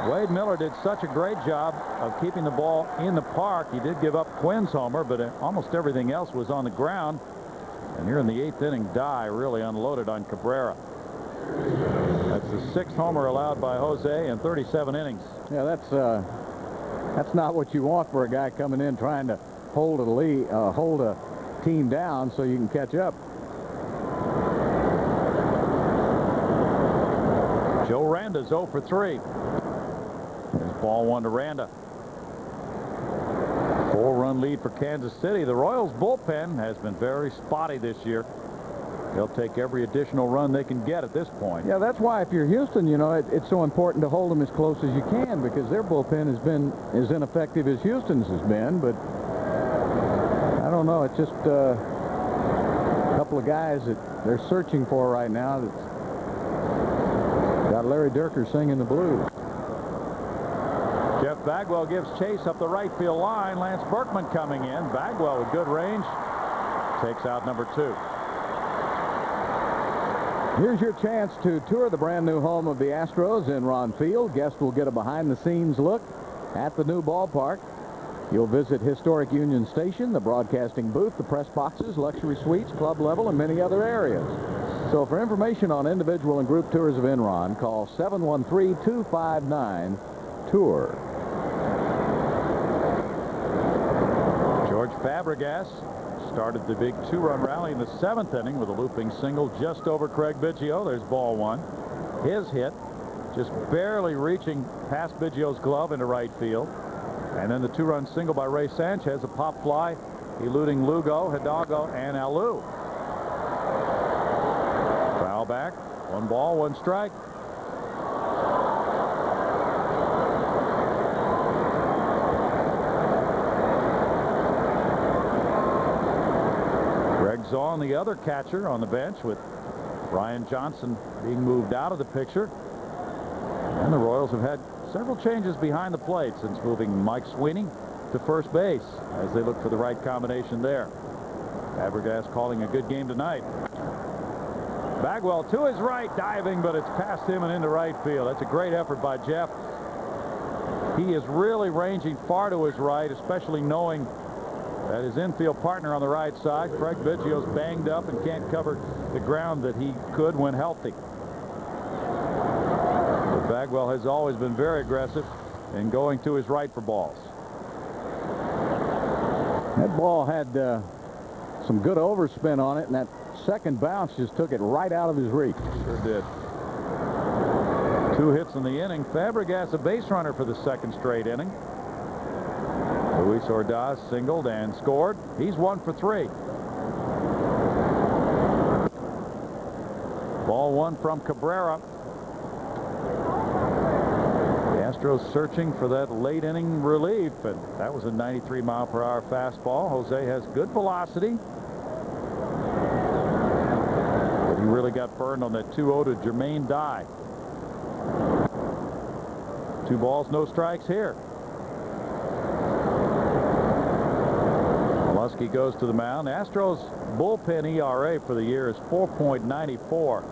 Wade Miller did such a great job of keeping the ball in the park. He did give up Quinn's homer, but almost everything else was on the ground. And here in the 8th inning, Dye really unloaded on Cabrera. That's the 6th homer allowed by Jose in 37 innings. Yeah, that's not what you want for a guy coming in trying to hold a team down so you can catch up. Joe Randa's 0 for 3. There's ball 1 to Randa. 4-run lead for Kansas City. The Royals bullpen has been very spotty this year. They'll take every additional run they can get at this point. Yeah, that's why if you're Houston, you know, it's so important to hold them as close as you can, because their bullpen has been as ineffective as Houston's has been. But I don't know. It's just a couple of guys that they're searching for right now that's got Larry Dierker singing the blues. Jeff Bagwell gives chase up the right field line. Lance Berkman coming in. Bagwell with good range takes out number 2. Here's your chance to tour the brand new home of the Astros in Ron Field. Guests will get a behind-the-scenes look at the new ballpark. You'll visit historic Union Station, the broadcasting booth, the press boxes, luxury suites, club level, and many other areas. So for information on individual and group tours of Enron, call 713-259-TOUR. George Fabregas started the big 2-run rally in the 7th inning with a looping single just over Craig Biggio. There's ball 1. His hit just barely reaching past Biggio's glove into right field. And then the 2-run single by Ray Sanchez, a pop fly, eluding Lugo, Hidalgo, and Alou. Foul back. 1 ball, 1 strike. On the other catcher on the bench, with Brian Johnson being moved out of the picture. And the Royals have had several changes behind the plate since moving Mike Sweeney to first base as they look for the right combination there. Fabregas calling a good game tonight. Bagwell to his right, diving, but it's past him and into right field. That's a great effort by Jeff. He is really ranging far to his right, especially knowing that his infield partner on the right side, Craig Biggio's banged up and can't cover the ground that he could when healthy. But Bagwell has always been very aggressive in going to his right for balls. That ball had some good overspin on it, and that second bounce just took it right out of his reach. Sure did. 2 hits in the inning. Fabregas a base runner for the 2nd straight inning. Luis Ordaz singled and scored. He's 1 for 3. Ball 1 from Cabrera. Astros searching for that late inning relief, and that was a 93-mile-per-hour fastball. Jose has good velocity, but he really got burned on that 2-0 to Jermaine Dye. 2 balls, no strikes here. Molesky goes to the mound. The Astros bullpen ERA for the year is 4.94.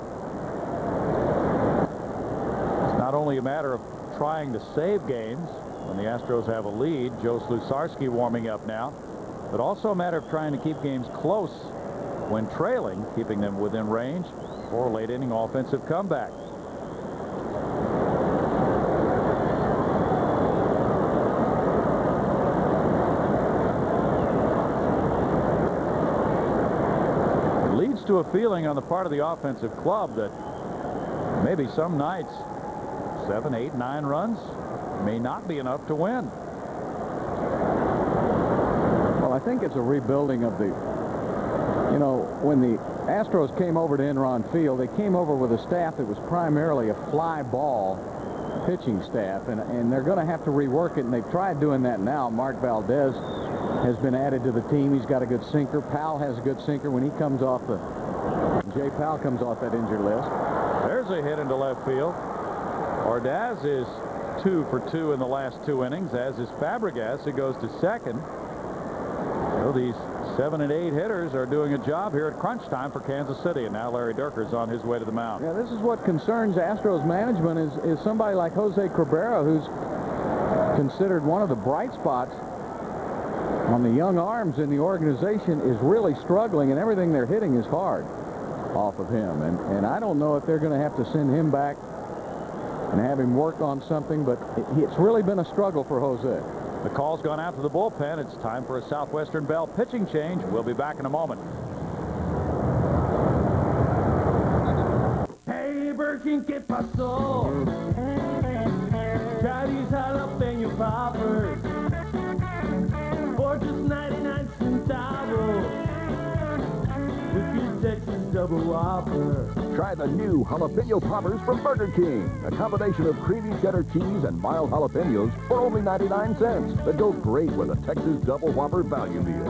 It's not only a matter of trying to save games when the Astros have a lead, Joe Slutsarski warming up now, but also a matter of trying to keep games close when trailing, keeping them within range for a late inning offensive comeback. It leads to a feeling on the part of the offensive club that maybe some nights 7, 8, 9 runs may not be enough to win. Well, I think it's a rebuilding of the, you know, when the Astros came over to Enron Field, they came over with a staff that was primarily a fly ball pitching staff, and they're going to have to rework it, and they've tried doing that now. Mark Valdez has been added to the team. He's got a good sinker. Powell has a good sinker when he comes off the, Jay Powell comes off that injured list. There's a hit into left field. Ordaz is 2 for 2 in the last 2 innings, as is Fabregas, who goes to second. So these 7 and 8 hitters are doing a job here at crunch time for Kansas City, and now Larry Dierker's on his way to the mound. Yeah, this is what concerns Astros management is somebody like Jose Cabrera, who's considered one of the bright spots on the young arms in the organization, is really struggling, and everything they're hitting is hard off of him. And I don't know if they're going to have to send him back and have him work on something, but it's really been a struggle for Jose. The call's gone out to the bullpen. It's time for a Southwestern Bell pitching change. We'll be back in a moment. Hey, Birkin, ¿qué pasó? Try these jalapeno poppers for just 99 centavos with your Texas double whopper. Try the new jalapeno poppers from Burger King. A combination of creamy cheddar cheese and mild jalapenos for only 99 cents. That go great with a Texas Double Whopper value meal.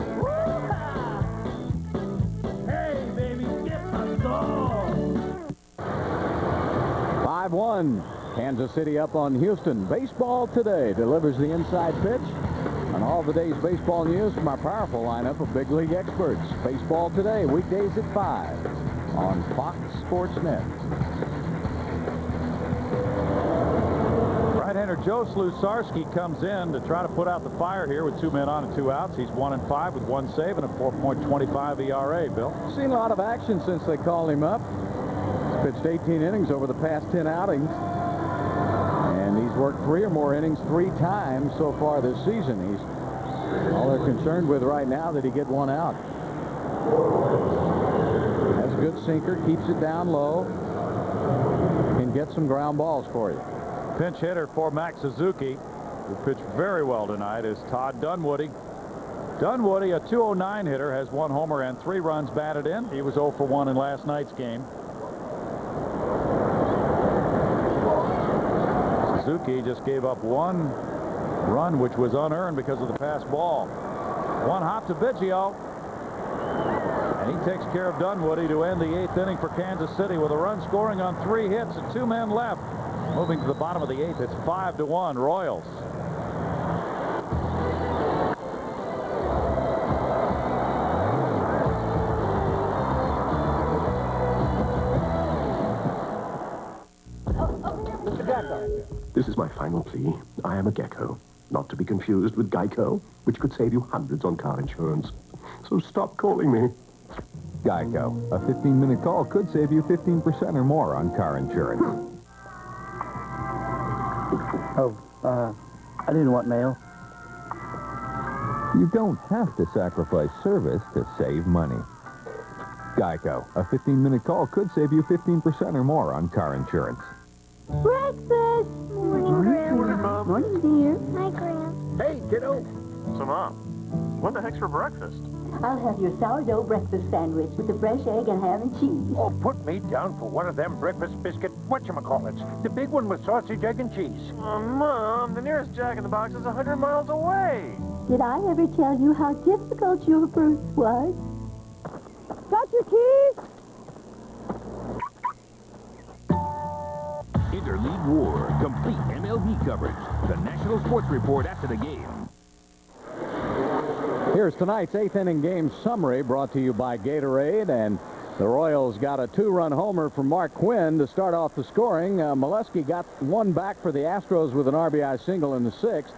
Hey, baby, get my soul. 5-1. Kansas City up on Houston. Baseball Today delivers the inside pitch on all the day's baseball news from our powerful lineup of big league experts. Baseball Today, weekdays at 5 on Fox Sports Net. Right-hander Joe Slutsarski comes in to try to put out the fire here with 2 men on and 2 outs. He's 1-5 with 1 save and a 4.25 ERA, Bill. Seen a lot of action since they called him up. He's pitched 18 innings over the past 10 outings. And he's worked 3 or more innings 3 times so far this season. All they're concerned with right now that he get 1 out. Has a good sinker, keeps it down low, can get some ground balls for you. Pinch hitter for Max Suzuki, who pitched very well tonight, is Todd Dunwoody. Dunwoody, a .209 hitter, has 1 homer and 3 runs batted in. He was 0 for 1 in last night's game. Suzuki just gave up 1 run, which was unearned because of the pass ball. 1 hop to Biggio. And he takes care of Dunwoody to end the 8th inning for Kansas City with a run scoring on 3 hits and 2 men left. Moving to the bottom of the 8th, it's 5-1 Royals. This is my final plea. I am a gecko, not to be confused with Geico, which could save you hundreds on car insurance. So stop calling me. Geico. A 15-minute call could save you 15% or more on car insurance. I didn't want mail. You don't have to sacrifice service to save money. Geico. A 15-minute call could save you 15% or more on car insurance. Breakfast! Morning, Grandma. Morning, Mom. Morning, dear. Hi, Grandma. Hey, kiddo. So, Mom, what the heck's for breakfast? I'll have your sourdough breakfast sandwich with the fresh egg and ham and cheese. Oh, put me down for one of them breakfast biscuit whatchamacallits. The big one with sausage, egg, and cheese. Oh, Mom, the nearest Jack in the Box is 100 miles away. Did I ever tell you how difficult your birth was? Got your keys? Interleague War. Complete MLB coverage. The National Sports Report after the game. Here's tonight's 8th inning game summary brought to you by Gatorade, and the Royals got a 2-run homer from Mark Quinn to start off the scoring. Molesky got one back for the Astros with an RBI single in the 6th.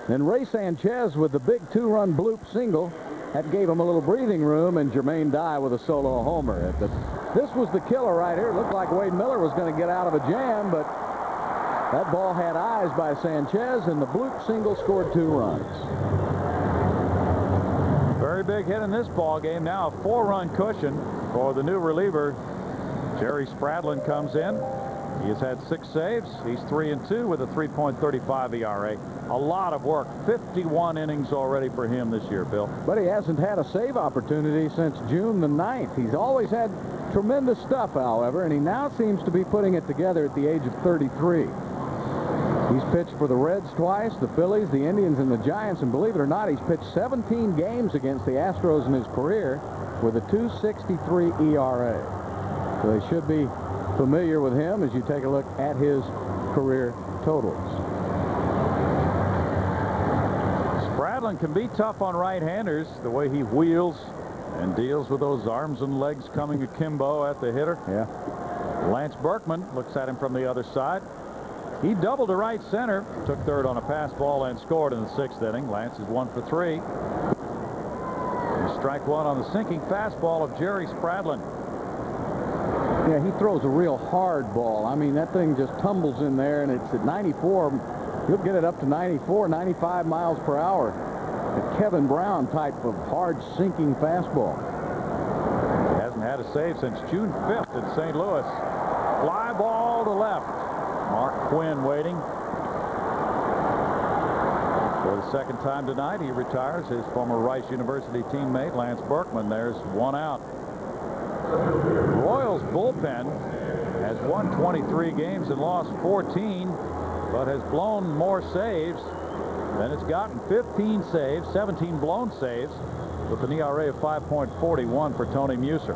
Then Ray Sanchez with the big 2-run bloop single. That gave him a little breathing room, and Jermaine Dye with a solo homer. This was the killer right here. It looked like Wade Miller was going to get out of a jam, but that ball had eyes by Sanchez, and the bloop single scored 2 runs. Very big hit in this ball game. Now a 4-run cushion for the new reliever. Jerry Spradlin comes in. He has had 6 saves. He's 3-2 with a 3.35 ERA. A lot of work. 51 innings already for him this year, Bill. But he hasn't had a save opportunity since June the 9th. He's always had tremendous stuff, however, and he now seems to be putting it together at the age of 33. He's pitched for the Reds twice, the Phillies, the Indians, and the Giants, and believe it or not, he's pitched 17 games against the Astros in his career with a 2.63 ERA. So they should be familiar with him as you take a look at his career totals. Spradlin can be tough on right-handers, the way he wheels and deals with those arms and legs coming akimbo at the hitter. Yeah. Lance Berkman looks at him from the other side. He doubled to right center, took third on a pass ball, and scored in the 6th inning. Lance is 1 for 3. Strike one on the sinking fastball of Jerry Spradlin. Yeah, he throws a real hard ball. I mean, that thing just tumbles in there, and it's at 94. He'll get it up to 94, 95 miles per hour. A Kevin Brown type of hard sinking fastball. He hasn't had a save since June 5th at St. Louis. Fly ball to left. Mark Quinn waiting. For the 2nd time tonight, he retires his former Rice University teammate, Lance Berkman. There's 1 out. The Royals bullpen has won 23 games and lost 14, but has blown more saves than it's gotten. 15 saves, 17 blown saves, with an ERA of 5.41 for Tony Muser.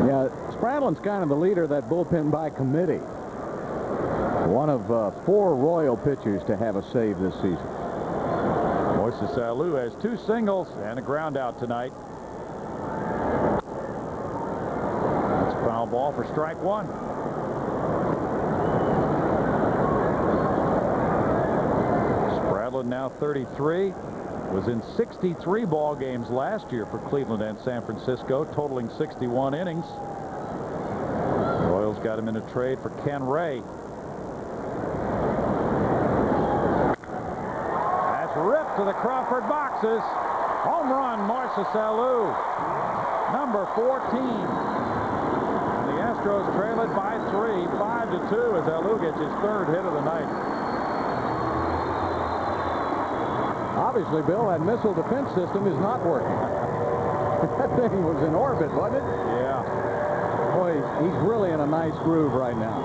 Yeah, Spradlin's kind of the leader of that bullpen by committee. One of 4 Royal pitchers to have a save this season. Moises Alou has 2 singles and a ground out tonight. That's a foul ball for strike 1. Spradlin now 33. Was in 63 ball games last year for Cleveland and San Francisco, totaling 61 innings. The Royals got him in a trade for Ken Ray. That's ripped to the Crawford boxes. Home run, Moises Alou, number 14. And the Astros trail it by 3, 5-2, as Alou gets his 3rd hit of the night. Obviously, Bill, that missile defense system is not working. That thing was in orbit, wasn't it? Yeah. Boy, he's really in a nice groove right now.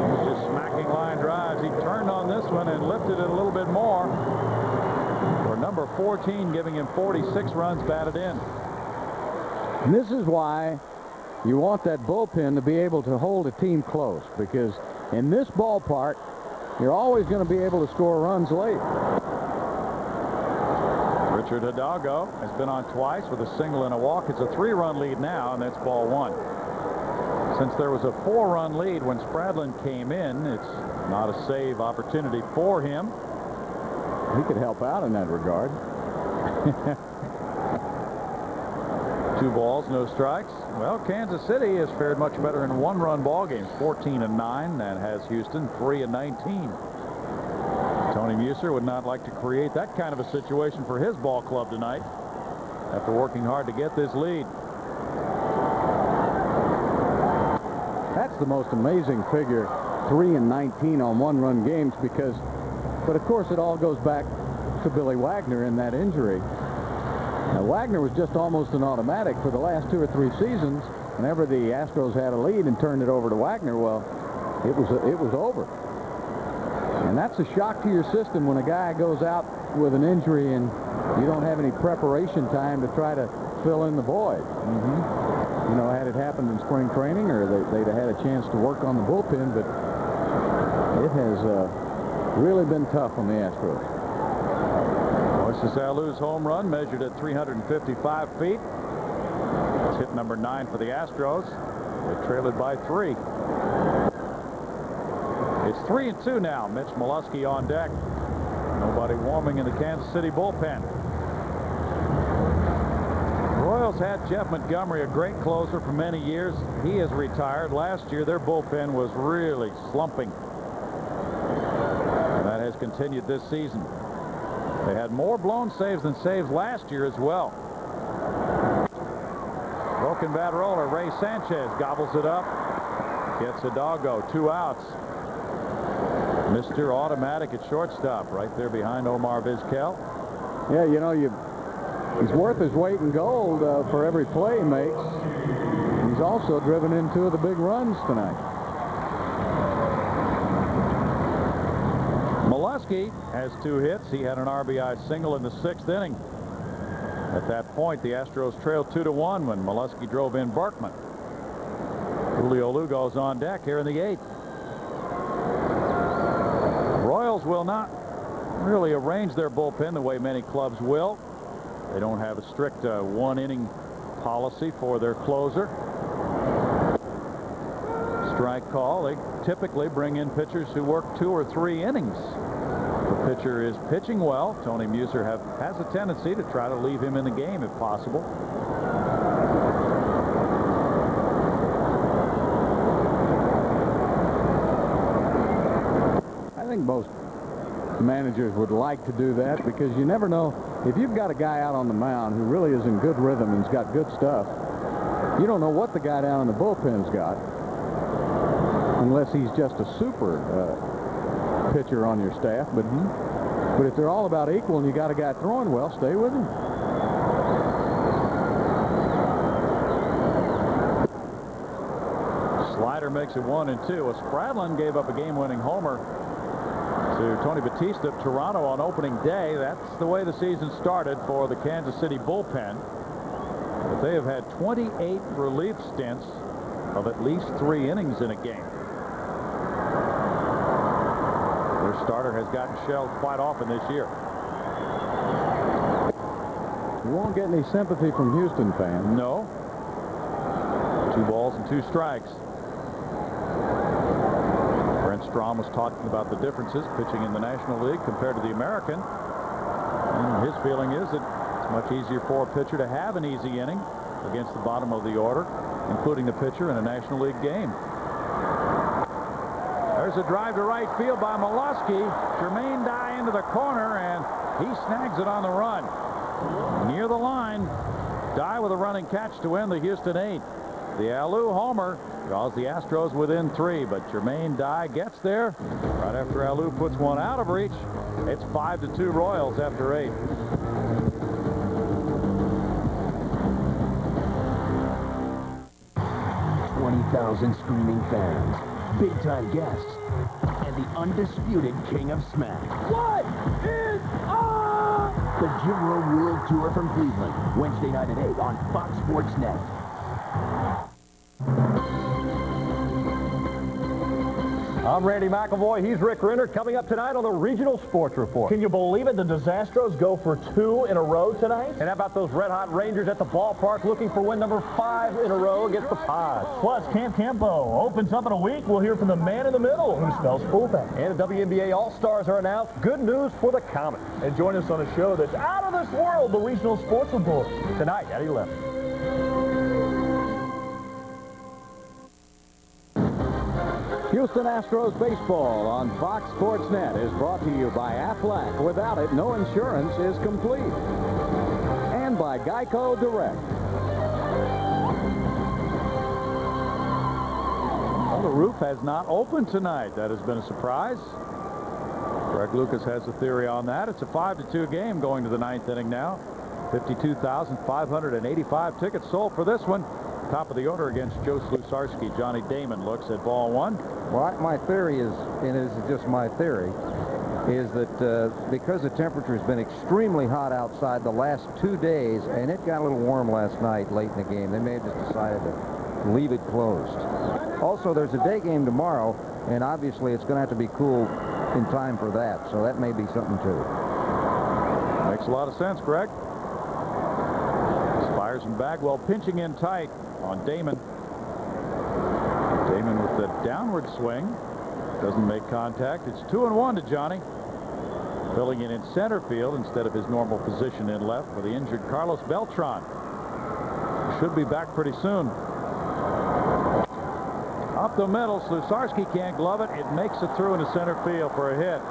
He's just smacking line drives. He turned on this one and lifted it a little bit more. For number 14, giving him 46 runs batted in. And this is why you want that bullpen to be able to hold a team close, because in this ballpark, you're always going to be able to score runs late. Richard Hidalgo has been on twice with a single and a walk. It's a 3-run lead now, and that's ball 1. Since there was a 4-run lead when Spradlin came in, it's not a save opportunity for him. He could help out in that regard. 2 balls, no strikes. Well, Kansas City has fared much better in 1-run ball games, 14-9. That has Houston 3-19. Tony Muser would not like to create that kind of a situation for his ball club tonight after working hard to get this lead. That's the most amazing figure, 3-19 on 1-run games, because, but of course it all goes back to Billy Wagner in that injury. Now, Wagner was just almost an automatic for the last 2 or 3 seasons. Whenever the Astros had a lead and turned it over to Wagner, well, it was over. And that's a shock to your system when a guy goes out with an injury and you don't have any preparation time to try to fill in the void. You know, had it happened in spring training, or they'd have had a chance to work on the bullpen, but it has really been tough on the Astros. Moises Alou's home run measured at 355 feet. It's hit number 9 for the Astros. They trail it by 3. It's 3-2 now. Mitch Molesky on deck. Nobody warming in the Kansas City bullpen. Royals had Jeff Montgomery, a great closer for many years. He has retired. Last year, their bullpen was really slumping. And that has continued this season. They had more blown saves than saves last year as well. Broken bat roller. Ray Sanchez gobbles it up. Gets a doggo. 2 outs. Mr. Automatic at shortstop, right there behind Omar Vizquel. Yeah, you know, he's worth his weight in gold for every play he makes. He's also driven in 2 of the big runs tonight. Molesky has 2 hits. He had an RBI single in the 6th inning. At that point, the Astros trailed 2-1 when Molesky drove in Berkman. Julio Lugo's on deck here in the 8th. Royals will not really arrange their bullpen the way many clubs will. They don't have a strict 1-inning policy for their closer. Strike call. They typically bring in pitchers who work 2 or 3 innings. The pitcher is pitching well. Tony Muser has a tendency to try to leave him in the game if possible. I think most managers would like to do that, because you never know. If you've got a guy out on the mound who really is in good rhythm and's got good stuff, you don't know what the guy down in the bullpen's got unless he's just a super pitcher on your staff. But if they're all about equal and you got a guy throwing well, stay with him. Slider makes it 1-2. Well, Spradlin gave up a game-winning homer to Tony Batista of Toronto on opening day. That's the way the season started for the Kansas City bullpen. But they have had 28 relief stints of at least 3 innings in a game. Their starter has gotten shelled quite often this year. You won't get any sympathy from Houston fans. No. 2 balls and 2 strikes. Strom was talking about the differences pitching in the National League compared to the American. And his feeling is that it's much easier for a pitcher to have an easy inning against the bottom of the order, including the pitcher in a National League game. There's a drive to right field by Molesky. Jermaine Dye into the corner, and he snags it on the run. Near the line, Dye with a running catch to win the Houston 8th. The Alou homer draws the Astros within 3, but Jermaine Dye gets there right after Alou puts one out of reach. It's 5-2 Royals after 8. $20,000 screaming fans, big-time guests, and the undisputed king of smack. What is up? The Jim Rowe World Tour from Cleveland, Wednesday night at 8 on Fox Sports Net. I'm Randy McElvoy. He's Rick Renner. Coming up tonight on the Regional Sports Report. Can you believe it? The Disastros go for 2 in a row tonight. And how about those red-hot Rangers at the ballpark looking for win number 5 in a row against the Pods? Plus, Camp Campo opens up in a week. We'll hear from the man in the middle who spells fullback. And the WNBA All-Stars are announced. Good news for the Comets. And join us on a show that's out of this world, the Regional Sports Report, tonight at 11. Houston Astros baseball on Fox Sports Net is brought to you by Aflac. Without it, no insurance is complete. And by Geico Direct. Well, the roof has not opened tonight. That has been a surprise. Greg Lucas has a theory on that. It's a 5-2 game going to the 9th inning now. 52,585 tickets sold for this one. Top of the order against Joe Slusarski. Johnny Damon looks at ball one. Well, my theory is, and this is just my theory, is that because the temperature has been extremely hot outside the last 2 days, and it got a little warm last night late in the game, they may have just decided to leave it closed. Also, there's a day game tomorrow, and obviously it's going to have to be cool in time for that, so that may be something too. Makes a lot of sense, Greg. Spires and Bagwell pinching in tight on Damon. Damon with the downward swing. Doesn't make contact. It's 2-1 to Johnny. Filling in center field instead of his normal position in left for the injured Carlos Beltran. Should be back pretty soon. Up the middle, Slusarski can't glove it. It makes it through into center field for a hit.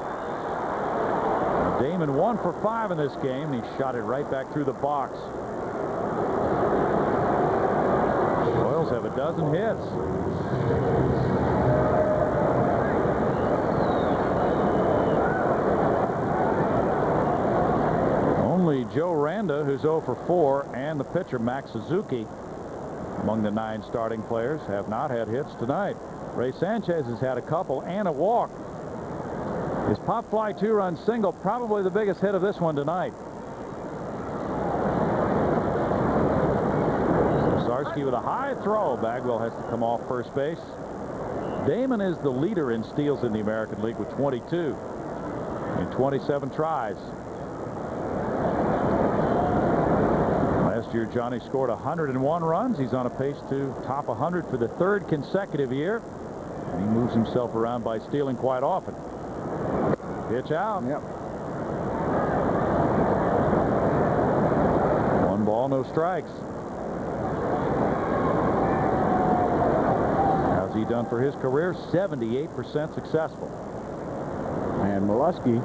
Now Damon 1 for 5 in this game, and he shot it right back through the box. Royals have a dozen hits. Only Joe Randa, who's 0 for 4, and the pitcher Max Suzuki, among the 9 starting players, have not had hits tonight. Ray Sanchez has had a couple and a walk. His pop fly 2-run single, probably the biggest hit of this one tonight. Slusarski with a high throw. Bagwell has to come off first base. Damon is the leader in steals in the American League with 22 in 27 tries. Last year, Johnny scored 101 runs. He's on a pace to top 100 for the 3rd consecutive year. And he moves himself around by stealing quite often. Pitch out. Yep. 1 ball, no strikes. How's he done for his career? 78% successful. And Molesky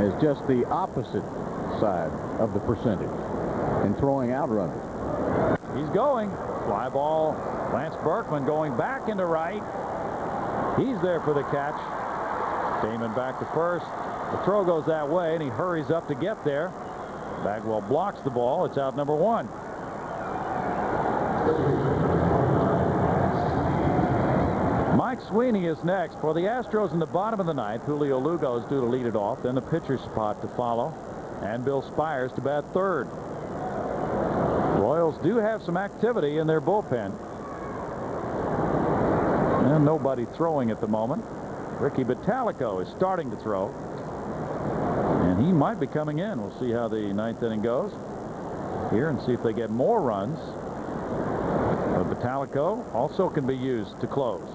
is just the opposite side of the percentage in throwing out runners. He's going. Fly ball. Lance Berkman going back into right. He's there for the catch. Damon back to first. The throw goes that way, and he hurries up to get there. Bagwell blocks the ball. It's out number 1. Mike Sweeney is next. For the Astros in the bottom of the 9th, Julio Lugo is due to lead it off. Then the pitcher's spot to follow. And Bill Spires to bat 3rd. Royals do have some activity in their bullpen. And nobody throwing at the moment. Ricky Batalico is starting to throw. And he might be coming in. We'll see how the 9th inning goes here and see if they get more runs. But Batalico also can be used to close.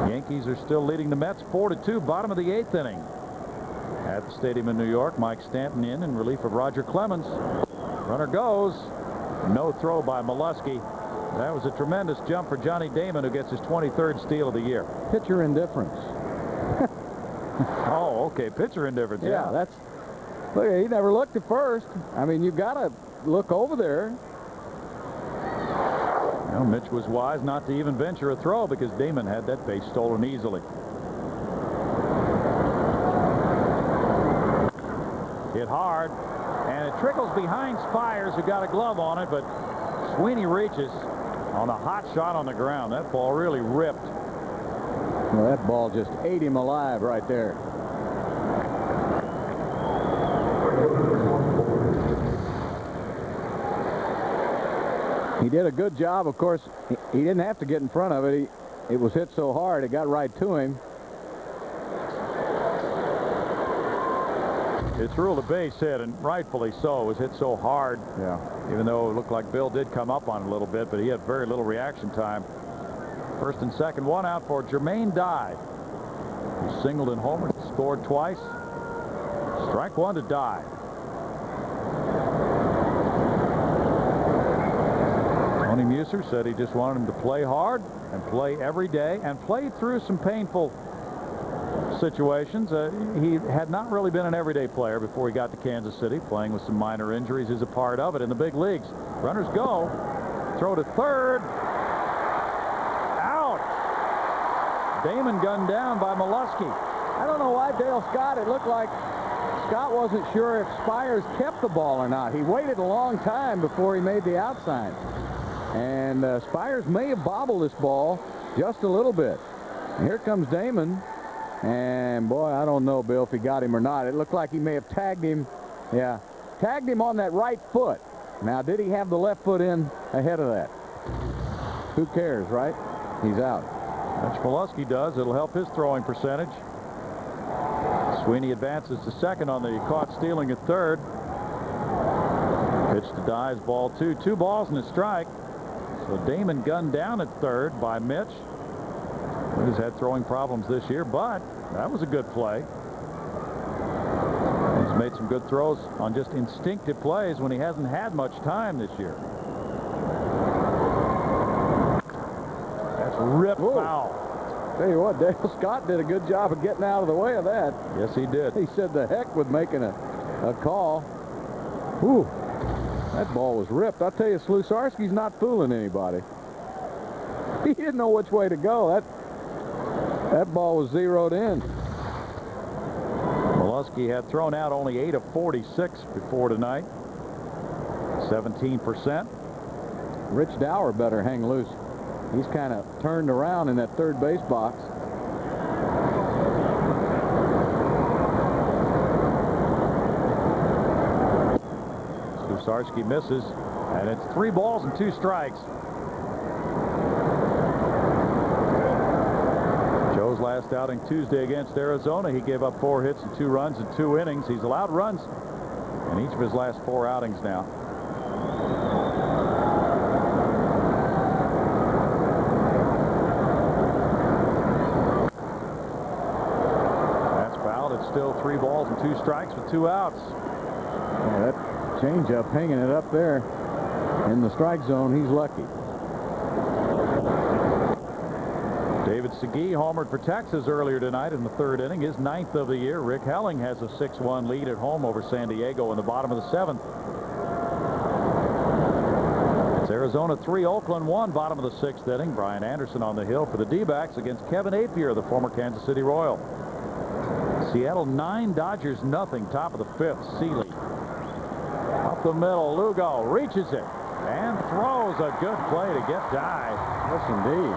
Yankees are still leading the Mets 4-2, bottom of the 8th inning. At the stadium in New York, Mike Stanton in relief of Roger Clemens. Runner goes. No throw by Molesky. That was a tremendous jump for Johnny Damon, who gets his 23rd steal of the year. Pitcher indifference. Oh, okay. Pitcher indifference. Yeah, that's... Look, he never looked at first. I mean, you've got to look over there. Well, Mitch was wise not to even venture a throw because Damon had that base stolen easily. Hit hard, and it trickles behind Spires, who got a glove on it, but Sweeney reaches on a hot shot on the ground. That ball really ripped. Well, that ball just ate him alive right there. He did a good job. Of course, he didn't have to get in front of it. It was hit so hard, it got right to him. It's ruled a base hit, and rightfully so. It was hit so hard. Yeah. Even though it looked like Bill did come up on it a little bit, but he had very little reaction time. First and second, 1 out for Jermaine Dye. He singled and homered, scored twice. Strike 1 to Dye. Tony Muser said he just wanted him to play hard and play every day and play through some painful situations. He had not really been an everyday player before he got to Kansas City. Playing with some minor injuries is a part of it in the big leagues. Runners go. Throw to third. Out. Damon gunned down by Molesky. I don't know why Dale Scott, it looked like Scott wasn't sure if Spires kept the ball or not. He waited a long time before he made the out sign. And Spires may have bobbled this ball just a little bit. And here comes Damon. And boy, I don't know, Bill, if he got him or not. It looked like he may have tagged him. Yeah, tagged him on that right foot. Now, did he have the left foot in ahead of that? Who cares, right? He's out. That's Molesky does. It'll help his throwing percentage. Sweeney advances to second on the caught stealing at third. Pitch to Dyes, ball 2. 2 balls and a strike. So Damon gunned down at third by Mitch. He's had throwing problems this year, but that was a good play. He's made some good throws on just instinctive plays when he hasn't had much time this year. That's ripped foul. Tell you what, Dale Scott did a good job of getting out of the way of that. Yes, he did. He said the heck with making a call. Whew. That ball was ripped. I'll tell you, Slusarski's not fooling anybody. He didn't know which way to go. That ball was zeroed in. Molesky had thrown out only 8 of 46 before tonight. 17%. Rich Dower better hang loose. He's kind of turned around in that third base box. Slusarski misses, and it's 3 balls and 2 strikes. Joe's last outing Tuesday against Arizona, he gave up 4 hits and 2 runs in 2 innings. He's allowed runs in each of his last 4 outings now. Still 3 balls and 2 strikes with 2 outs. Yeah, that changeup hanging it up there in the strike zone. He's lucky. David Segui homered for Texas earlier tonight in the 3rd inning, his 9th of the year. Rick Helling has a 6-1 lead at home over San Diego in the bottom of the 7th. It's Arizona 3, Oakland 1, bottom of the 6th inning. Brian Anderson on the hill for the D-backs against Kevin Apier, the former Kansas City Royal. Seattle 9, Dodgers nothing. Top of the 5th, Seeley. Up the middle, Lugo reaches it and throws a good play to get Dye. Yes, indeed.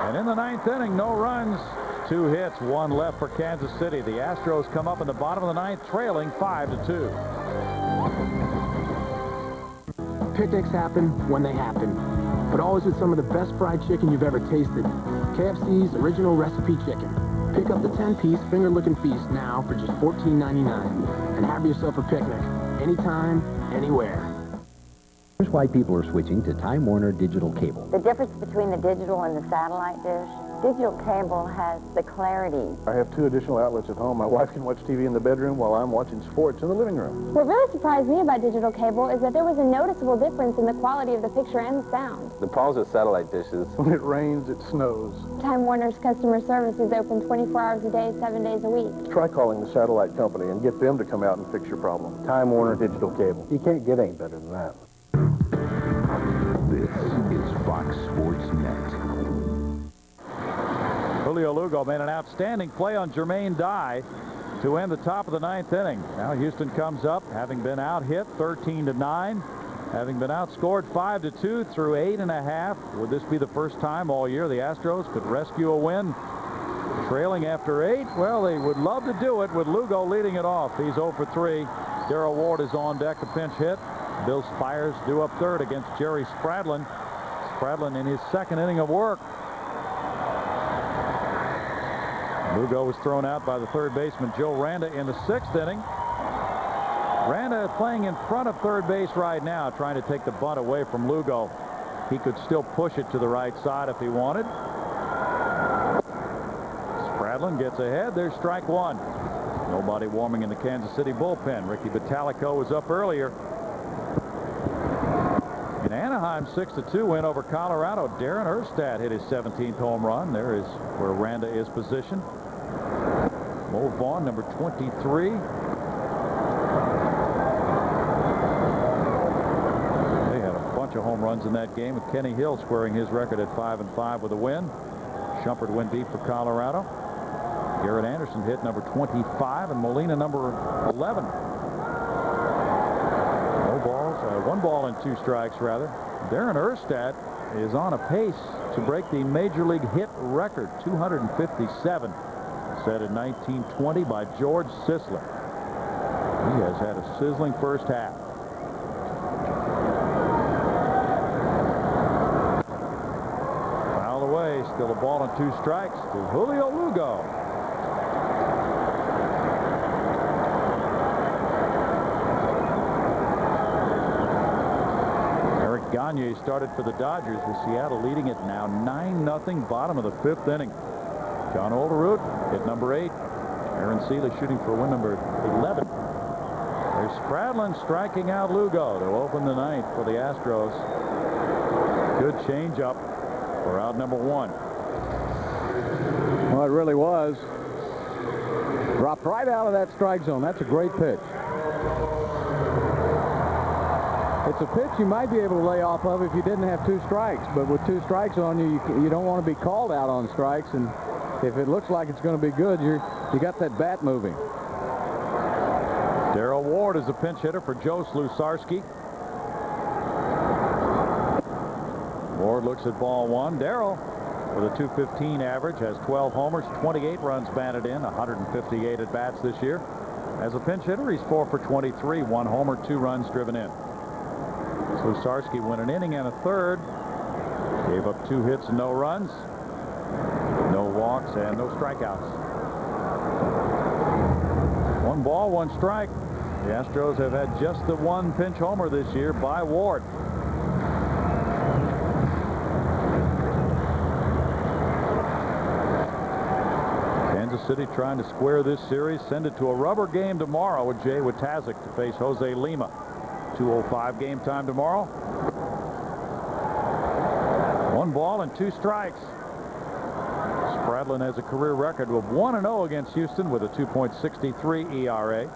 And in the 9th inning, no runs, 2 hits, 1 left for Kansas City. The Astros come up in the bottom of the 9th, trailing 5-2. Picnics happen when they happen, but always with some of the best fried chicken you've ever tasted. KFC's original recipe chicken. Pick up the 10-piece finger-licking feast now for just $14.99 and have yourself a picnic anytime, anywhere. Here's why people are switching to Time Warner Digital Cable. The difference between the digital and the satellite dish, digital cable has the clarity. I have 2 additional outlets at home. My wife can watch TV in the bedroom while I'm watching sports in the living room. What really surprised me about digital cable is that there was a noticeable difference in the quality of the picture and the sound. The problems with satellite dishes, when it rains, it snows. Time Warner's customer service is open 24 hours a day, 7 days a week. Try calling the satellite company and get them to come out and fix your problem. Time Warner Digital Cable. You can't get any better than that. This is Fox Sports Net. Julio Lugo made an outstanding play on Jermaine Dye to end the top of the 9th inning. Now Houston comes up, having been out-hit 13-9, having been outscored 5-2 through 8.5. Would this be the first time all year the Astros could rescue a win? Trailing after 8, well, they would love to do it with Lugo leading it off. He's 0 for 3. Darrell Ward is on deck, a pinch hit. Bill Spires due up third against Jerry Spradlin. Spradlin in his 2nd inning of work. Lugo was thrown out by the 3rd baseman Joe Randa in the 6th inning. Randa playing in front of third base right now, trying to take the bunt away from Lugo. He could still push it to the right side if he wanted. Spradlin gets ahead. There's strike 1. Nobody warming in the Kansas City bullpen. Ricky Batalico was up earlier. In Anaheim, 6-2 win over Colorado. Darren Erstad hit his 17th home run. There is where Randa is positioned. Mo Vaughn, number 23. They had a bunch of home runs in that game, with Kenny Hill squaring his record at 5-5 with a win. Shumpert went deep for Colorado. Garrett Anderson hit number 25 and Molina number 11. No balls, 1 ball and 2 strikes rather. Darren Erstad is on a pace to break the Major League hit record, 257, set in 1920 by George Sisler. He has had a sizzling first half. Foul away, still a ball and 2 strikes to Julio Lugo. Gagne started for the Dodgers with Seattle leading it now 9-0, bottom of the 5th inning. John Olerud hit number 8. Aaron Seeley shooting for win number 11. There's Spradlin striking out Lugo to open the 9th for the Astros. Good changeup for out number 1. Well, it really was. Dropped right out of that strike zone. That's a great pitch. It's a pitch you might be able to lay off of if you didn't have 2 strikes, but with 2 strikes on you, you don't want to be called out on strikes, and if it looks like it's going to be good, you got that bat moving. Darrell Ward is a pinch hitter for Joe Slusarski. Ward looks at ball 1. Darrell, with a .215 average, has 12 homers, 28 runs batted in, 158 at bats this year. As a pinch hitter, he's 4 for 23, 1 homer, 2 runs driven in. Slusarski went an inning and a third. Gave up 2 hits and no runs. No walks and no strikeouts. 1 ball, 1 strike. The Astros have had just the 1 pinch homer this year by Ward. Kansas City trying to square this series. Send it to a rubber game tomorrow with Jay Watazik to face Jose Lima. 2:05 game time tomorrow. 1 ball and 2 strikes. Spradlin has a career record of 1-0 against Houston with a 2.63 ERA.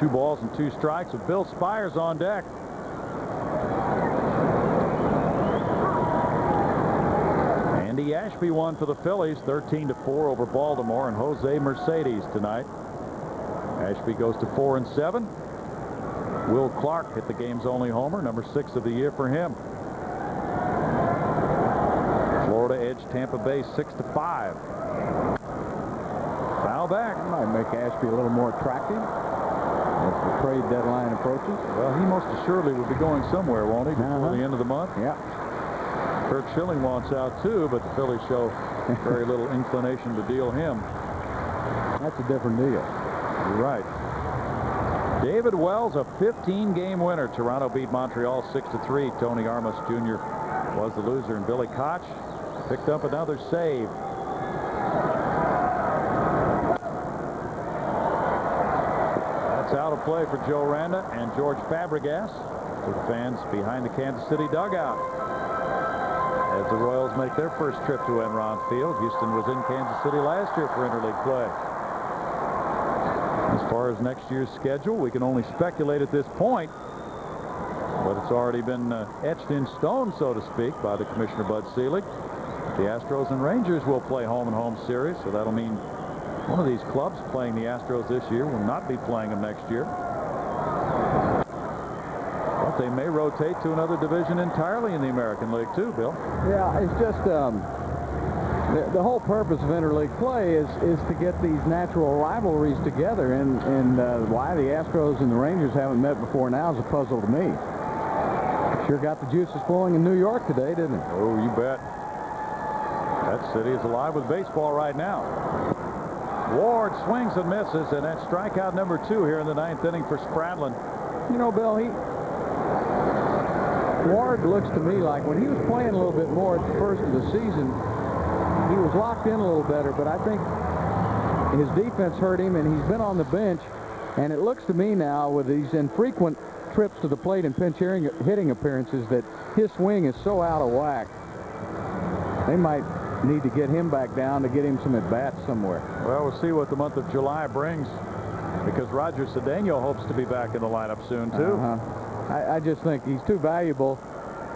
Two balls and 2 strikes with Bill Spires on deck. Andy Ashby won for the Phillies 13-4 over Baltimore and Jose Mercedes tonight. Ashby goes to 4-7. Will Clark hit the game's only homer, number 6 of the year for him. Florida edged Tampa Bay 6-5. Foul back. Might make Ashby a little more attractive as the trade deadline approaches. Well, he most assuredly would be going somewhere, won't he, before the end of the month? Yeah. Kurt Schilling wants out too, but the Phillies show very little inclination to deal him. That's a different deal. You're right. David Wells, a 15-game winner. Toronto beat Montreal 6-3. Tony Armas Jr. was the loser, and Billy Koch picked up another save. Out of play for Joe Randa and George Fabregas to the fans behind the Kansas City dugout as the Royals make their first trip to Enron Field. Houston was in Kansas City last year for interleague play. As far as next year's schedule, we can only speculate at this point, but it's already been etched in stone, so to speak, by the Commissioner Bud Selig. The Astros and Rangers will play home-and-home series, so that'll mean one of these clubs playing the Astros this year will not be playing them next year. But they may rotate to another division entirely in the American League too, Bill. Yeah, it's just the whole purpose of interleague play is to get these natural rivalries together, and why the Astros and the Rangers haven't met before now is a puzzle to me. Sure got the juices flowing in New York today, didn't it? Oh, you bet. That city is alive with baseball right now. Ward swings and misses, and that's strikeout number 2 here in the 9th inning for Spradlin. You know, Bill, Ward looks to me like when he was playing a little bit more at the first of the season, he was locked in a little better, but I think his defense hurt him, and he's been on the bench, and it looks to me now with these infrequent trips to the plate and pinch hitting appearances that his swing is so out of whack. they might need to get him back down to get him some at-bats somewhere. Well, we'll see what the month of July brings, because Roger Cedeno hopes to be back in the lineup soon, too. I just think he's too valuable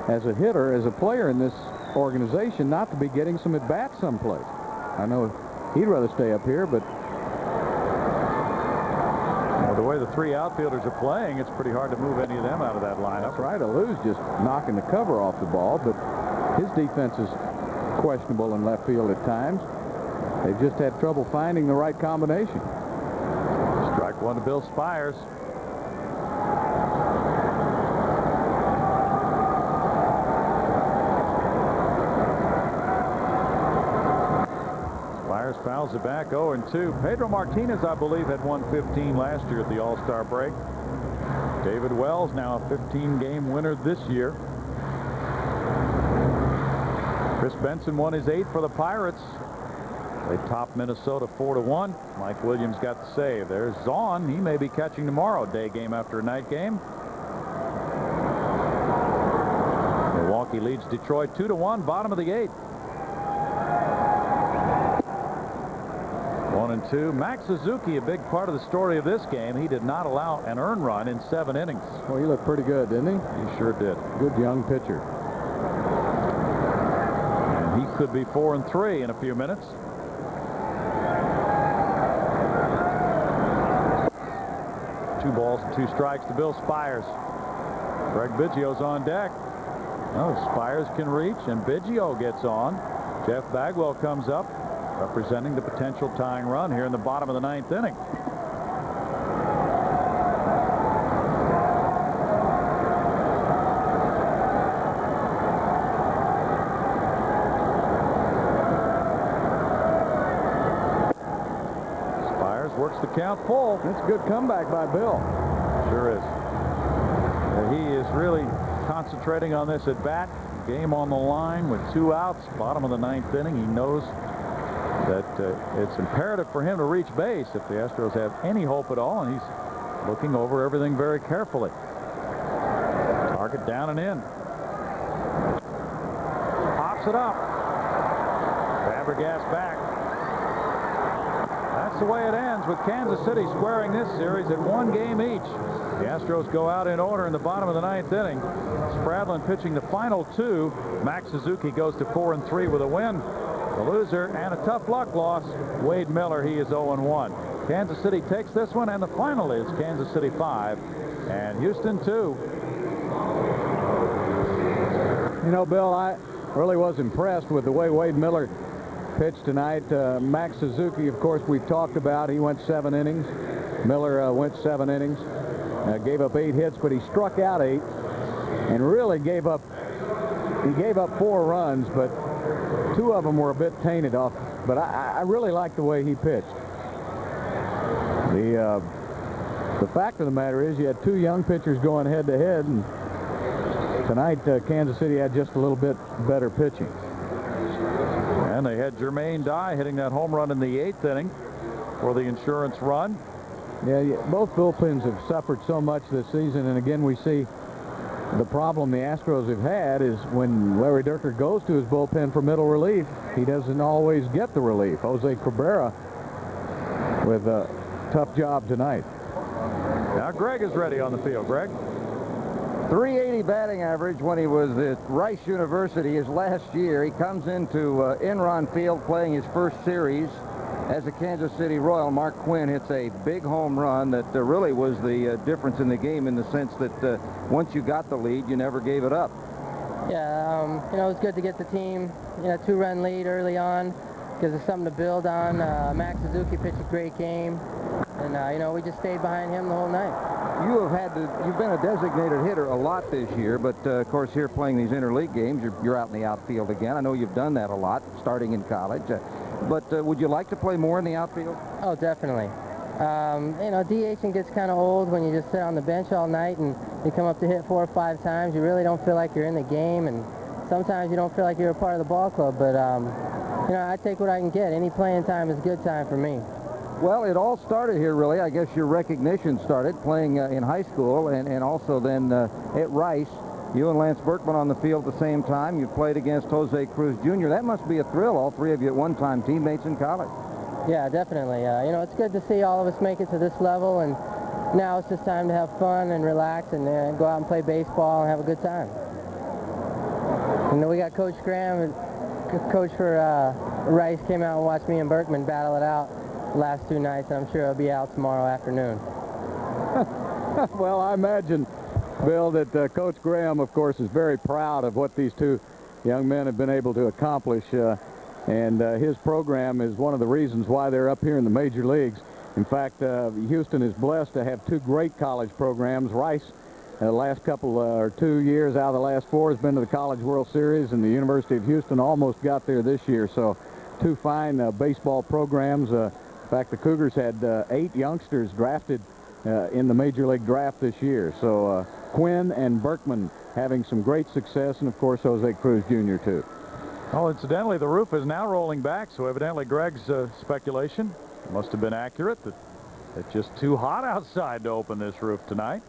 as a hitter, as a player in this organization, not to be getting some at-bats someplace. I know he'd rather stay up here, but the way the three outfielders are playing, it's pretty hard to move any of them out of that lineup. That's right. Alou's just knocking the cover off the ball, but his defense is questionable in left field at times. They've just had trouble finding the right combination. Strike one to Bill Spires. Spires fouls it back, 0-2. Pedro Martinez, I believe, had 115 last year at the All-Star break. David Wells now a 15-game winner this year. Chris Benson won his 8th for the Pirates. They topped Minnesota 4-1. Mike Williams got the save. There's Zahn. He may be catching tomorrow. Day game after a night game. Milwaukee leads Detroit 2-1. Bottom of the 8th. 1-2. Max Suzuki, a big part of the story of this game. He did not allow an earned run in 7 innings. Well, he looked pretty good, didn't he? He sure did. Good young pitcher. And he could be 4-3 in a few minutes. Two balls and 2 strikes to Bill Spires. Greg Biggio's on deck. Oh, Spires can reach, and Biggio gets on. Jeff Bagwell comes up, representing the potential tying run here in the bottom of the 9th inning. Spires works the count full. That's a good comeback by Bill. Sure is. He is really concentrating on this at bat. Game on the line with 2 outs. Bottom of the 9th inning. He knows that it's imperative for him to reach base if the Astros have any hope at all, and he's looking over everything very carefully. Target down and in. Pops it up. Fabregas back. That's the way it ends, with Kansas City squaring this series at 1 game each. The Astros go out in order in the bottom of the 9th inning. Spradlin pitching the final 2. Max Suzuki goes to 4-3 with a win. The loser and a tough luck loss, Wade Miller. He is 0-1. Kansas City takes this one, and the final is Kansas City 5 and Houston 2. You know, Bill, I really was impressed with the way Wade Miller pitched tonight. Max Suzuki, of course, we've talked about. He went 7 innings. Miller went 7 innings. Gave up 8 hits, but he struck out 8 and really gave up 4 runs, but 2 of them were a bit tainted off. But I really like the way he pitched. The fact of the matter is you had 2 young pitchers going head-to-head, and tonight Kansas City had just a little bit better pitching. And they had Jermaine Dye hitting that home run in the 8th inning for the insurance run. Yeah, both bullpens have suffered so much this season, and again we see the problem the Astros have had is when Larry Dierker goes to his bullpen for middle relief, he doesn't always get the relief. Jose Cabrera with a tough job tonight. Now Greg is ready on the field. Greg? .380 batting average when he was at Rice University his last year. He comes into Enron Field playing his first series as a Kansas City Royal. Mark Quinn hits a big home run that really was the difference in the game, in the sense that once you got the lead, you never gave it up. Yeah, you know, it was good to get the team, 2-run lead early on, because it's something to build on. Max Suzuki pitched a great game, and we just stayed behind him the whole night. You've been a designated hitter a lot this year, but of course here playing these interleague games, you're out in the outfield again. I know you've done that a lot starting in college. But would you like to play more in the outfield? Oh, definitely. DHing gets kind of old when you just sit on the bench all night and you come up to hit 4 or 5 times. You really don't feel like you're in the game, and sometimes you don't feel like you're a part of the ball club. But, I take what I can get. Any playing time is good time for me. Well, it all started here, really. I guess your recognition started playing in high school and also then at Rice. You and Lance Berkman on the field at the same time. You played against Jose Cruz Jr. That must be a thrill, all three of you at one time teammates in college. Yeah, definitely. You know, it's good to see all of us make it to this level, and now it's just time to have fun and relax and go out and play baseball and have a good time. And then we got Coach Graham, coach for Rice, came out and watched me and Berkman battle it out the last 2 nights. I'm sure he'll be out tomorrow afternoon. Well, I imagine, Bill, that Coach Graham, of course, is very proud of what these two young men have been able to accomplish. And his program is one of the reasons why they're up here in the major leagues. In fact, Houston is blessed to have 2 great college programs. Rice, the last couple or 2 years out of the last 4 has been to the College World Series, and the University of Houston almost got there this year. So 2 fine baseball programs. In fact, the Cougars had 8 youngsters drafted in the Major League draft this year. So Quinn and Berkman having some great success, and of course Jose Cruz Jr. too. Oh, incidentally, the roof is now rolling back, so evidently Greg's speculation must have been accurate that it's just too hot outside to open this roof tonight.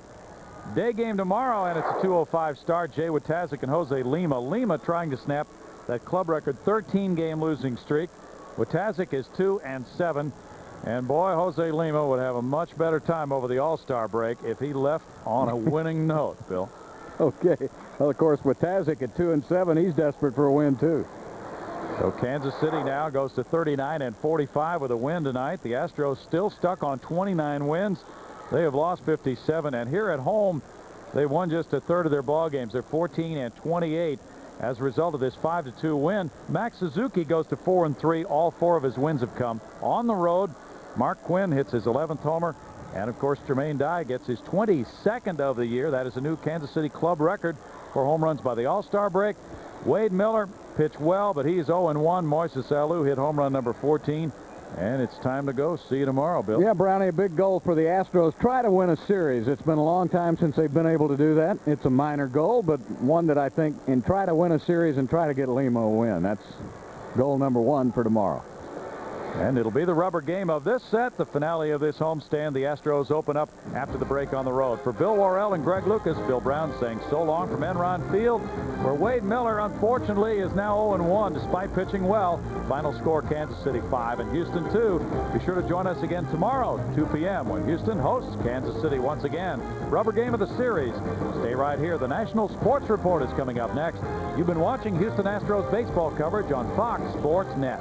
Day game tomorrow, and it's a 2:05 start. Jay Watazik and Jose Lima. Lima trying to snap that club record 13-game losing streak. Watazik is 2-7. And boy, Jose Lima would have a much better time over the All-Star break if he left on a winning note, Bill. Okay. Well, of course, Watazik at 2-7, he's desperate for a win, too. So Kansas City now goes to 39-45 with a win tonight. The Astros still stuck on 29 wins. They have lost 57, and here at home, they've won just a third of their ball games. They're 14-28 as a result of this 5-2 win. Max Suzuki goes to 4-3. All 4 of his wins have come on the road. Mark Quinn hits his 11th homer. And, of course, Jermaine Dye gets his 22nd of the year. That is a new Kansas City club record for home runs by the All-Star break. Wade Miller pitched well, but he's 0-1. Moises Alou hit home run number 14. And it's time to go. See you tomorrow, Bill. Yeah, Brownie, a big goal for the Astros. Try to win a series. It's been a long time since they've been able to do that. It's a minor goal, but one that I think, and try to win a series and try to get Lima a win. That's goal number 1 for tomorrow. And it'll be the rubber game of this set, the finale of this homestand. The Astros open up after the break on the road. For Bill Worrell and Greg Lucas, Bill Brown saying so long from Enron Field, where Wade Miller, unfortunately, is now 0-1 despite pitching well. Final score, Kansas City 5 and Houston 2. Be sure to join us again tomorrow, 2 p.m., when Houston hosts Kansas City once again. Rubber game of the series. Stay right here. The National Sports Report is coming up next. You've been watching Houston Astros baseball coverage on Fox Sports Net.